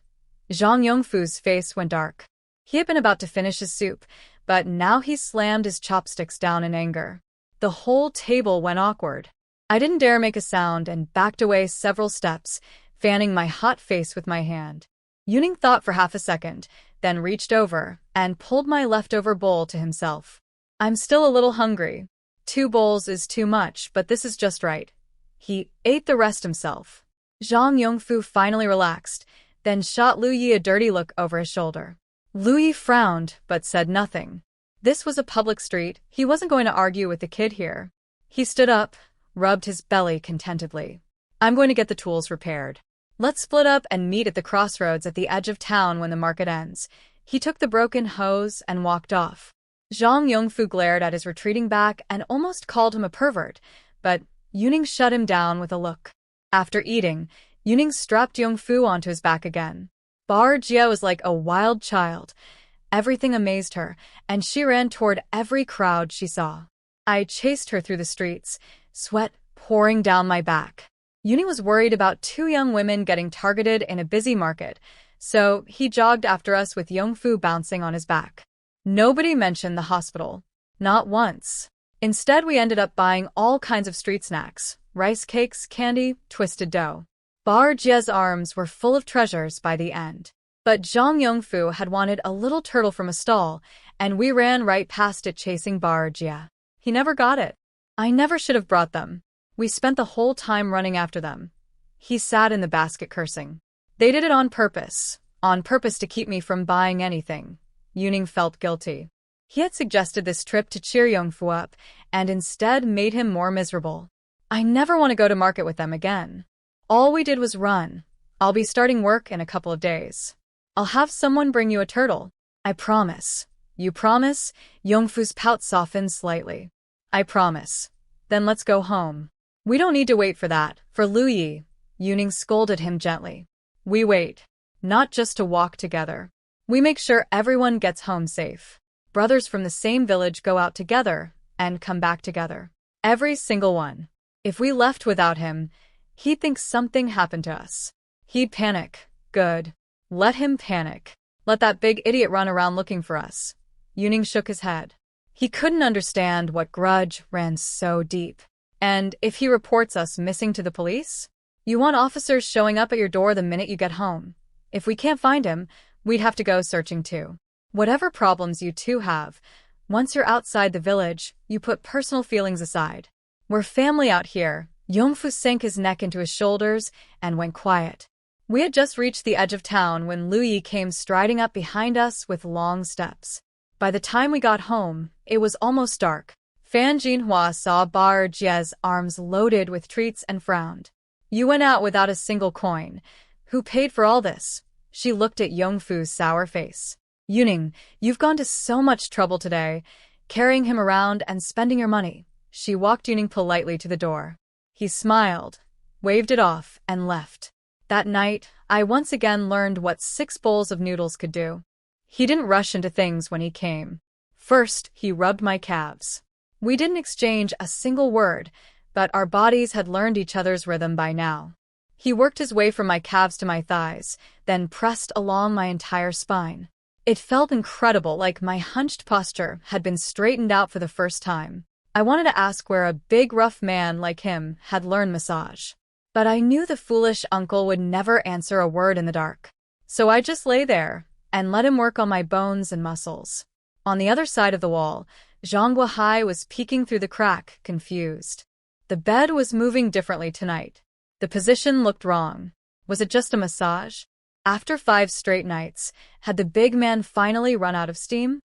Zhang Yongfu's face went dark. He had been about to finish his soup, but now he slammed his chopsticks down in anger. The whole table went awkward. I didn't dare make a sound and backed away several steps, fanning my hot face with my hand. Yuning thought for half a second, then reached over and pulled my leftover bowl to himself. "I'm still a little hungry. 2 bowls is too much, but this is just right." He ate the rest himself. Zhang Yongfu finally relaxed, then shot Lu Yi a dirty look over his shoulder. Lu Yi frowned, but said nothing. This was a public street. He wasn't going to argue with the kid here. He stood up, rubbed his belly contentedly. "I'm going to get the tools repaired. Let's split up and meet at the crossroads at the edge of town when the market ends." He took the broken hose and walked off. Zhang Yongfu glared at his retreating back and almost called him a pervert, but Yuning shut him down with a look. After eating, Yuning strapped Yongfu onto his back again. Bar Jia was like a wild child. Everything amazed her, and she ran toward every crowd she saw. I chased her through the streets, sweat pouring down my back. Yuning was worried about 2 young women getting targeted in a busy market, so he jogged after us with Yongfu bouncing on his back. Nobody mentioned the hospital. Not once. Instead, we ended up buying all kinds of street snacks, rice cakes, candy, twisted dough. Bar Jia's arms were full of treasures by the end. But Zhang Yongfu had wanted a little turtle from a stall, and we ran right past it chasing Bar Jia. He never got it. I never should have brought them. We spent the whole time running after them. He sat in the basket cursing. They did it on purpose to keep me from buying anything. Yuning felt guilty. He had suggested this trip to cheer Yongfu up, and instead made him more miserable. I never want to go to market with them again. All we did was run. I'll be starting work in a couple of days. I'll have someone bring you a turtle. I promise. You promise? Yongfu's pout softened slightly. I promise. Then let's go home. We don't need to wait for that. For Lu Yi, Yuning scolded him gently. We wait. Not just to walk together. We make sure everyone gets home safe. Brothers from the same village go out together and come back together. Every single one. If we left without him, he'd think something happened to us. He'd panic. Good. Let him panic. Let that big idiot run around looking for us. Yuning shook his head. He couldn't understand what grudge ran so deep. And if he reports us missing to the police? You want officers showing up at your door the minute you get home. If we can't find him, we'd have to go searching too. Whatever problems you two have, once you're outside the village, you put personal feelings aside. We're family out here. Yongfu sank his neck into his shoulders and went quiet. We had just reached the edge of town when Lu Yi came striding up behind us with long steps. By the time we got home, it was almost dark. Fan Jinhua saw Bar Jie's arms loaded with treats and frowned. You went out without a single coin. Who paid for all this? She looked at Yongfu's sour face. Yuning, you've gone to so much trouble today, carrying him around and spending your money. She walked Yuning politely to the door. He smiled, waved it off, and left. That night, I once again learned what 6 bowls of noodles could do. He didn't rush into things when he came. First, he rubbed my calves. We didn't exchange a single word, but our bodies had learned each other's rhythm by now. He worked his way from my calves to my thighs, then pressed along my entire spine. It felt incredible, like my hunched posture had been straightened out for the first time. I wanted to ask where a big rough man like him had learned massage. But I knew the foolish uncle would never answer a word in the dark. So I just lay there and let him work on my bones and muscles. On the other side of the wall, Zhang Yongfu was peeking through the crack, confused. The bed was moving differently tonight. The position looked wrong. Was it just a massage? After 5 straight nights, had the big man finally run out of steam?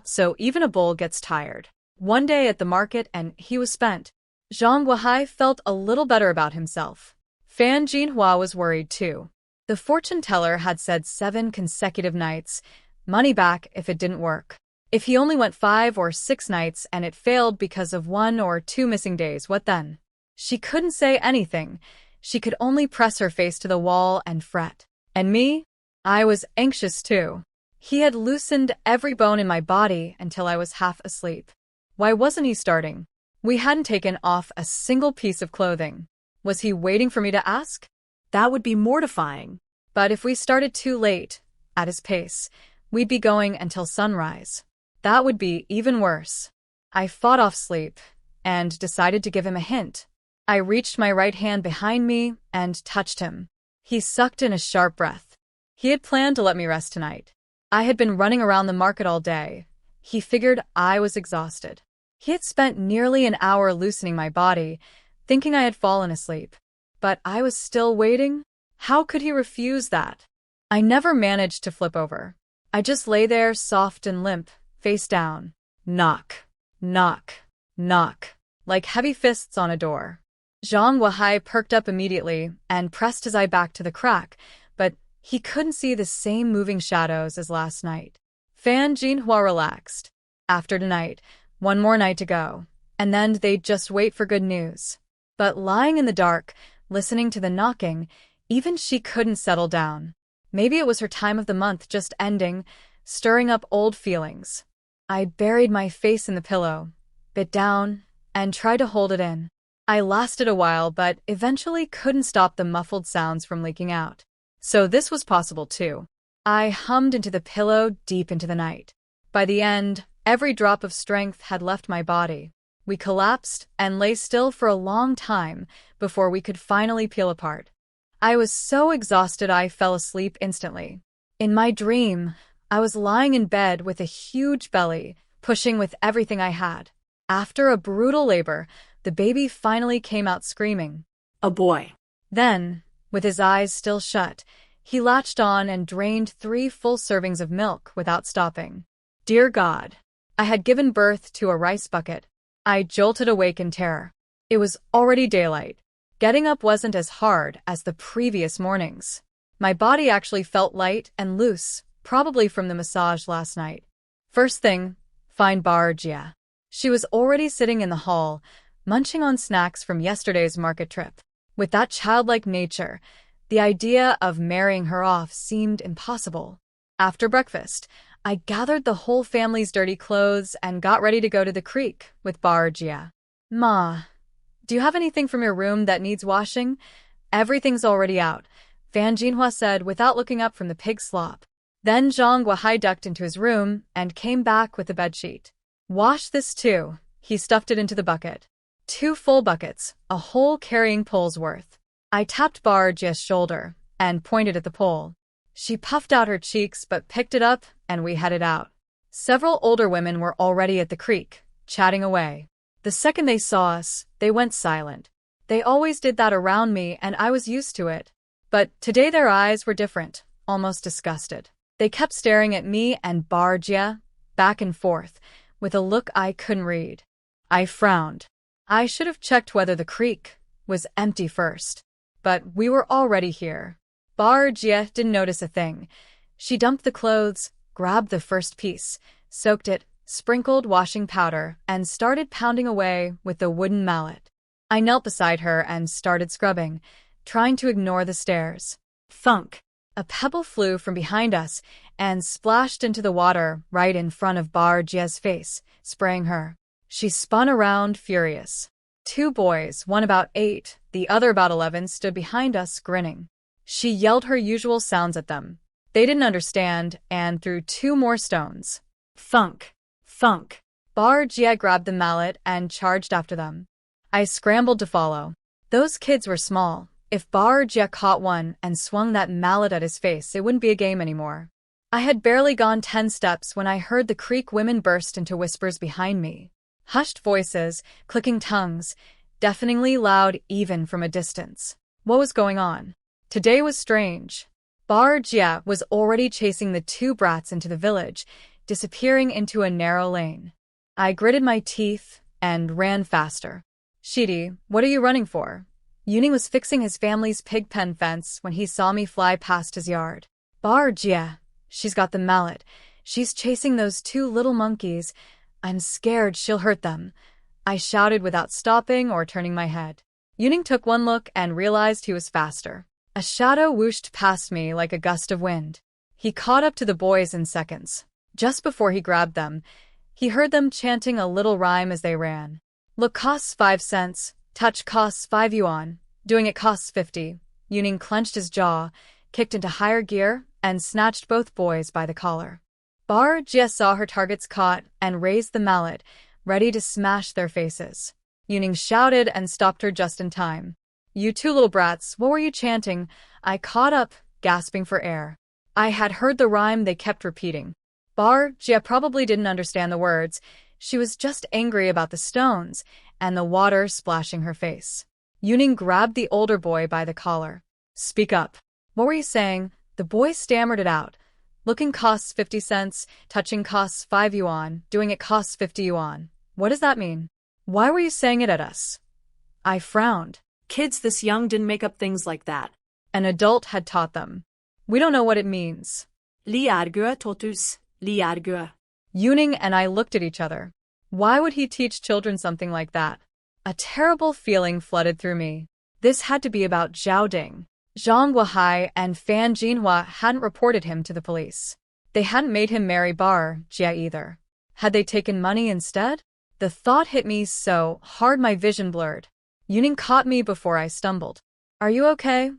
So even a bull gets tired. One day at the market and he was spent. Zhang Yongfu felt a little better about himself. Fan Jinhua was worried too. The fortune teller had said 7 consecutive nights, money back if it didn't work. If he only went 5 or 6 nights and it failed because of 1 or 2 missing days, what then? She couldn't say anything. She could only press her face to the wall and fret. And me? I was anxious too. He had loosened every bone in my body until I was half asleep. Why wasn't he starting? We hadn't taken off a single piece of clothing. Was he waiting for me to ask? That would be mortifying. But if we started too late, at his pace, we'd be going until sunrise. That would be even worse. I fought off sleep and decided to give him a hint. I reached my right hand behind me and touched him. He sucked in a sharp breath. He had planned to let me rest tonight. I had been running around the market all day. He figured I was exhausted. He had spent nearly an hour loosening my body, thinking I had fallen asleep. But I was still waiting? How could he refuse that? I never managed to flip over. I just lay there soft and limp, face down. Knock, knock, knock, like heavy fists on a door. Zhang Yongfu perked up immediately and pressed his eye back to the crack, but he couldn't see the same moving shadows as last night. Fan Jinhua relaxed. After tonight, 1 more night to go, and then they'd just wait for good news. But lying in the dark, listening to the knocking, even she couldn't settle down. Maybe it was her time of the month just ending, stirring up old feelings. I buried my face in the pillow, bit down, and tried to hold it in. I lasted a while, but eventually couldn't stop the muffled sounds from leaking out. So this was possible too. I hummed into the pillow deep into the night. By the end, every drop of strength had left my body. We collapsed and lay still for a long time before we could finally peel apart. I was so exhausted I fell asleep instantly. In my dream, I was lying in bed with a huge belly, pushing with everything I had. After a brutal labor, the baby finally came out screaming. A boy. Then, with his eyes still shut, he latched on and drained 3 full servings of milk without stopping. Dear God, I had given birth to a rice bucket. I jolted awake in terror. It was already daylight. Getting up wasn't as hard as the previous mornings. My body actually felt light and loose, probably from the massage last night. First thing, find Bar Jie. She was already sitting in the hall, munching on snacks from yesterday's market trip. With that childlike nature, the idea of marrying her off seemed impossible. After breakfast, I gathered the whole family's dirty clothes and got ready to go to the creek with Bar Jie. Ma, do you have anything from your room that needs washing? Everything's already out. Fan Jinhua said without looking up from the pig slop. Then Zhang Guohai ducked into his room and came back with a bedsheet. Wash this too. He stuffed it into the bucket. 2 full buckets, a whole carrying pole's worth. I tapped Bar Jia's shoulder and pointed at the pole. She puffed out her cheeks but picked it up and we headed out. Several older women were already at the creek, chatting away. The second they saw us, they went silent. They always did that around me and I was used to it. But today their eyes were different, almost disgusted. They kept staring at me and Bar Jia, back and forth, with a look I couldn't read. I frowned. I should have checked whether the creek was empty first. But we were already here. Bar Jia didn't notice a thing. She dumped the clothes, grabbed the first piece, soaked it, sprinkled washing powder, and started pounding away with the wooden mallet. I knelt beside her and started scrubbing, trying to ignore the stares. Thunk! A pebble flew from behind us and splashed into the water right in front of Bar Jia's face, spraying her. She spun around, furious. 2 boys, one about 8, the other about 11, stood behind us, grinning. She yelled her usual sounds at them. They didn't understand and threw 2 more stones. Thunk! Thunk! Bar Jia grabbed the mallet and charged after them. I scrambled to follow. Those kids were small. If Bar Jia caught one and swung that mallet at his face, it wouldn't be a game anymore. I had barely gone 10 steps when I heard the creek women burst into whispers behind me. Hushed voices, clicking tongues, deafeningly loud even from a distance. What was going on? Today was strange. Bar Jia was already chasing the 2 brats into the village, disappearing into a narrow lane. I gritted my teeth and ran faster. Shidi, what are you running for? Yuning was fixing his family's pig pen fence when he saw me fly past his yard. Bar Jia, she's got the mallet. She's chasing those 2 little monkeys. I'm scared she'll hurt them. I shouted without stopping or turning my head. Yuning took one look and realized he was faster. A shadow whooshed past me like a gust of wind. He caught up to the boys in seconds. Just before he grabbed them, he heard them chanting a little rhyme as they ran. Look costs 5 cents. Touch costs 5 yuan. Doing it costs 50. Yuning clenched his jaw, kicked into higher gear, and snatched both boys by the collar. Bar Jia saw her targets caught and raised the mallet, ready to smash their faces. Yuning shouted and stopped her just in time. You 2 little brats, what were you chanting? I caught up, gasping for air. I had heard the rhyme they kept repeating. Bar Jia probably didn't understand the words. She was just angry about the stones and the water splashing her face. Yuning grabbed the older boy by the collar. Speak up. What were you saying? The boy stammered it out. Looking costs 50 cents, touching costs 5 yuan, doing it costs 50 yuan. What does that mean? Why were you saying it at us? I frowned. Kids this young didn't make up things like that. An adult had taught them. We don't know what it means. Liargø totus, liargø. Yuning and I looked at each other. Why would he teach children something like that? A terrible feeling flooded through me. This had to be about Zhao Ding. Zhang Guohai and Fan Jinhua hadn't reported him to the police. They hadn't made him marry Bar Jia either. Had they taken money instead? The thought hit me so hard my vision blurred. Yuning caught me before I stumbled. Are you okay?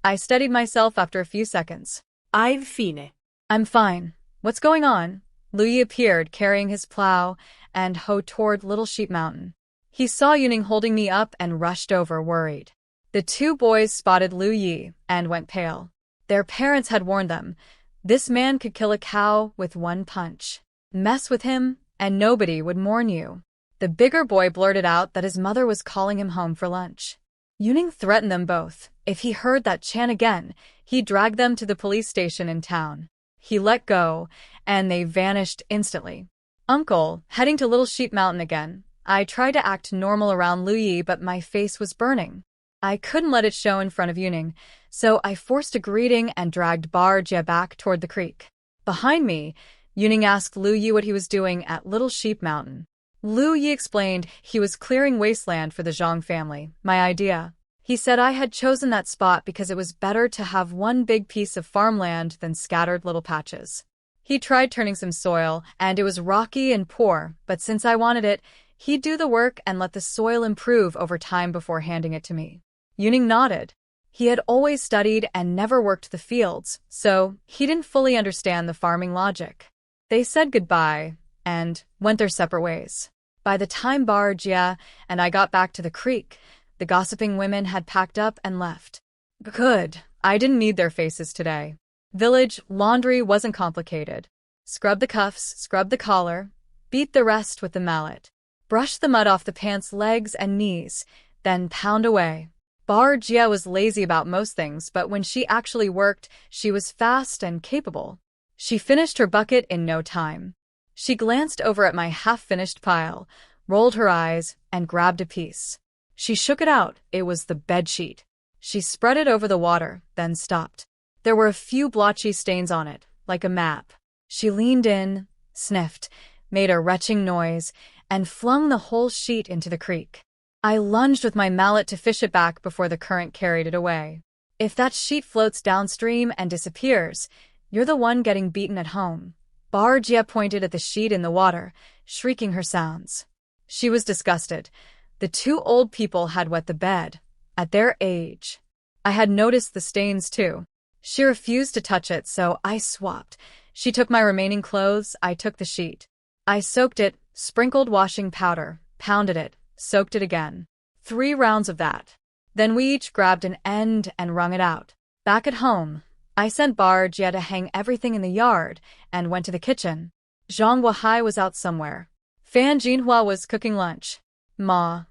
I steadied myself after a few seconds. I'm fine. I'm fine. What's going on? Lu Yi appeared, carrying his plow and hoe toward Little Sheep Mountain. He saw Yuning holding me up and rushed over, worried. The 2 boys spotted Lu Yi and went pale. Their parents had warned them. This man could kill a cow with 1 punch. Mess with him, and nobody would mourn you. The bigger boy blurted out that his mother was calling him home for lunch. Yuning threatened them both. If he heard that chant again, he'd drag them to the police station in town. He let go, and they vanished instantly. Uncle, heading to Little Sheep Mountain again. I tried to act normal around Lu Yi, but my face was burning. I couldn't let it show in front of Yuning, so I forced a greeting and dragged Bar Jia back toward the creek. Behind me, Yuning asked Lu Yi what he was doing at Little Sheep Mountain. Lu Yi explained he was clearing wasteland for the Zhang family, my idea. He said I had chosen that spot because it was better to have one big piece of farmland than scattered little patches. He tried turning some soil, and it was rocky and poor, but since I wanted it, he'd do the work and let the soil improve over time before handing it to me. Yuning nodded. He had always studied and never worked the fields, so he didn't fully understand the farming logic. They said goodbye and went their separate ways. By the time Jia and I got back to the creek, the gossiping women had packed up and left. Good. I didn't need their faces today. Village laundry wasn't complicated. Scrub the cuffs, scrub the collar, beat the rest with the mallet. Brush the mud off the pants' legs and knees, then pound away. Jia was lazy about most things, but when she actually worked, she was fast and capable. She finished her bucket in no time. She glanced over at my half-finished pile, rolled her eyes, and grabbed a piece. She shook it out. It was the bedsheet. She spread it over the water, then stopped. There were a few blotchy stains on it, like a map. She leaned in, sniffed, made a retching noise, and flung the whole sheet into the creek. I lunged with my mallet to fish it back before the current carried it away. If that sheet floats downstream and disappears, you're the one getting beaten at home. Jia pointed at the sheet in the water, shrieking her sounds. She was disgusted. The two old people had wet the bed. At their age. I had noticed the stains too. She refused to touch it, so I swapped. She took my remaining clothes, I took the sheet. I soaked it, sprinkled washing powder, pounded it, soaked it again. 3 rounds of that. Then we each grabbed an end and wrung it out. Back at home, I sent Jia to hang everything in the yard and went to the kitchen. Zhang Yongfu was out somewhere. Fan Jinhua was cooking lunch. Ma.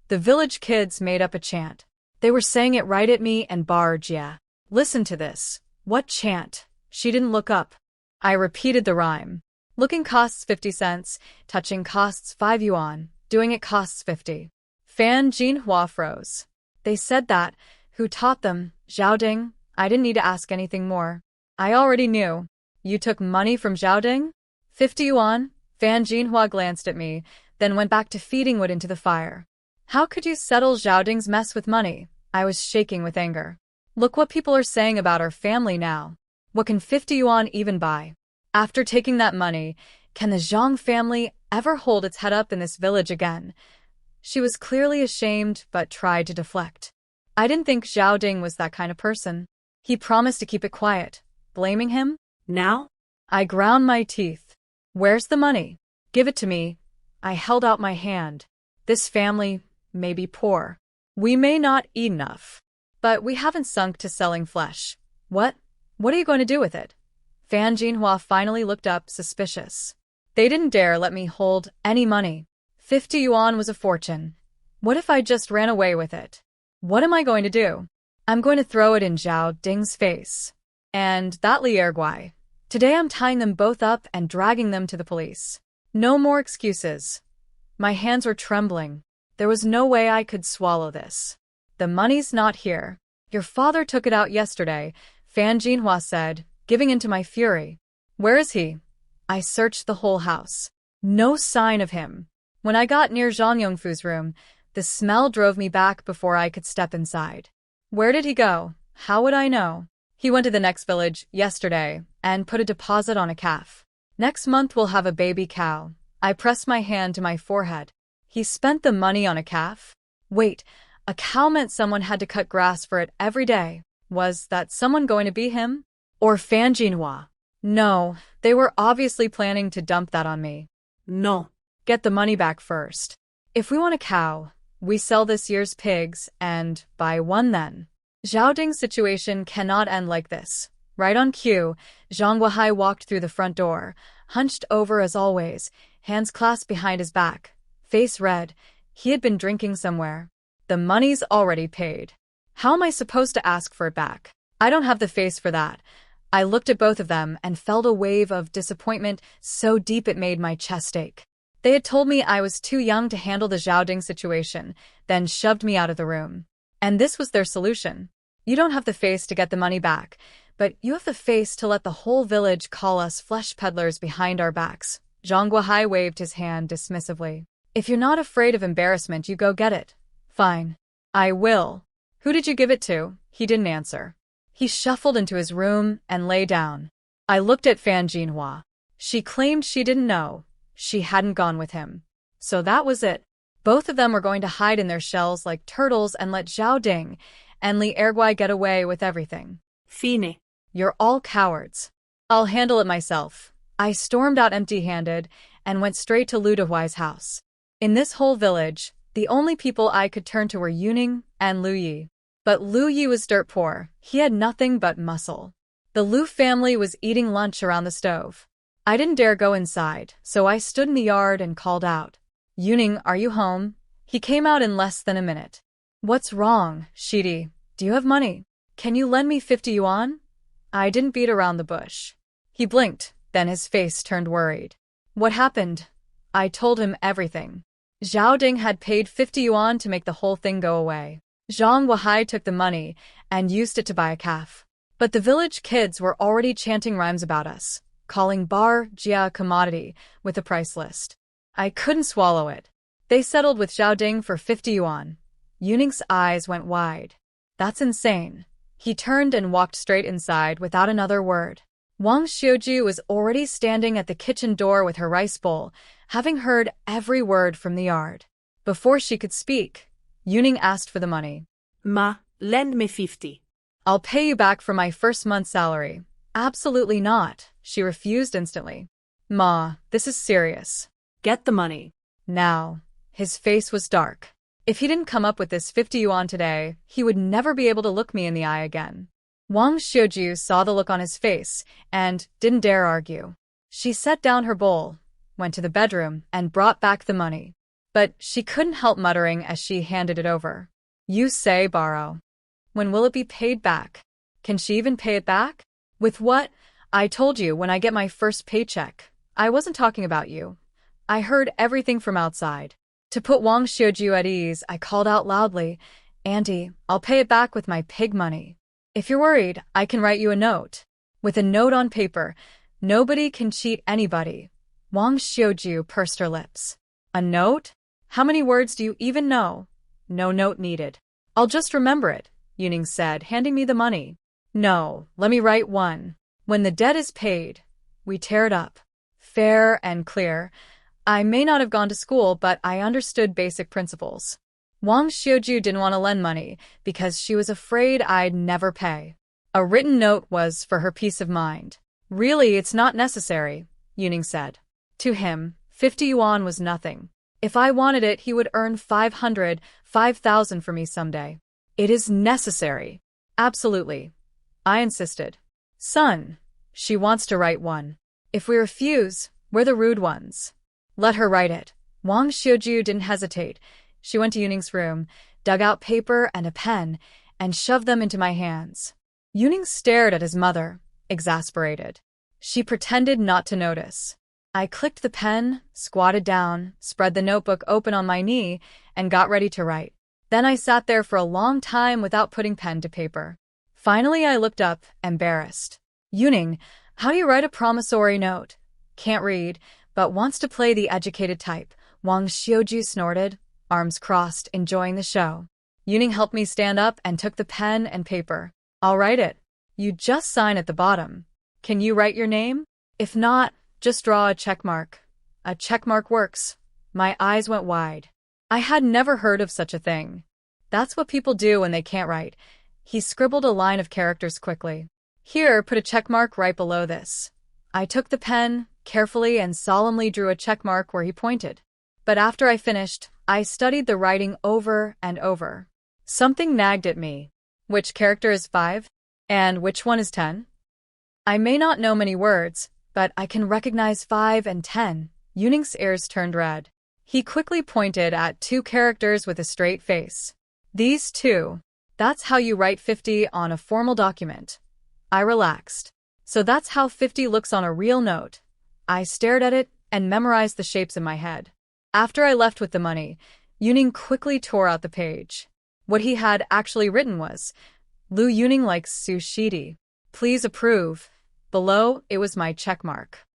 The village kids made up a chant. They were saying it right at me and Jia. Listen to this. What chant? She didn't look up. I repeated the rhyme. Looking costs 50 cents, touching costs 5 yuan, doing it costs 50. Fan Jinhua froze. They said that. Who taught them? Zhaoding? I didn't need to ask anything more. I already knew. You took money from Zhaoding? 50 yuan? Fan Jinhua glanced at me, then went back to feeding wood into the fire. How could you settle Zhaoding's mess with money? I was shaking with anger. Look what people are saying about our family now. What can 50 yuan even buy? After taking that money, can the Zhang family ever hold its head up in this village again? She was clearly ashamed, but tried to deflect. I didn't think Zhaoding was that kind of person. He promised to keep it quiet. Blaming him? Now? I ground my teeth. Where's the money? Give it to me. I held out my hand. This family may be poor. We may not eat enough. But we haven't sunk to selling flesh. What? What are you going to do with it? Fan Jinhua finally looked up, suspicious. They didn't dare let me hold any money. 50 yuan was a fortune. What if I just ran away with it? What am I going to do? I'm going to throw it in Zhaoding's face. And that Lierguai. Today I'm tying them both up and dragging them to the police. No more excuses. My hands were trembling. There was no way I could swallow this. The money's not here. Your father took it out yesterday, Fan Jinhua said, giving in to my fury. Where is he? I searched the whole house. No sign of him. When I got near Zhang Yongfu's room, the smell drove me back before I could step inside. Where did he go? How would I know? He went to the next village yesterday and put a deposit on a calf. Next month we'll have a baby cow. I pressed my hand to my forehead. He spent the money on a calf? Wait, a cow meant someone had to cut grass for it every day. Was that someone going to be him? Or Fan Jinhua? No, they were obviously planning to dump that on me. No. Get the money back first. If we want a cow, we sell this year's pigs and buy one then. Zhaoding's situation cannot end like this. Right on cue, Zhang Yongfu walked through the front door, hunched over as always, hands clasped behind his back, face red. He had been drinking somewhere. The money's already paid. How am I supposed to ask for it back? I don't have the face for that. I looked at both of them and felt a wave of disappointment so deep it made my chest ache. They had told me I was too young to handle the Zhaoding situation, then shoved me out of the room. And this was their solution. You don't have the face to get the money back, but you have the face to let the whole village call us flesh peddlers behind our backs. Zhang Yongfu waved his hand dismissively. If you're not afraid of embarrassment, you go get it. Fine. I will. Who did you give it to? He didn't answer. He shuffled into his room and lay down. I looked at Fan Jinhua. She claimed she didn't know. She hadn't gone with him. So that was it. Both of them were going to hide in their shells like turtles and let Zhaoding and Li Erguai get away with everything. Fine. You're all cowards. I'll handle it myself. I stormed out empty-handed and went straight to Lu Dehuai's house. In this whole village, the only people I could turn to were Yuning and Lu Yi. But Lu Yi was dirt poor. He had nothing but muscle. The Lu family was eating lunch around the stove. I didn't dare go inside, so I stood in the yard and called out, "Yuning, are you home?" He came out in less than a minute. "What's wrong, Shidi? Do you have money? Can you lend me 50 yuan? I didn't beat around the bush." He blinked, then his face turned worried. "What happened?" I told him everything. Zhao Ding had paid 50 yuan to make the whole thing go away. Zhang Wahai took the money and used it to buy a calf. But the village kids were already chanting rhymes about us, calling bar jia a commodity with a price list. I couldn't swallow it. They settled with Zhao Ding for 50 yuan. Yuning's eyes went wide. That's insane. He turned and walked straight inside without another word. Wang Xiuju was already standing at the kitchen door with her rice bowl, having heard every word from the yard. Before she could speak, Yuning asked for the money. Ma, lend me 50. "I'll pay you back for my first month's salary." "Absolutely not," she refused instantly. "Ma, this is serious." Get the money. Now. His face was dark. If he didn't come up with this 50 yuan today, he would never be able to look me in the eye again. Wang Xiuju saw the look on his face and didn't dare argue. She set down her bowl, went to the bedroom, and brought back the money. But she couldn't help muttering as she handed it over. "You say borrow. When will it be paid back? Can she even pay it back?" "With what? I told you when I get my first paycheck. I wasn't talking about you." I heard everything from outside. To put Wang Xiuju at ease, I called out loudly, "Auntie, I'll pay it back with my pig money. If you're worried, I can write you a note." With a note on paper, nobody can cheat anybody. Wang Xiuju pursed her lips. "A note? How many words do you even know?" "No note needed. I'll just remember it," Yuning said, handing me the money. "No, let me write one. When the debt is paid, we tear it up. Fair and clear. I may not have gone to school, but I understood basic principles." Wang Xiuju didn't want to lend money because she was afraid I'd never pay. A written note was for her peace of mind. "Really, it's not necessary," Yuning said. To him, 50 yuan was nothing. If I wanted it, he would earn 500, 5,000 for me someday. "It is necessary." "Absolutely." I insisted. "Son, she wants to write one. If we refuse, we're the rude ones. Let her write it." Wang Xiuju didn't hesitate. She went to Yuning's room, dug out paper and a pen, and shoved them into my hands. Yuning stared at his mother, exasperated. She pretended not to notice. I clicked the pen, squatted down, spread the notebook open on my knee, and got ready to write. Then I sat there for a long time without putting pen to paper. Finally, I looked up, embarrassed. "Yuning, how do you write a promissory note?" "Can't read, but wants to play the educated type," Wang Xiuju snorted, arms crossed, enjoying the show. Yuning helped me stand up and took the pen and paper. "I'll write it. You just sign at the bottom. Can you write your name? If not, just draw a check mark." "A check mark works." My eyes went wide. I had never heard of such a thing. "That's what people do when they can't write." He scribbled a line of characters quickly. "Here, put a check mark right below this." I took the pen, carefully and solemnly drew a check mark where he pointed. But after I finished, I studied the writing over and over. Something nagged at me. Which character is 5? And which one is 10? I may not know many words, but I can recognize 5 and 10. Yuning's ears turned red. He quickly pointed at 2 characters with a straight face. "These 2. That's how you write 50 on a formal document." I relaxed. So that's how 50 looks on a real note. I stared at it and memorized the shapes in my head. After I left with the money, Yuning quickly tore out the page. What he had actually written was, "Lu Yuning likes sushi. Please approve." Below, it was my check mark.